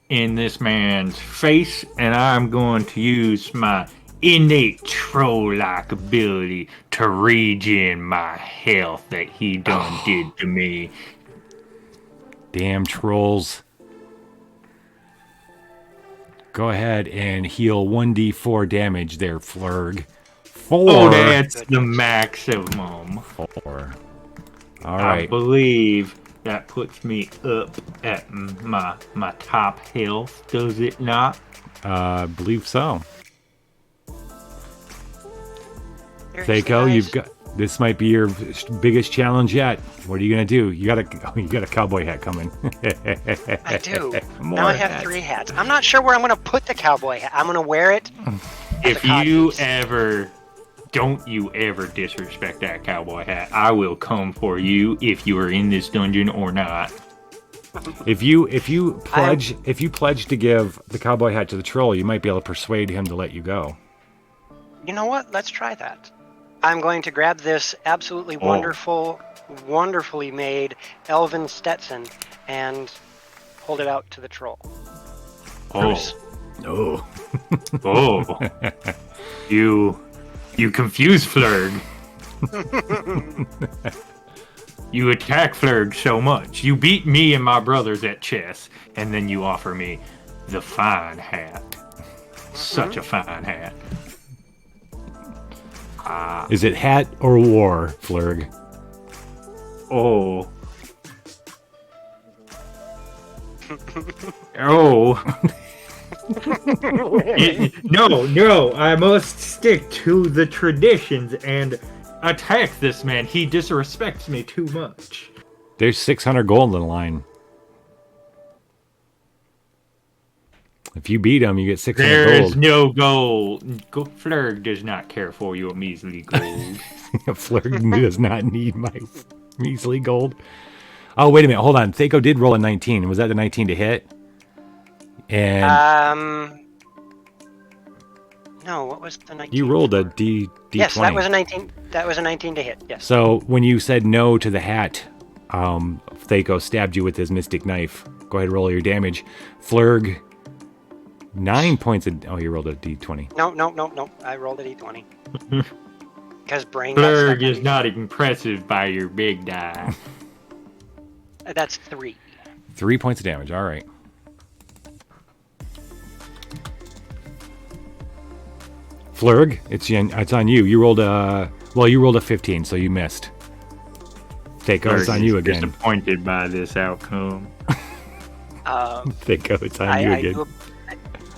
in this man's face, and I'm going to use my innate troll-like ability to regen my health that he done did to me. Damn trolls. Go ahead and heal 1d4 damage there, Flurg. 4. Oh, that's the maximum. 4. All right. I believe that puts me up at my top health, does it not? I believe so. Seriously, Seiko, guys? you've got... This might be your biggest challenge yet. What are you gonna do? You got a cowboy hat coming. I do. More Now I have hats. 3 hats. I'm not sure where I'm gonna put the cowboy hat. I'm gonna wear it. If you ever, don't you ever disrespect that cowboy hat. I will come for you if you are in this dungeon or not. If you pledge to give the cowboy hat to the troll, you might be able to persuade him to let you go. You know what? Let's try that. I'm going to grab this absolutely wonderful, wonderfully made elven Stetson and hold it out to the troll. Bruce. Oh. Oh. You confuse Flurg. You attack Flurg so much. You beat me and my brothers at chess, and then you offer me the fine hat. Such a fine hat. Is it hat or war, Flurg? Oh. Oh. No, I must stick to the traditions and attack this man. He disrespects me too much. There's 600 gold in the line. If you beat him, you get 600 There gold. is no gold. Flurg does not care for your measly gold. Flurg does not need my measly gold. Oh, wait a minute. Hold on. Thaco did roll a 19. Was that the 19 to hit? And No, what was the 19? you rolled a D20. Yes, that was a 19. That was a 19 to hit. Yes. So when you said no to the hat, Thaco stabbed you with his mystic knife. Go ahead and roll your damage. Flurg, 9 points of... Oh, you rolled a D20. No. I rolled a D20. Because brain. got stuck Flurg on is me. not impressive by your big die. That's 3. 3 points of damage. All right. Flurg, it's on you. You rolled a 15, so you missed. Thaco, it's Flurg on you is again. disappointed by this outcome. Thaco, it's on you I again. do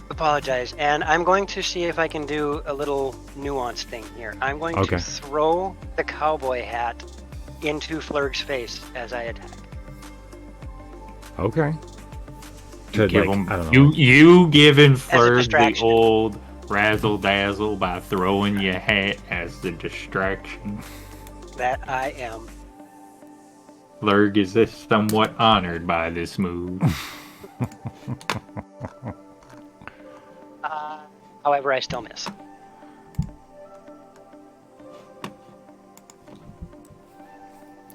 apologize, and I'm going to see if I can do a little nuanced thing here. I'm going Okay. to throw the cowboy hat into Flurg's face as I attack. Okay. To, Give like, him, I don't know. you giving Flurg the distraction. old razzle dazzle by throwing your hat as the distraction. That I am. Flurg is somewhat honored by this move. However, I still miss.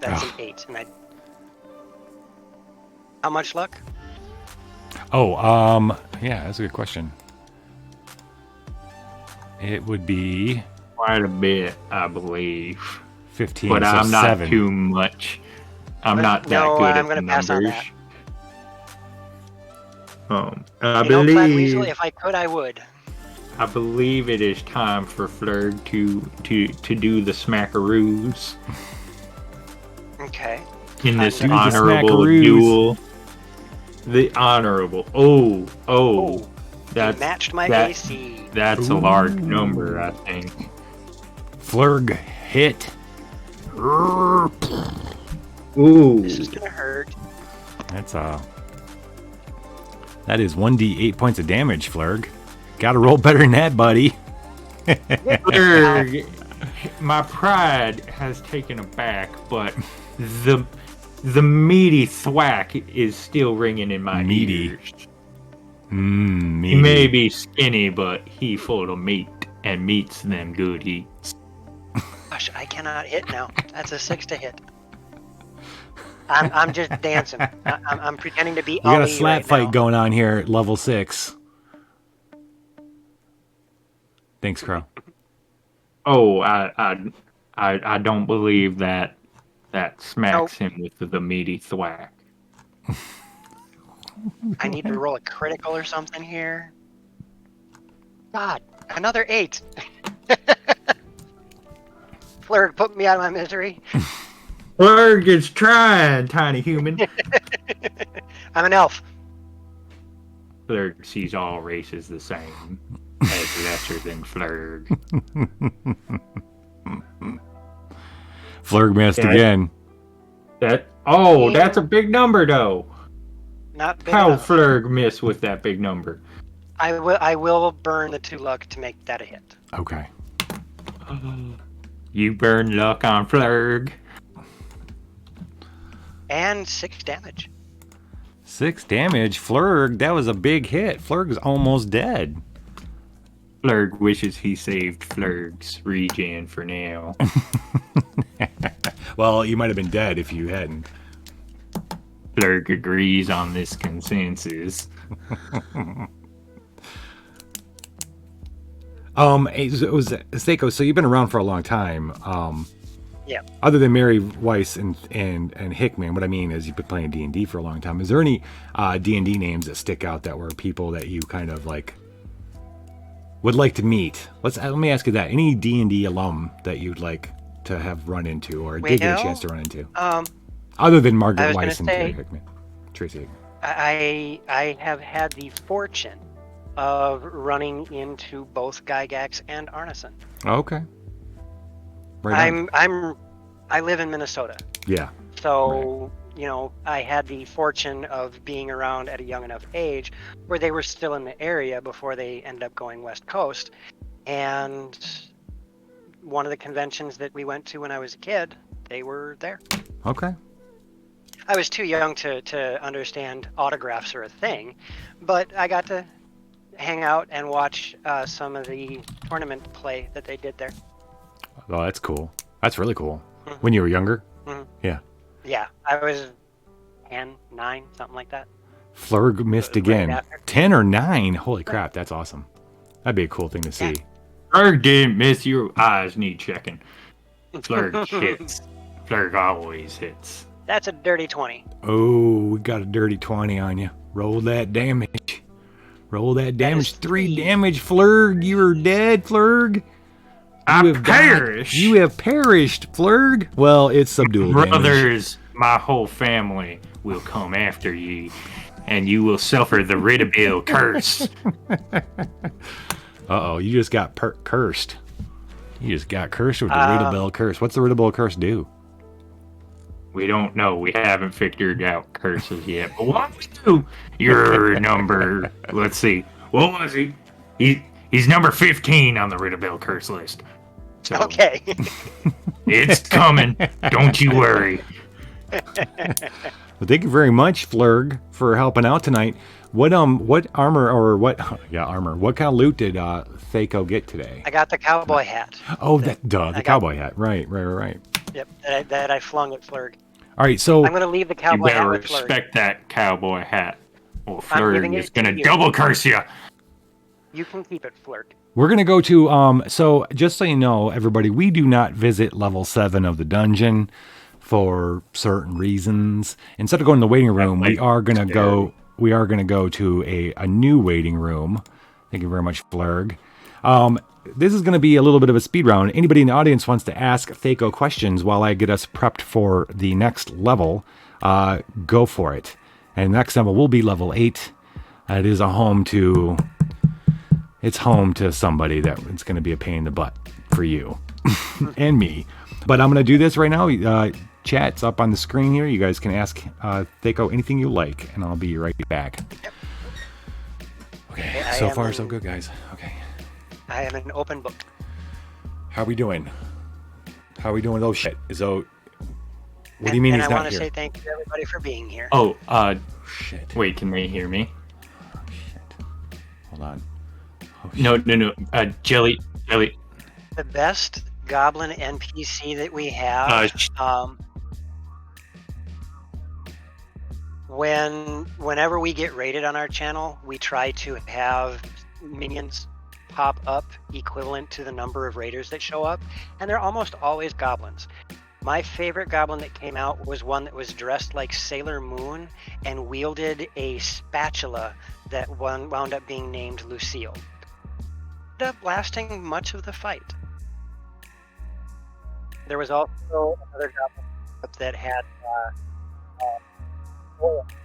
That's an 8, and I. How much luck? Oh, yeah, that's a good question. It would be Quite a bit, I believe. 15, But so I'm not 7. too much. I'm But not that no, good I'm at gonna the pass on numbers. that. I You know, Plaid believe Weasel, if I could, I would. I believe it is time for Flurg to do the smackaroos Okay. in this Do the honorable smackaroos. duel. The honorable. Oh, You that's matched my that- AC. that's a large number, I think. Flurg hit. Ooh, This is gonna hurt. That's that is 1d8 points of damage, Flurg. Gotta roll better than that, buddy. Flurg, my pride has taken a back, but the meaty thwack is still ringing in my Meaty. ears. He Meaty. may be skinny, but he full of meat, and meat's them good eats. Gosh, I cannot hit now. That's a 6 to hit. I'm just dancing. I'm pretending to be We got a Ali slap right fight now. going on here at level 6. Thanks, Crow. Oh, I don't believe that smacks him with the meaty thwack. I need to roll a critical or something here. God, another 8. Flurg, put me out of my misery. Flurg is trying, tiny human. I'm an elf. Flurg sees all races the same, as lesser than Flurg. Flurg missed Yeah. again. That's a big number though. Not big How enough. Flurg miss with that big number? I will burn the 2 luck to make that a hit. Okay. You burn luck on Flurg. And 6 damage. 6 damage. Flurg, that was a big hit. Flurg's almost dead. Flurg wishes he saved Flurg's regen for now. Well, you might have been dead if you hadn't. Flurg agrees on this consensus. It was Seiko. So you've been around for a long time. Yeah. Other than Mary Weiss and Hickman, what I mean is you've been playing D&D for a long time. Is there any D&D names that stick out that were people that you kind of like would like to meet? Let me ask you that. Any D&D alum that you'd like to have run into or did get a chance to run into? Other than I Margaret was Weiss and gonna Terry say- Hickman, Tracy Hickman. I have had the fortune of running into both Gygax and Arneson. Oh, okay. Right on. I live in Minnesota. Yeah. So, you know, I had the fortune of being around at a young enough age where they were still in the area before they ended up going West Coast. And one of the conventions that we went to when I was a kid, they were there. Okay. I was too young to understand autographs are a thing, but I got to hang out and watch some of the tournament play that they did there. Oh, that's cool. That's really cool. Mhm. When you were younger? Mhm. Yeah. Yeah, I was 10, 9, something like that. Flurg missed Right again. after. 10 or 9? Holy crap, that's awesome. That'd be a cool thing to see. Flurg didn't miss. Your eyes need checking. Flurg hits. Flurg always hits. That's a dirty 20. Oh, we got a dirty 20 on you. Roll that damage. Roll that damage. is 3 3. damage, Flurg. You're dead, Flurg. I You have died. perish. You have perished, Flurg. Well, it's subdual damage. Brothers, my whole family will come after ye, and you will suffer the Riddabill curse. Uh-oh, you just got cursed. You just got cursed with the Uh, Riddabill curse. What's the Riddabill curse do? We don't know. We haven't figured out curses yet. But what we do, your number, let's see. What was he? He's number 15 on the Riddabill curse list. So Okay. it's coming. Don't you worry. Well, thank you very much, Flurg, for helping out tonight. What armor or what armor? What kind of loot did Thaco get today? I got the cowboy hat. Oh, the I got- cowboy hat. Right. Yep, that I flung at Flurg. All right, so I'm going to leave the You cowboy hat better with Flurg. respect that cowboy hat, or I'm giving Flurg it is gonna to you. double curse you. You can keep it, Flurg. we're gonna go to so just so you know, everybody, we do not visit level 7 of the dungeon for certain reasons. Instead of going to the waiting room, we are gonna go to a new waiting room. Thank you very much, Flurg. This is going to be a little bit of a speed round. Anybody in the audience wants to ask Thaco questions while I get us prepped for the next level, go for it. And the next level will be level 8. It is home to somebody that it's going to be a pain in the butt for you and me. But I'm going to do this right now. Chat's up on the screen here. You guys can ask Thaco anything you like, and I'll be right back. Okay, I so am far so in- good, guys. Okay. I am an open book. How we doing? How we doing? Oh shit! So, what do you mean and he's I not want to here? say thank you to everybody for being here. Oh, Shit! wait, can they hear me? Shit! Hold on. Oh, No. Jelly. The best goblin NPC that we have. Whenever we get raided on our channel, we try to have minions pop up equivalent to the number of raiders that show up, and they're almost always goblins. My favorite goblin that came out was one that was dressed like Sailor Moon and wielded a spatula that wound up being named Lucille. Ended up lasting much of the fight. There was also another goblin that had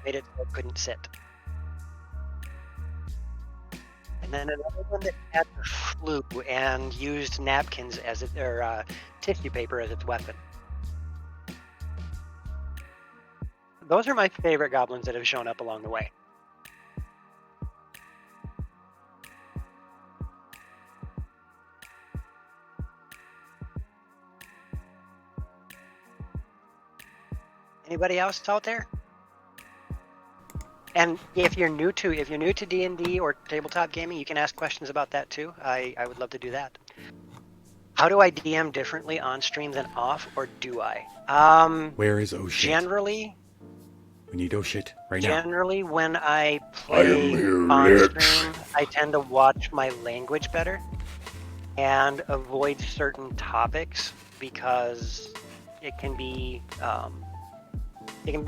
made it so it couldn't sit. And then another one that had the flu and used napkins as tissue paper as its weapon. those are my favorite goblins that have shown up along the way. Anybody else out there? And if you're new to D&D or tabletop gaming, you can ask questions about that too. I would love to do that. How do I DM differently on stream than off, or do I? Where is oh shit? Generally, We need oh shit right now. Generally, when I I am play here, on Lich. stream, I tend to watch my language better and avoid certain topics because it can be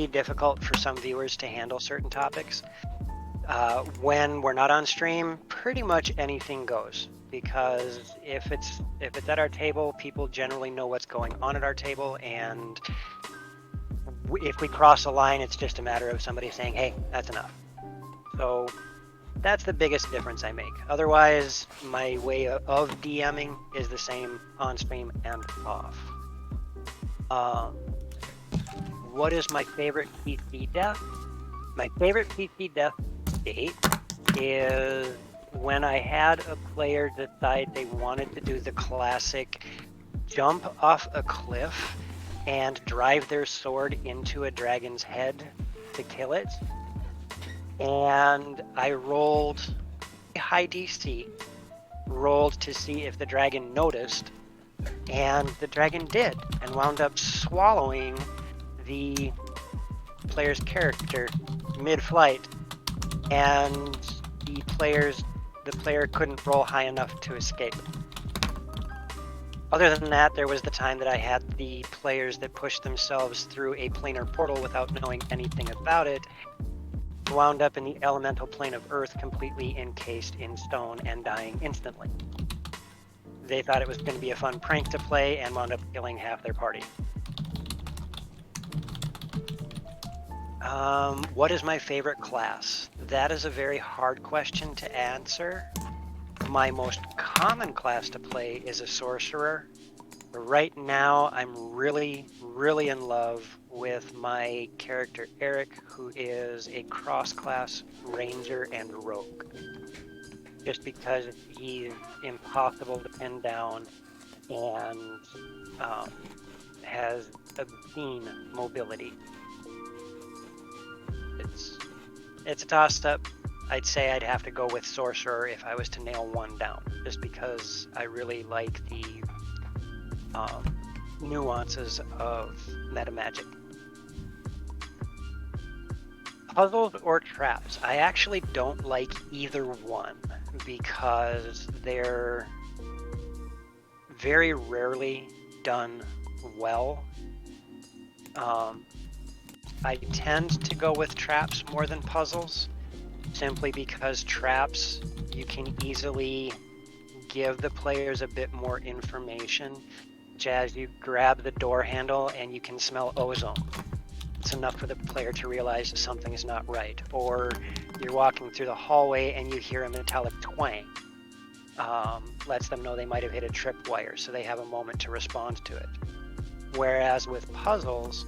difficult for some viewers to handle certain topics. When we're not on stream, pretty much anything goes, because if it's at our table, people generally know what's going on at our table, and if we cross a line, it's just a matter of somebody saying, hey, that's enough. So that's the biggest difference I make. Otherwise, my way of DMing is the same on stream and off. What is my favorite PC death? My favorite PC death date is when I had a player decide they wanted to do the classic jump off a cliff and drive their sword into a dragon's head to kill it. And I rolled a high DC, rolled to see if the dragon noticed, and the dragon did, and wound up swallowing the player's character mid-flight, and the player couldn't roll high enough to escape. Other than that, there was the time that I had the players that pushed themselves through a planar portal without knowing anything about it, wound up in the elemental plane of Earth completely encased in stone and dying instantly. They thought it was going to be a fun prank to play and wound up killing half their party. What is my favorite class? That is a very hard question to answer. My most common class to play is a sorcerer. Right now, I'm really, really in love with my character Eric, who is a cross-class ranger and rogue. Just because he's impossible to pin down and has obscene mobility. It's a toss-up. I'd say I'd have to go with sorcerer if I was to nail one down, just because I really like the nuances of meta magic. Puzzles or traps? I actually don't like either one because they're very rarely done well. I tend to go with traps more than puzzles, simply because traps, you can easily give the players a bit more information, such as you grab the door handle and you can smell ozone. It's enough for the player to realize something is not right. Or you're walking through the hallway and you hear a metallic twang. Lets them know they might have hit a tripwire, so they have a moment to respond to it. Whereas with puzzles,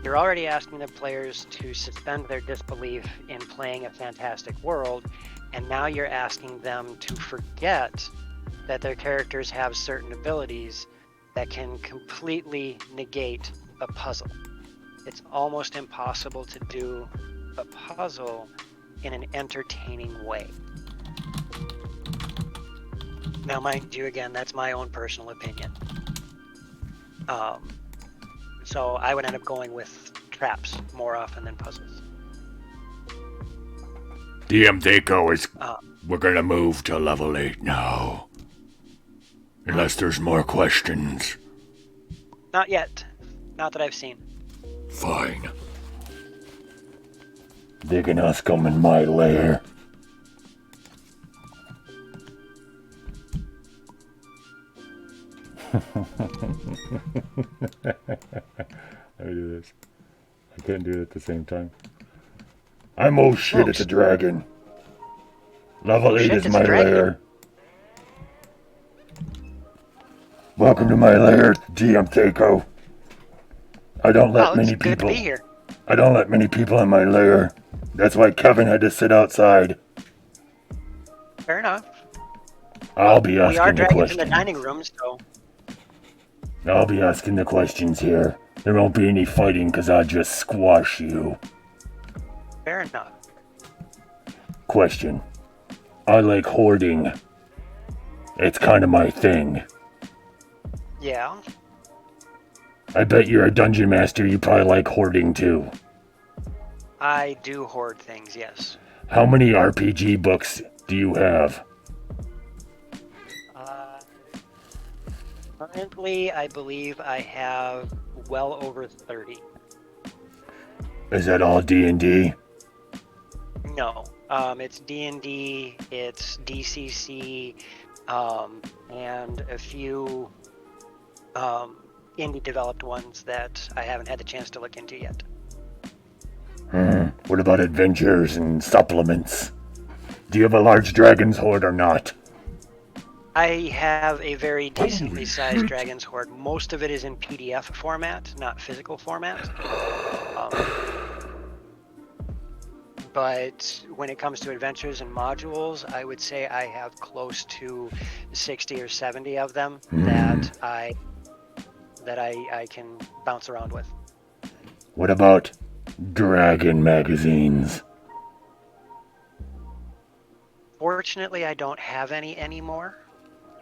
you're already asking the players to suspend their disbelief in playing a fantastic world, and now you're asking them to forget that their characters have certain abilities that can completely negate a puzzle. It's almost impossible to do a puzzle in an entertaining way. Now, mind you, again, that's my own personal opinion. So I would end up going with traps more often than puzzles. DM Deco is... we're gonna move to level 8 now. Unless there's more questions. Not yet. Not that I've seen. Fine. They can us come in my lair. Let me do this. I couldn't do it at the same time. I'm oh shit, it's a dragon. Level 8 shit, is it's my a dragon. lair. Welcome to my lair, DM Deco. I don't let Oh, many it's good to people. be here. I don't let many people in my lair. That's why Kevin had to sit outside. Fair enough. I'll be We are asking the dragons in questions. the dining room, so I'll be asking the questions here. There won't be any fighting because I'll just squash you. fair enough. Question. I like hoarding. It's kind of my thing. Yeah. I bet you're a dungeon master. You probably like hoarding too. I do hoard things, yes. How many RPG books do you have? Currently, I believe I have well over 30. Is that all D&D? No, it's D&D, it's DCC, and a few indie developed ones that I haven't had the chance to look into yet. What about adventures and supplements? Do you have a large dragon's hoard or not? I have a very decently sized Dragon's Hoard. Most of it is in PDF format, not physical format. But when it comes to adventures and modules, I would say I have close to 60 or 70 of them that I can bounce around with. What about dragon magazines? Fortunately, I don't have any anymore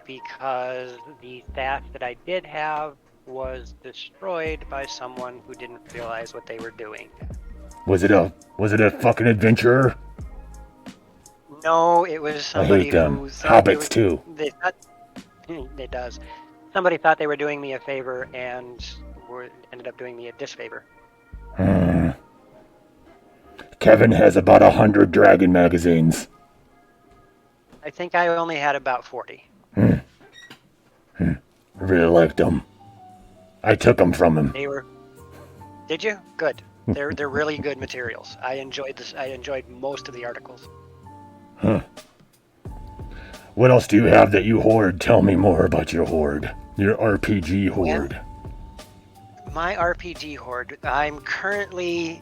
because the stash that I did have was destroyed by someone who didn't realize what they were doing. Was it a fucking adventurer? No, it was somebody hate them. who thought Hobbits too. They thought it does. Somebody thought they were doing me a favor and ended up doing me a disfavor. Kevin has about 100 dragon magazines. I think I only had about 40. I really liked them. I took them from him. They were. Did you? Good. They're really good materials. I enjoyed this. I enjoyed most of the articles. What else do you have that you hoard? Tell me more about your hoard. Your RPG hoard. My RPG hoard. I'm currently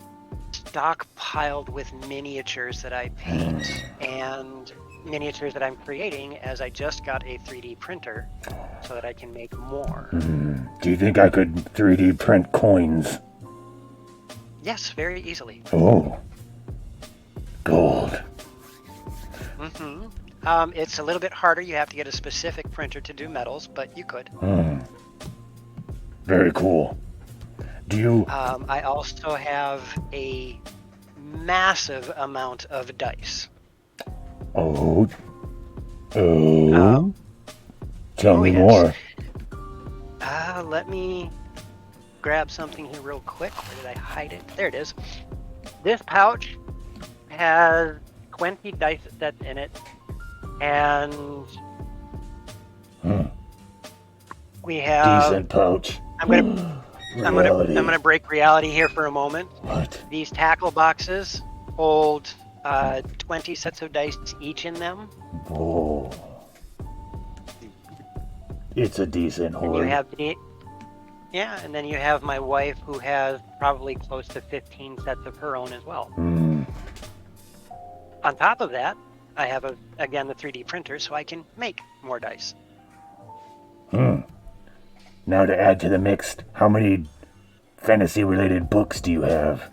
stockpiled with miniatures that I paint and miniatures that I'm creating, as I just got a 3D printer so that I can make more. Do you think I could 3D print coins? Yes, very easily. Oh. Gold. It's a little bit harder. You have to get a specific printer to do metals, but you could. Very cool. Do you... I also have a massive amount of dice. Oh. Tell me yes. more. Let me grab something here real quick. Where did I hide it? There it is. This pouch has 20 dice sets in it, and we have. Decent pouch. I'm gonna break reality here for a moment. What? These tackle boxes hold 20 sets of dice each in them. Oh. It's a decent And hoard. you have and then you have my wife who has probably close to 15 sets of her own as well. On top of that, I have again the 3D printer so I can make more dice. Now to add to the mix, how many fantasy-related books do you have?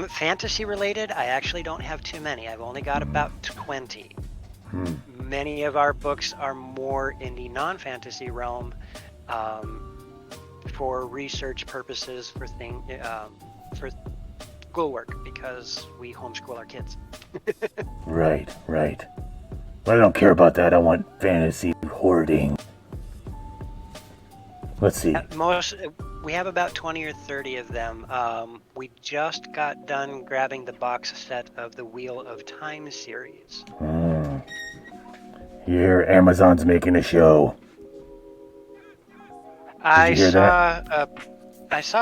Fantasy related, I actually don't have too many. I've only got about 20. Many of our books are more in the non-fantasy realm, for research purposes, for schoolwork, because we homeschool our kids. Right. But I don't care about that. I want fantasy hoarding. Let's see. We have about 20 or 30 of them. We just got done grabbing the box set of the Wheel of Time series. Here, Amazon's making a show. I you hear saw a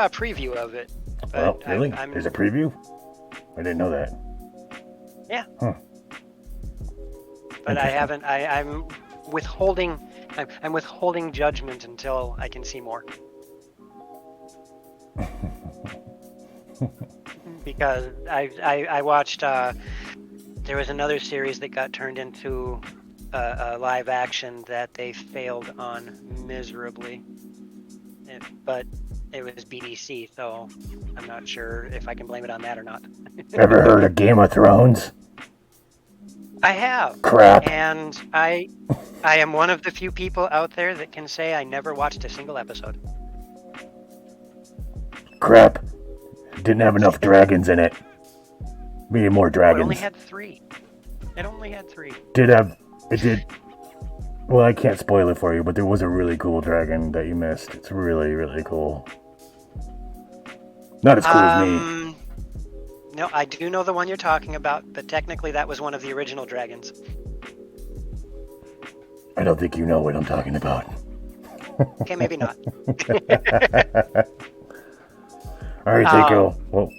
preview of it. But Oh, really? I'm There's a preview? I didn't know that. Yeah. Huh. But I haven't. I'm withholding. I'm withholding judgment until I can see more. Because I watched. There was another series that got turned into a live action that they failed on miserably. But it was BDC, so I'm not sure if I can blame it on that or not. Ever heard of Game of Thrones? I have. Crap. And I am one of the few people out there that can say I never watched a single episode. Crap. Didn't have enough dragons in it. We need more It dragons. only had 3. It only had 3. It did. Well, I can't spoil it for you, but there was a really cool dragon that you missed. It's really, really cool. Not as cool as me. No, I do know the one you're talking about, but technically that was one of the original dragons. I don't think you know what I'm talking about. Okay, maybe not. All right, Takeo. Well,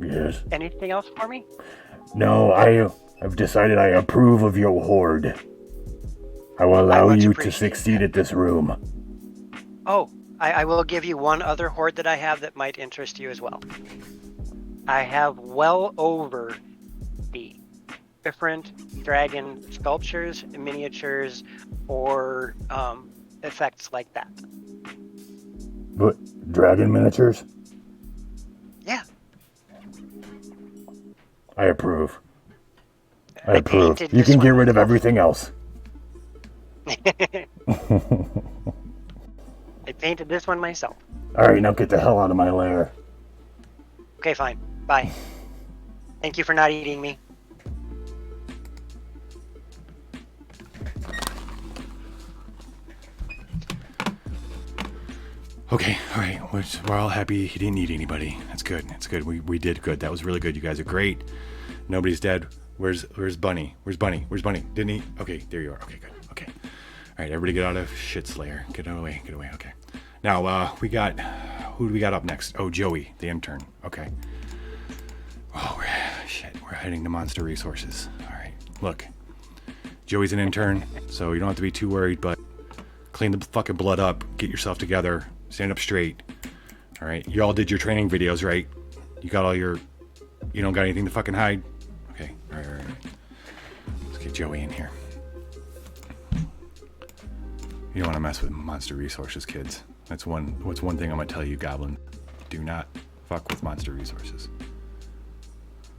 yes. Anything else for me? No, I've decided I approve of your horde. I will allow much you to appreciate succeed at this room. Oh, I will give you one other horde that I have that might interest you as well. I have well over the different dragon sculptures, miniatures, or effects like that. What? Dragon miniatures? Yeah. I approve. I approve. painted You this can get one rid of myself. everything else. I painted this one myself. Alright, now get the hell out of my lair. Okay, fine. Bye. Thank you for not eating me. Okay, all right. We're all happy he didn't eat anybody. That's good. That's good. We did good. That was really good. You guys are great. Nobody's dead. Where's Bunny? Where's Bunny? Where's Bunny? Didn't he? Okay, there you are. Okay, good. Okay. All right, everybody get out of shit slayer. Get away. Get away. Okay. Now, who do we got up next? Oh, Joey, the intern. Okay. Oh, we're heading to Monster Resources. All right. Look, Joey's an intern, so you don't have to be too worried, but clean the fucking blood up. Get yourself together. Stand up straight. All right. You all did your training videos, right? You got all your... You don't got anything to fucking hide? Okay. All right. Let's get Joey in here. You don't want to mess with Monster Resources, kids. What's one thing I'm going to tell you, Goblin. Do not fuck with Monster Resources.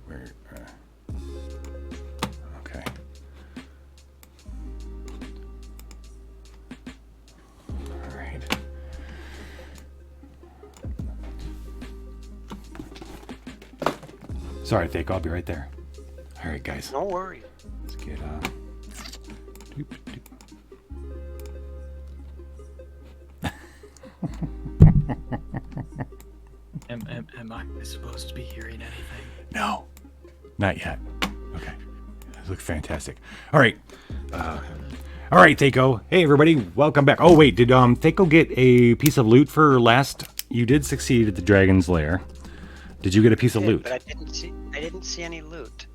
Okay. All right. Sorry, Fake. I'll be right there. All right, guys. No worries. Let's get Am I supposed to be hearing anything? No, not yet. Okay, those look fantastic. All right, Thaco. Hey, everybody, welcome back. Oh wait, did Thaco get a piece of loot for last? You did succeed at the Dragon's Lair. Did you get a piece of loot? But I didn't see any loot.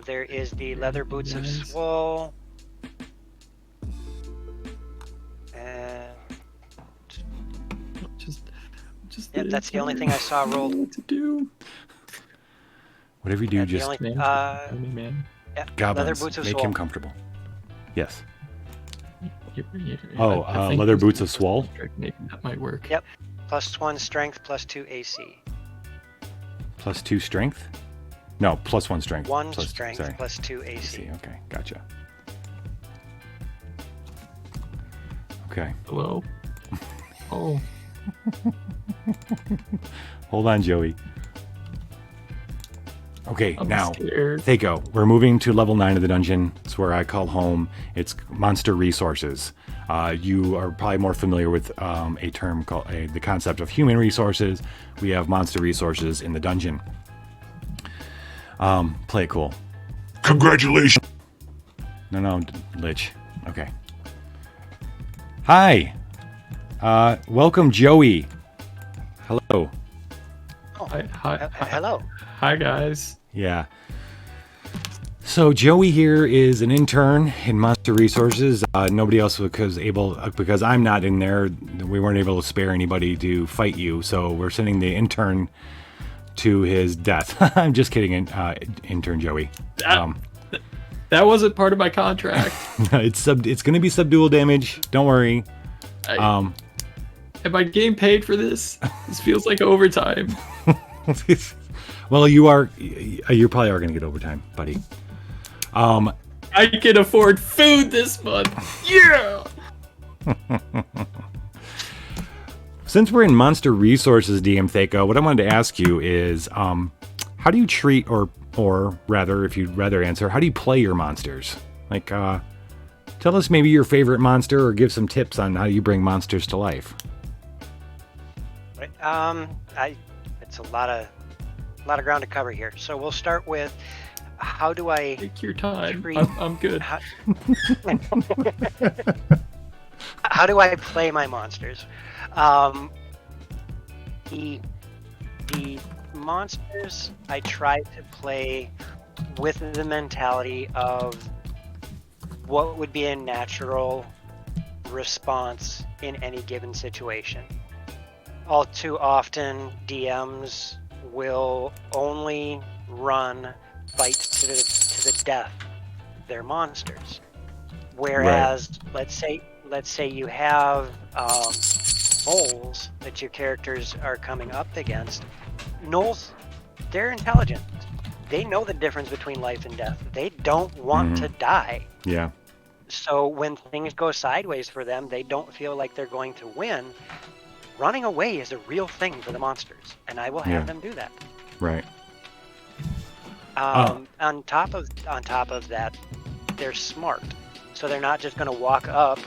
There is the leather boots of Swole. And yep, that's the only thing I saw rolled. What to do? Whatever you do, just man. Yeah, leather goblins, boots of make Swole. him comfortable. Yes. I think leather this boots of is Swole. Maybe that might work. Yep. +1 strength, +2 AC. +2 strength? No, +1 strength. 1 Plus- strength, sorry. +2 AC. AC. Okay, gotcha. Okay. Hello? Oh. Hold on, Joey. Okay, I'm now, scared. Thaco, we're moving to level 9 of the dungeon. It's where I call home. It's Monster Resources. You are probably more familiar with a term called the concept of human resources. We have Monster Resources in the dungeon. Play it cool. Congratulations. No, Lich. Okay. Hi. Welcome, Joey. Hello. Hi, Hello. hi, guys. Yeah. So Joey here is an intern in Monster Resources. Nobody else was able, because I'm not in there. We weren't able to spare anybody to fight you, so we're sending the intern to his death. I'm just kidding, intern Joey. That wasn't part of my contract. It's going to be subdual damage. Don't worry. Am I getting paid for this? This feels like overtime. Well, you probably are going to get overtime, buddy. I can afford food this month. Yeah. Since we're in Monster Resources, DM Thako, what I wanted to ask you is, how do you treat, or rather, if you'd rather answer, how do you play your monsters? Like, tell us maybe your favorite monster, or give some tips on how you bring monsters to life. It's a lot of ground to cover here. So we'll start with, how do I take your time? treat, I'm good. How do I play my monsters? The monsters I try to play with the mentality of what would be a natural response in any given situation. All too often, DMs will only run fight to the death their monsters, whereas let's say you have gnolls that your characters are coming up against. Gnolls, they're intelligent. They know the difference between life and death. They don't want to die. Yeah. So when things go sideways for them, they don't feel like they're going to win. Running away is a real thing for the monsters, and I will have them do that. Right. On top of that, they're smart. So they're not just going to walk up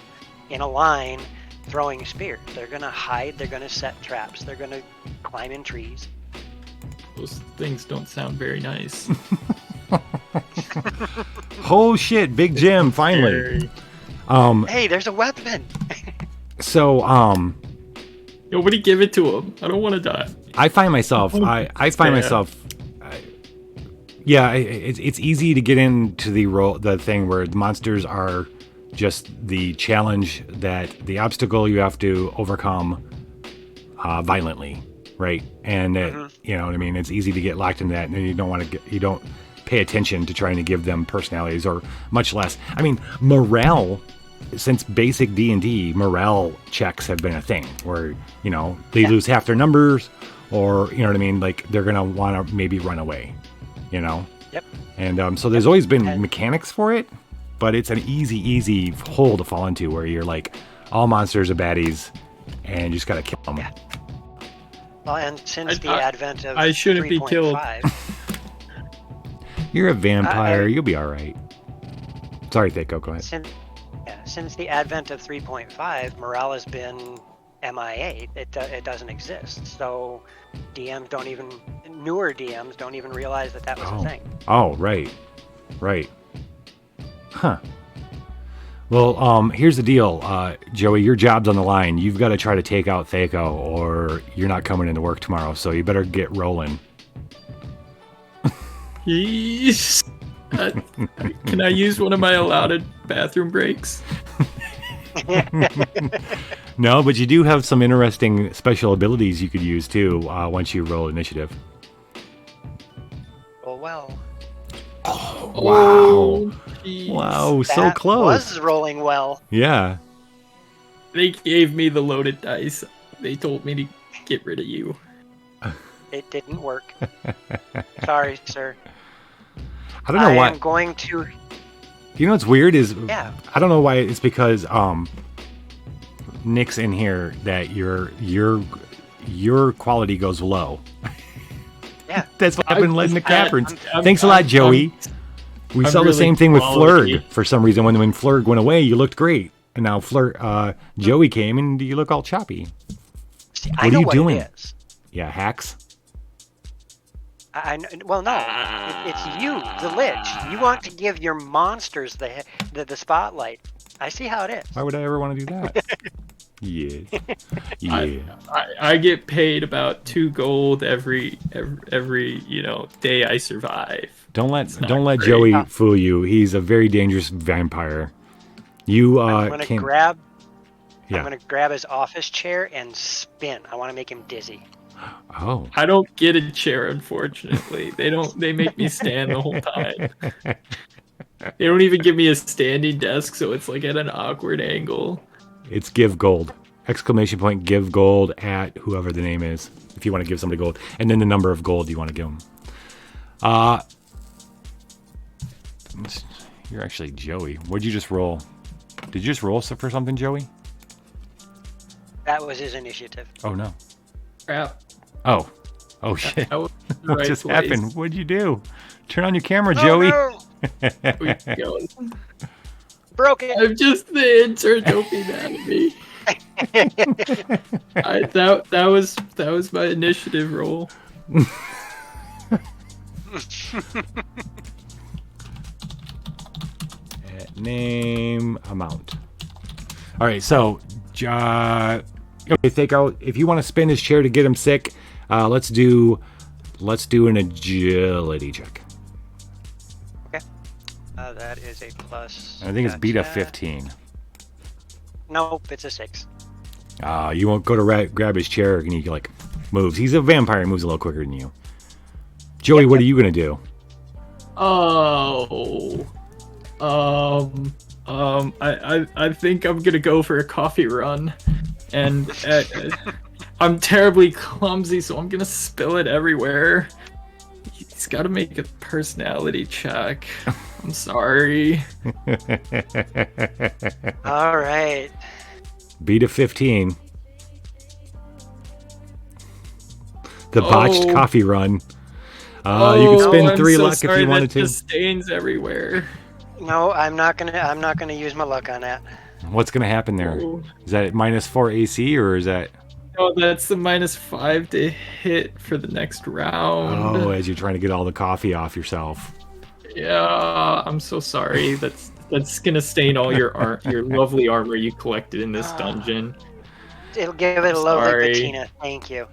in a line throwing spears. They're going to hide. They're going to set traps. They're going to climb in trees. Those things don't sound very nice. Oh shit, Big Jim, finally. Hey, there's a weapon. So, nobody give it to him. I don't want to die. I find myself, it's easy to get into the thing where the monsters are just the challenge, that the obstacle you have to overcome violently, right? And you know what I mean. It's easy to get locked in that, and you don't pay attention to trying to give them personalities, or much less. I mean, morale. Since basic D&D, morale checks have been a thing where, you know, they lose half their numbers, or, you know what I mean? Like, they're going to want to maybe run away, you know? Yep. And so there's always been mechanics for it, but it's an easy hole to fall into where you're like, all monsters are baddies, and you just got to kill them. Yeah. Well, and since the advent of I shouldn't 3.5, be killed. You're a vampire. You'll be all right. Sorry, Thako, go ahead. Since the advent of 3.5, morale has been MIA. It doesn't exist. So newer DMs don't even realize that was a thing. Oh, right. Huh. Well, here's the deal, Joey. Your job's on the line. You've got to try to take out Thako, or you're not coming into work tomorrow. So you better get rolling. Jeez. Can I use one of my allotted bathroom breaks? No, but you do have some interesting special abilities you could use too once you roll initiative. Well. Oh, wow, so that close. Was rolling well. Yeah. They gave me the loaded dice. They told me to get rid of you. It didn't work. Sorry, sir. I don't know why. I'm going to. You know what's weird is, Yeah. I don't know why. It's because Nick's in here that your quality goes low. Yeah. That's what I've been letting the caverns. Thanks a lot, Joey. We saw the really same thing with quality. Flurg for some reason. When Flurg went away, you looked great, and now Joey came and you look all choppy. See, What I are know you what doing? It is. Yeah, hacks. Well, no, it's you, the Lich. You want to give your monsters the spotlight. I see how it is. Why would I ever want to do that? Yeah. Yeah. I get paid about 2 gold every day I survive. Don't let great. Joey fool you. He's a very dangerous vampire. You I'm gonna can't. grab. Yeah. I'm gonna grab his office chair and spin. I want to make him dizzy. Oh. I don't get a chair, unfortunately. They make me stand the whole time. They don't even give me a standing desk, so it's like at an awkward angle. It's give gold. Exclamation point give gold at whoever the name is. If you want to give somebody gold. And then the number of gold you want to give them. You're actually Joey. What'd you just roll? Did you just roll for something, Joey? That was his initiative. Oh no. Crap. Oh. Oh shit. That was the What right just place. happened? What'd you do? Turn on your camera, Oh, Joey. no! We go. Broke it. I'm just the intern. Don't be mad at me. That was my initiative roll. Name amount. All right, so okay, take out. If you want to spin his chair to get him sick, let's do an agility check. Okay. That is a plus. I think it's beat up Gotcha. 15. Nope, it's a 6. You won't go to grab his chair and he like moves. He's a vampire and moves a little quicker than you. Joey, what are you gonna do? Oh. I think I'm gonna go for a coffee run, and I'm terribly clumsy, so I'm gonna spill it everywhere. He's got to make a personality check. I'm sorry. All right. Beat a 15. The botched coffee run. You could spend 3 so luck if you wanted that to. just stains everywhere. No, I'm not gonna use my luck on that. What's gonna happen there? Oh. Is that -4 AC or is that? Oh, that's the -5 to hit for the next round. Oh, as you're trying to get all the coffee off yourself. Yeah, I'm so sorry. That's gonna stain all your your lovely armor you collected in this dungeon. It'll give it a lovely Sorry. patina. Thank you.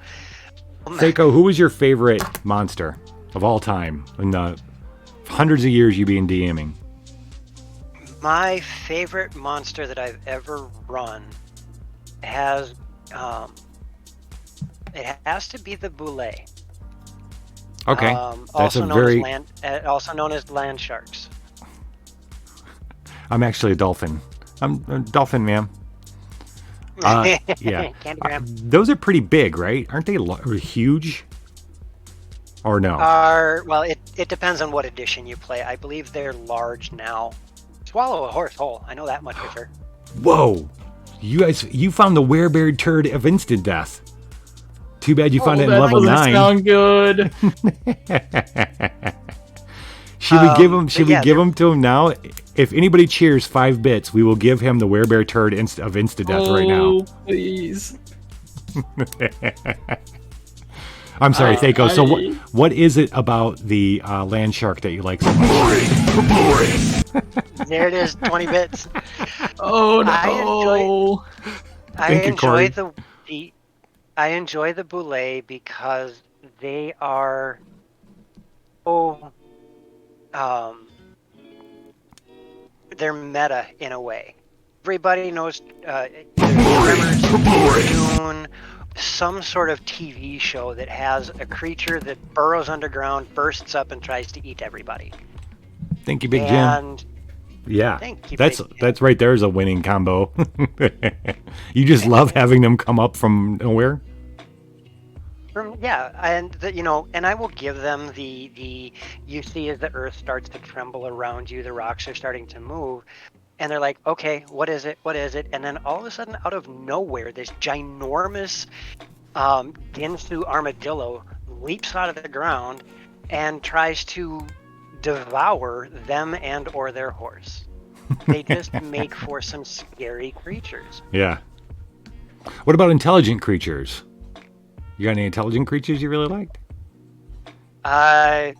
Seiko, who was your favorite monster of all time in the hundreds of years you being DMing? My favorite monster that I've ever run has it has to be the Boule. Okay, that's also a known very. as also known as land sharks. I'm actually a dolphin. I'm a dolphin, ma'am. Yeah, Candygram. those are pretty big, right? Aren't they huge? Or no? Well, it depends on what edition you play. I believe they're large now. Swallow a horse whole. I know that much for sure. Whoa! You found the werebeard turd of instant death. Too bad you found it in that level doesn't 9. Sound good. Should we give him? Should we yeah, give him to him now? If anybody cheers 5 bits, we will give him the werebear turd of insta death right now. Oh, please. I'm sorry, Thaco. So I- what is it about the land shark that you like so much? There it is, 20 bits. Oh no. I you, Corey. enjoy the Boule because they are they're meta in a way. Everybody knows Dune, some sort of TV show that has a creature that burrows underground, bursts up, and tries to eat everybody. Thank you, Big Jim. And Yeah, Thank you, that's Big Jim. that's right. There's a winning combo. You just love having them come up from nowhere. And I will give them the you see as the earth starts to tremble around you, the rocks are starting to move, and they're like, okay, what is it? And then all of a sudden, out of nowhere, this ginormous Ginsu armadillo leaps out of the ground and tries to devour them and or their horse. They just make for some scary creatures. Yeah. What about intelligent creatures? You got any intelligent creatures you really liked? I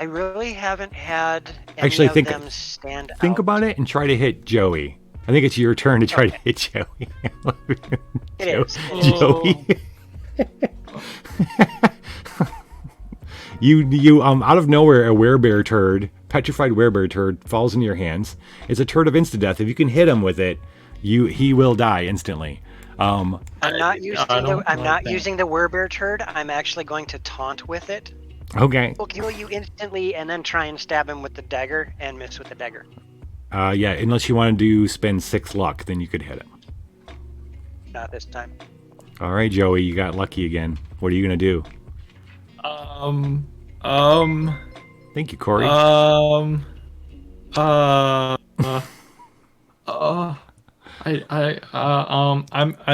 really haven't had any Actually, of them stand Think out. about it and try to hit Joey. I think it's your turn to try to hit Joey. It is. Joey. You out of nowhere, a werebear turd, petrified werebear turd, falls into your hands. It's a turd of insta death. If you can hit him with it, he will die instantly. I'm not using using the werebear turd. I'm actually going to taunt with it. Okay. We'll kill you instantly, and then try and stab him with the dagger and miss with the dagger. Yeah, unless you want to spend 6 luck, then you could hit him. Not this time. All right, Joey, you got lucky again. What are you gonna do? Thank you, Corey. I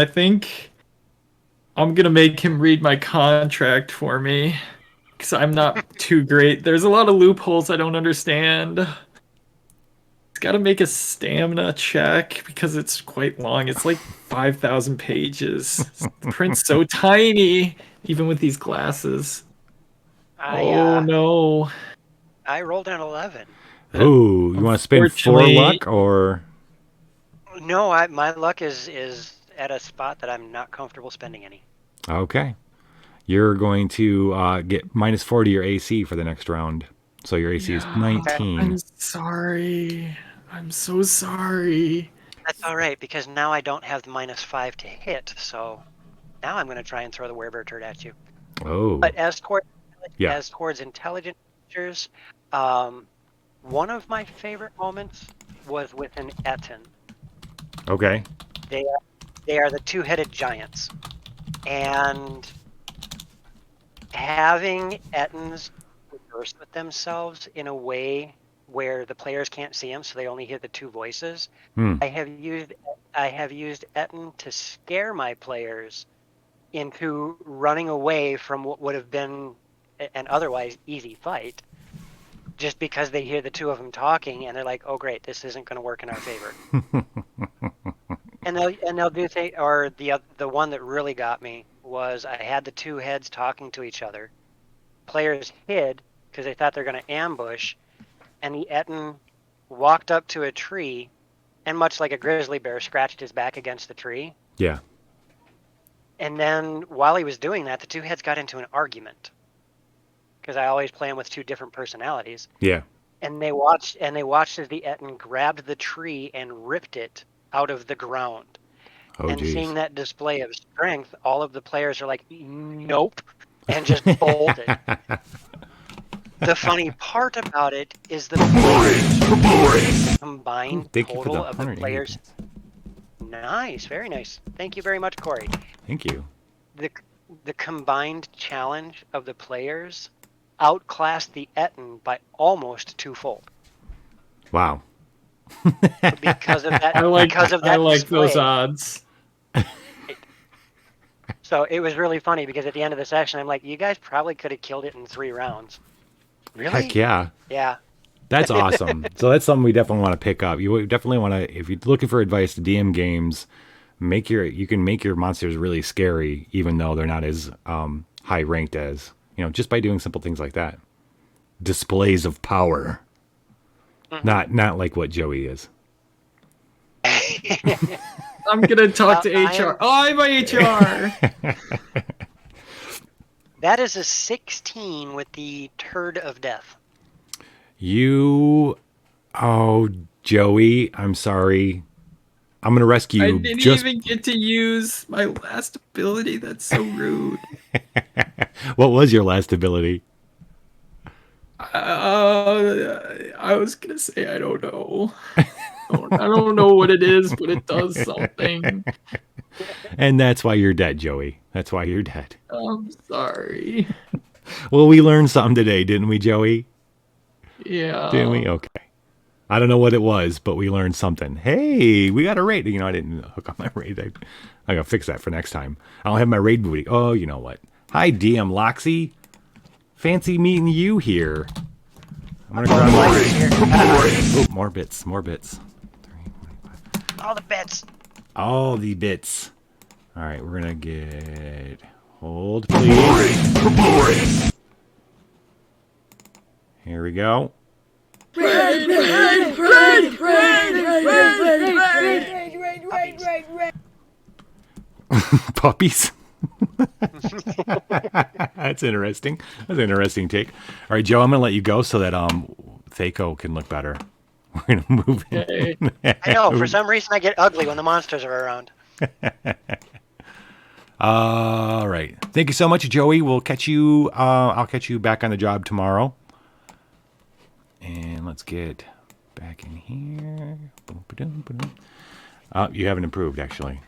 think I'm gonna make him read my contract for me, because I'm not too great. There's a lot of loopholes I don't understand. He's got to make a stamina check because it's quite long. It's like 5,000 pages. The print's so tiny, even with these glasses. No. I rolled an 11. Ooh, you want to spend 4 luck or? No, my luck is at a spot that I'm not comfortable spending any. Okay. You're going to get -4 to your AC for the next round. So your AC is 19. I'm sorry. I'm so sorry. That's all right, because now I don't have the -5 to hit, so now I'm going to try and throw the werebear turd at you. Oh. But as towards intelligent creatures, one of my favorite moments was with an Etten. Okay. They are the two-headed giants. And having Ettins converse with themselves in a way where the players can't see them, so they only hear the two voices. I have used Etten to scare my players into running away from what would have been an otherwise easy fight, just because they hear the two of them talking and they're like, "Oh, great, this isn't going to work in our favor." and they'll do things. Or the one that really got me was I had the two heads talking to each other. Players hid because they thought they're going to ambush, and the Etten walked up to a tree, and much like a grizzly bear, scratched his back against the tree. Yeah. And then while he was doing that, the two heads got into an argument. Because I always play them with two different personalities. Yeah. And they watched as the Etten grabbed the tree and ripped it out of the ground. Oh, and geez. seeing that display of strength, all of the players are like, "Nope," and just bolted. The funny part about it is the combined total of the players. Nice, very nice. Thank you very much, Corey. Thank you. The combined challenge of the players outclassed the Etten by almost twofold. Wow. Because of that. I like display. those odds. So it was really funny because at the end of the session, I'm like, "You guys probably could have killed it in 3 rounds." Really? Heck yeah. Yeah. That's awesome. So that's something we definitely want to pick up. You definitely want to, if you're looking for advice to DM games, you can make your monsters really scary, even though they're not as high ranked as, just by doing simple things like that. Displays of power. Mm-hmm. Not like what Joey is. I'm gonna talk to HR. I'm HR. That is a 16 with the turd of death. Joey, I'm sorry. I'm gonna rescue you. I didn't even get to use my last ability. That's so rude. What was your last ability? I was gonna say I don't know. I don't know what it is, but it does something. And that's why you're dead, Joey. That's why you're dead. I'm sorry. Well, we learned something today, didn't we, Joey? Yeah. Didn't we? Okay. I don't know what it was, but we learned something. Hey, we got a raid. I didn't hook up my raid. I gotta fix that for next time. I don't have my raid booty. Oh, you know what? Hi, DM Loxy. Fancy meeting you here. I'm gonna grab more bits. More bits. All the bits. All the bits. All right, we're gonna get. Hold, please. Here we go. Puppies. That's interesting. That's an interesting take. All right, Joe, I'm gonna let you go so that Thaco can look better. We're gonna move in. I know, for some reason I get ugly when the monsters are around. All right. Thank you so much, Joey. We'll catch you. I'll catch you back on the job tomorrow. And let's get back in here. You haven't improved, actually.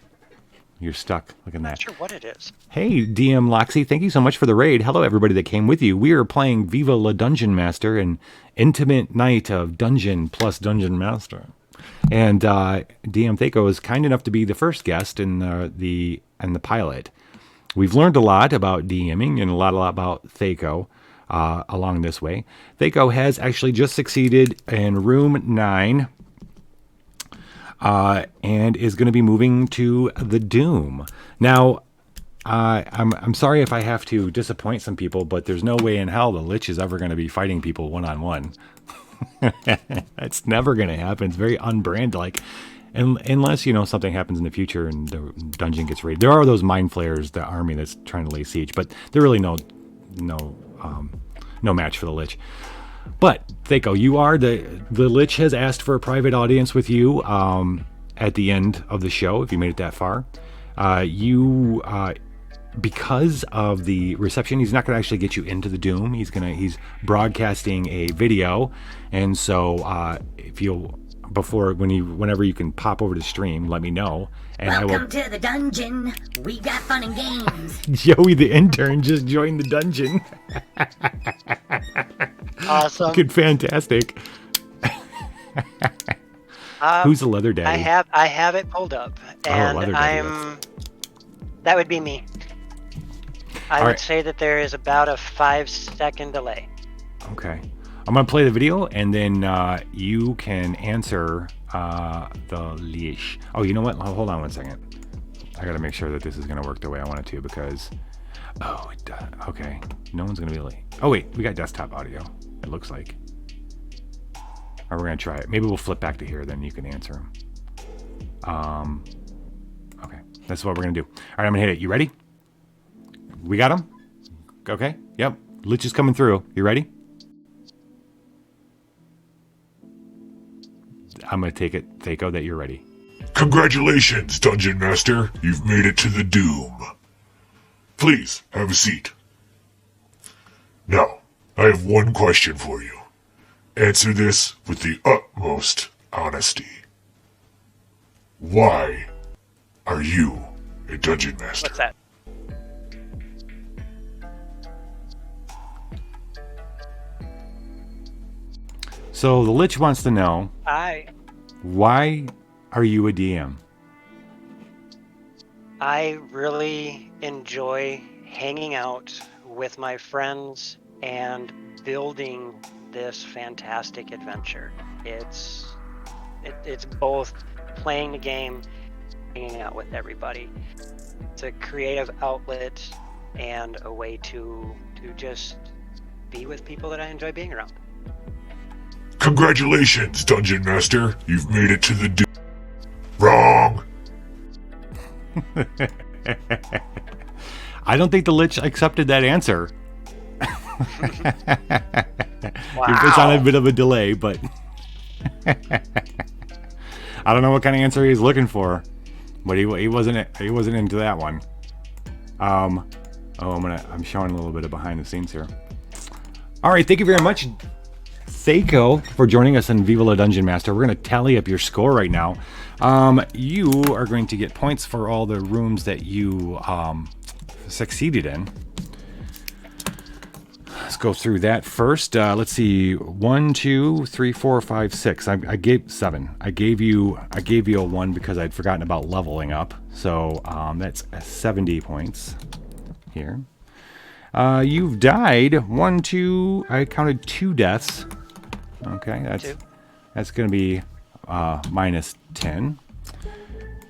You're stuck. Look at that. Not sure what it is. Hey, DM Loxy, thank you so much for the raid. Hello, everybody that came with you. We are playing Viva La Dungeon Master, an intimate night of Dungeon plus Dungeon Master. And DM Thaco is kind enough to be the first guest in the pilot. We've learned a lot about DMing and a lot about Thaco along this way. Thaco has actually just succeeded in room 9 and is going to be moving to the Doom. Now, I'm sorry if I have to disappoint some people, but there's no way in hell the Lich is ever going to be fighting people one-on-one. That's never going to happen. It's very unbrand-like. Unless, something happens in the future and the dungeon gets raided. There are those mind flayers, the army that's trying to lay siege, but they're really no match for the Lich. But, Thaco, you are the Lich has asked for a private audience with you at the end of the show, if you made it that far. Because of the reception, he's not going to actually get you into the Doom. He's broadcasting a video, and so if you'll whenever you can pop over to stream, let me know. And Welcome to the dungeon. We got fun and games. Joey the intern just joined the dungeon. Awesome. Good, fantastic. Who's the leather daddy? I have it pulled up, and leather daddy, that would be me. I All would right. say that there is about a 5-second delay. Okay. I'm going to play the video, and then you can answer the Lich. Oh, you know what? Hold on one second. I got to make sure that this is going to work the way I want it to, because... Oh, it does. Okay. No one's going to be late. Oh, wait. We got desktop audio, it looks like. Or we're going to try it. Maybe we'll flip back to here, then you can answer them. Okay. That's what we're going to do. All right, I'm going to hit it. You ready? We got him? Okay. Yep. Lich is coming through. You ready? I'm going to take it, Thaco, that you're ready. Congratulations, Dungeon Master. You've made it to the Doom. Please, have a seat. Now, I have one question for you. Answer this with the utmost honesty. Why are you a Dungeon Master? What's that? So the Lich wants to know, why are you a DM? I really enjoy hanging out with my friends and building this fantastic adventure. It's both playing the game, hanging out with everybody. It's a creative outlet and a way to just be with people that I enjoy being around. Congratulations, Dungeon Master. You've made it to the Doom. Wrong. I don't think the Lich accepted that answer. It's on a bit of a delay, but I don't know what kind of answer he's looking for, but he wasn't into that one. I'm showing a little bit of behind the scenes here. All right, thank you very much, Thaco, for joining us in Viva La Dungeon Master. We're going to tally up your score right now. You are going to get points for all the rooms that you succeeded in. Let's go through that first. Let's see. 1, 2, 3, 4, 5, 6. I gave 7. I gave you a 1 because I'd forgotten about leveling up. So that's 70 points here. You've died 1, 2. I counted 2 deaths. Okay, that's going to be minus 10.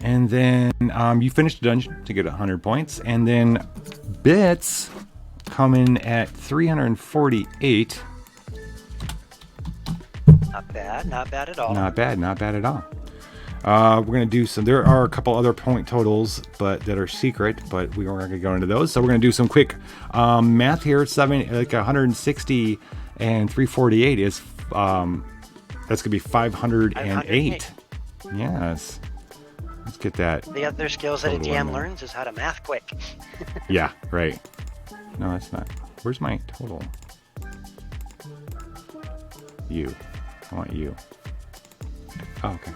And then you finished the dungeon to get 100 points. And then Bits come in at 348. Not bad. Not bad at all. Not bad at all. We're gonna do some. There are a couple other point totals, but that are secret. But we aren't gonna go into those. So we're gonna do some quick math here. 160 and 348 is that's gonna be 508. Yes. Let's get that. The other skills that a total in GM there. learns is how to math quick. Yeah. Right. No, that's not. Where's my total? You. I want you. Oh, okay.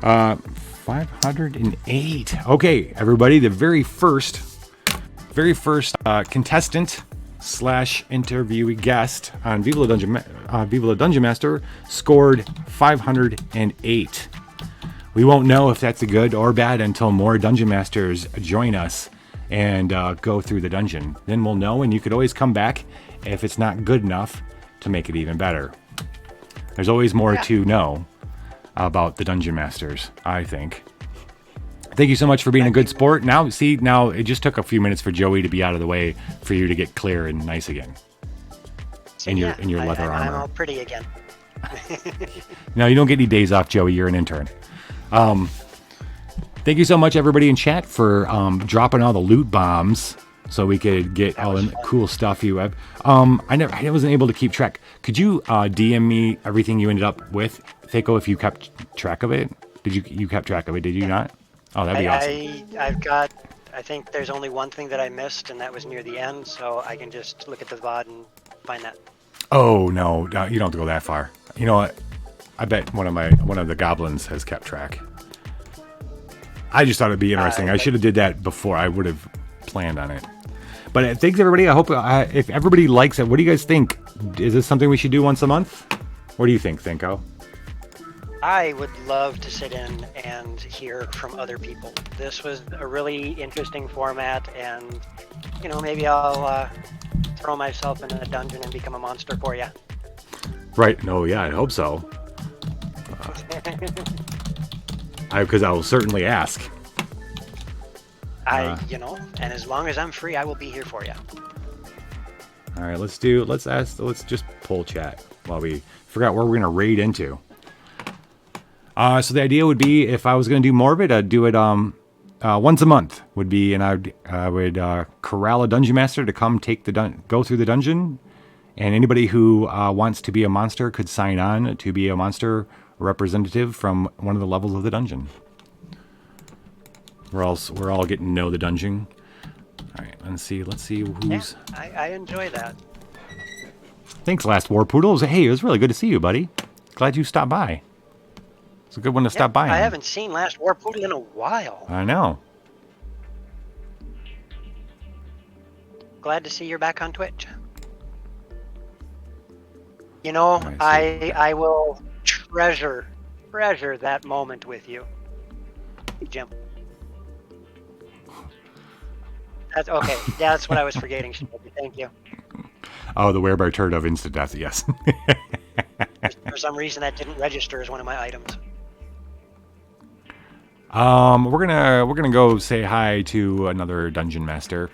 508. Okay, everybody, the very first contestant / interviewee guest on Viva La Dungeon Master scored 508. We won't know if that's a good or bad until more Dungeon Masters join us and go through the dungeon. Then we'll know, and you could always come back if it's not good enough to make it even better. There's always more to know about the Dungeon Masters, I think. Thank you so much for being a good sport. Now it just took a few minutes for Joey to be out of the way for you to get clear and nice again. In your leather armor. I'm all pretty again. No, you don't get any days off, Joey. You're an intern. Thank you so much, everybody in chat, for dropping all the loot bombs so we could get all the cool stuff you have. I wasn't able to keep track. Could you DM me everything you ended up with, Thako, if you kept track of it? You kept track of it? Did you not? Oh, that'd be awesome. I think there's only one thing that I missed, and that was near the end, so I can just look at the VOD and find that. Oh no, you don't have to go that far. You know what? I bet one of the goblins has kept track. I just thought it'd be interesting. I should have did that before. I would have planned on it. But thanks everybody. I hope if everybody likes it, what do you guys think? Is this something we should do once a month? What do you think, Thinko? I would love to sit in and hear from other people. This was a really interesting format, and maybe I'll throw myself in a dungeon and become a monster for you. Right? No, yeah, I hope so. Because I will certainly ask. And as long as I'm free, I will be here for you. All right, let's just pull chat while we figure out where we're gonna raid into. So the idea would be, if I was gonna do more of it, I'd do it once a month would be, and I would corral a dungeon master to come go through the dungeon, and anybody who wants to be a monster could sign on to be a monster representative from one of the levels of the dungeon. We're all getting to know the dungeon. All right, let's see who's. Yeah, I enjoy that. Thanks, Last War Poodles. Hey, it was really good to see you, buddy. Glad you stopped by. It's a good one to stop by. I haven't seen Last War Poodle in a while. I know. Glad to see you're back on Twitch. I will treasure that moment with you, Jim. That's okay. Yeah, that's what I was forgetting. Thank you. Oh, the werebear turd of instant death. Yes. For some reason, that didn't register as one of my items. We're gonna go say hi to another dungeon master.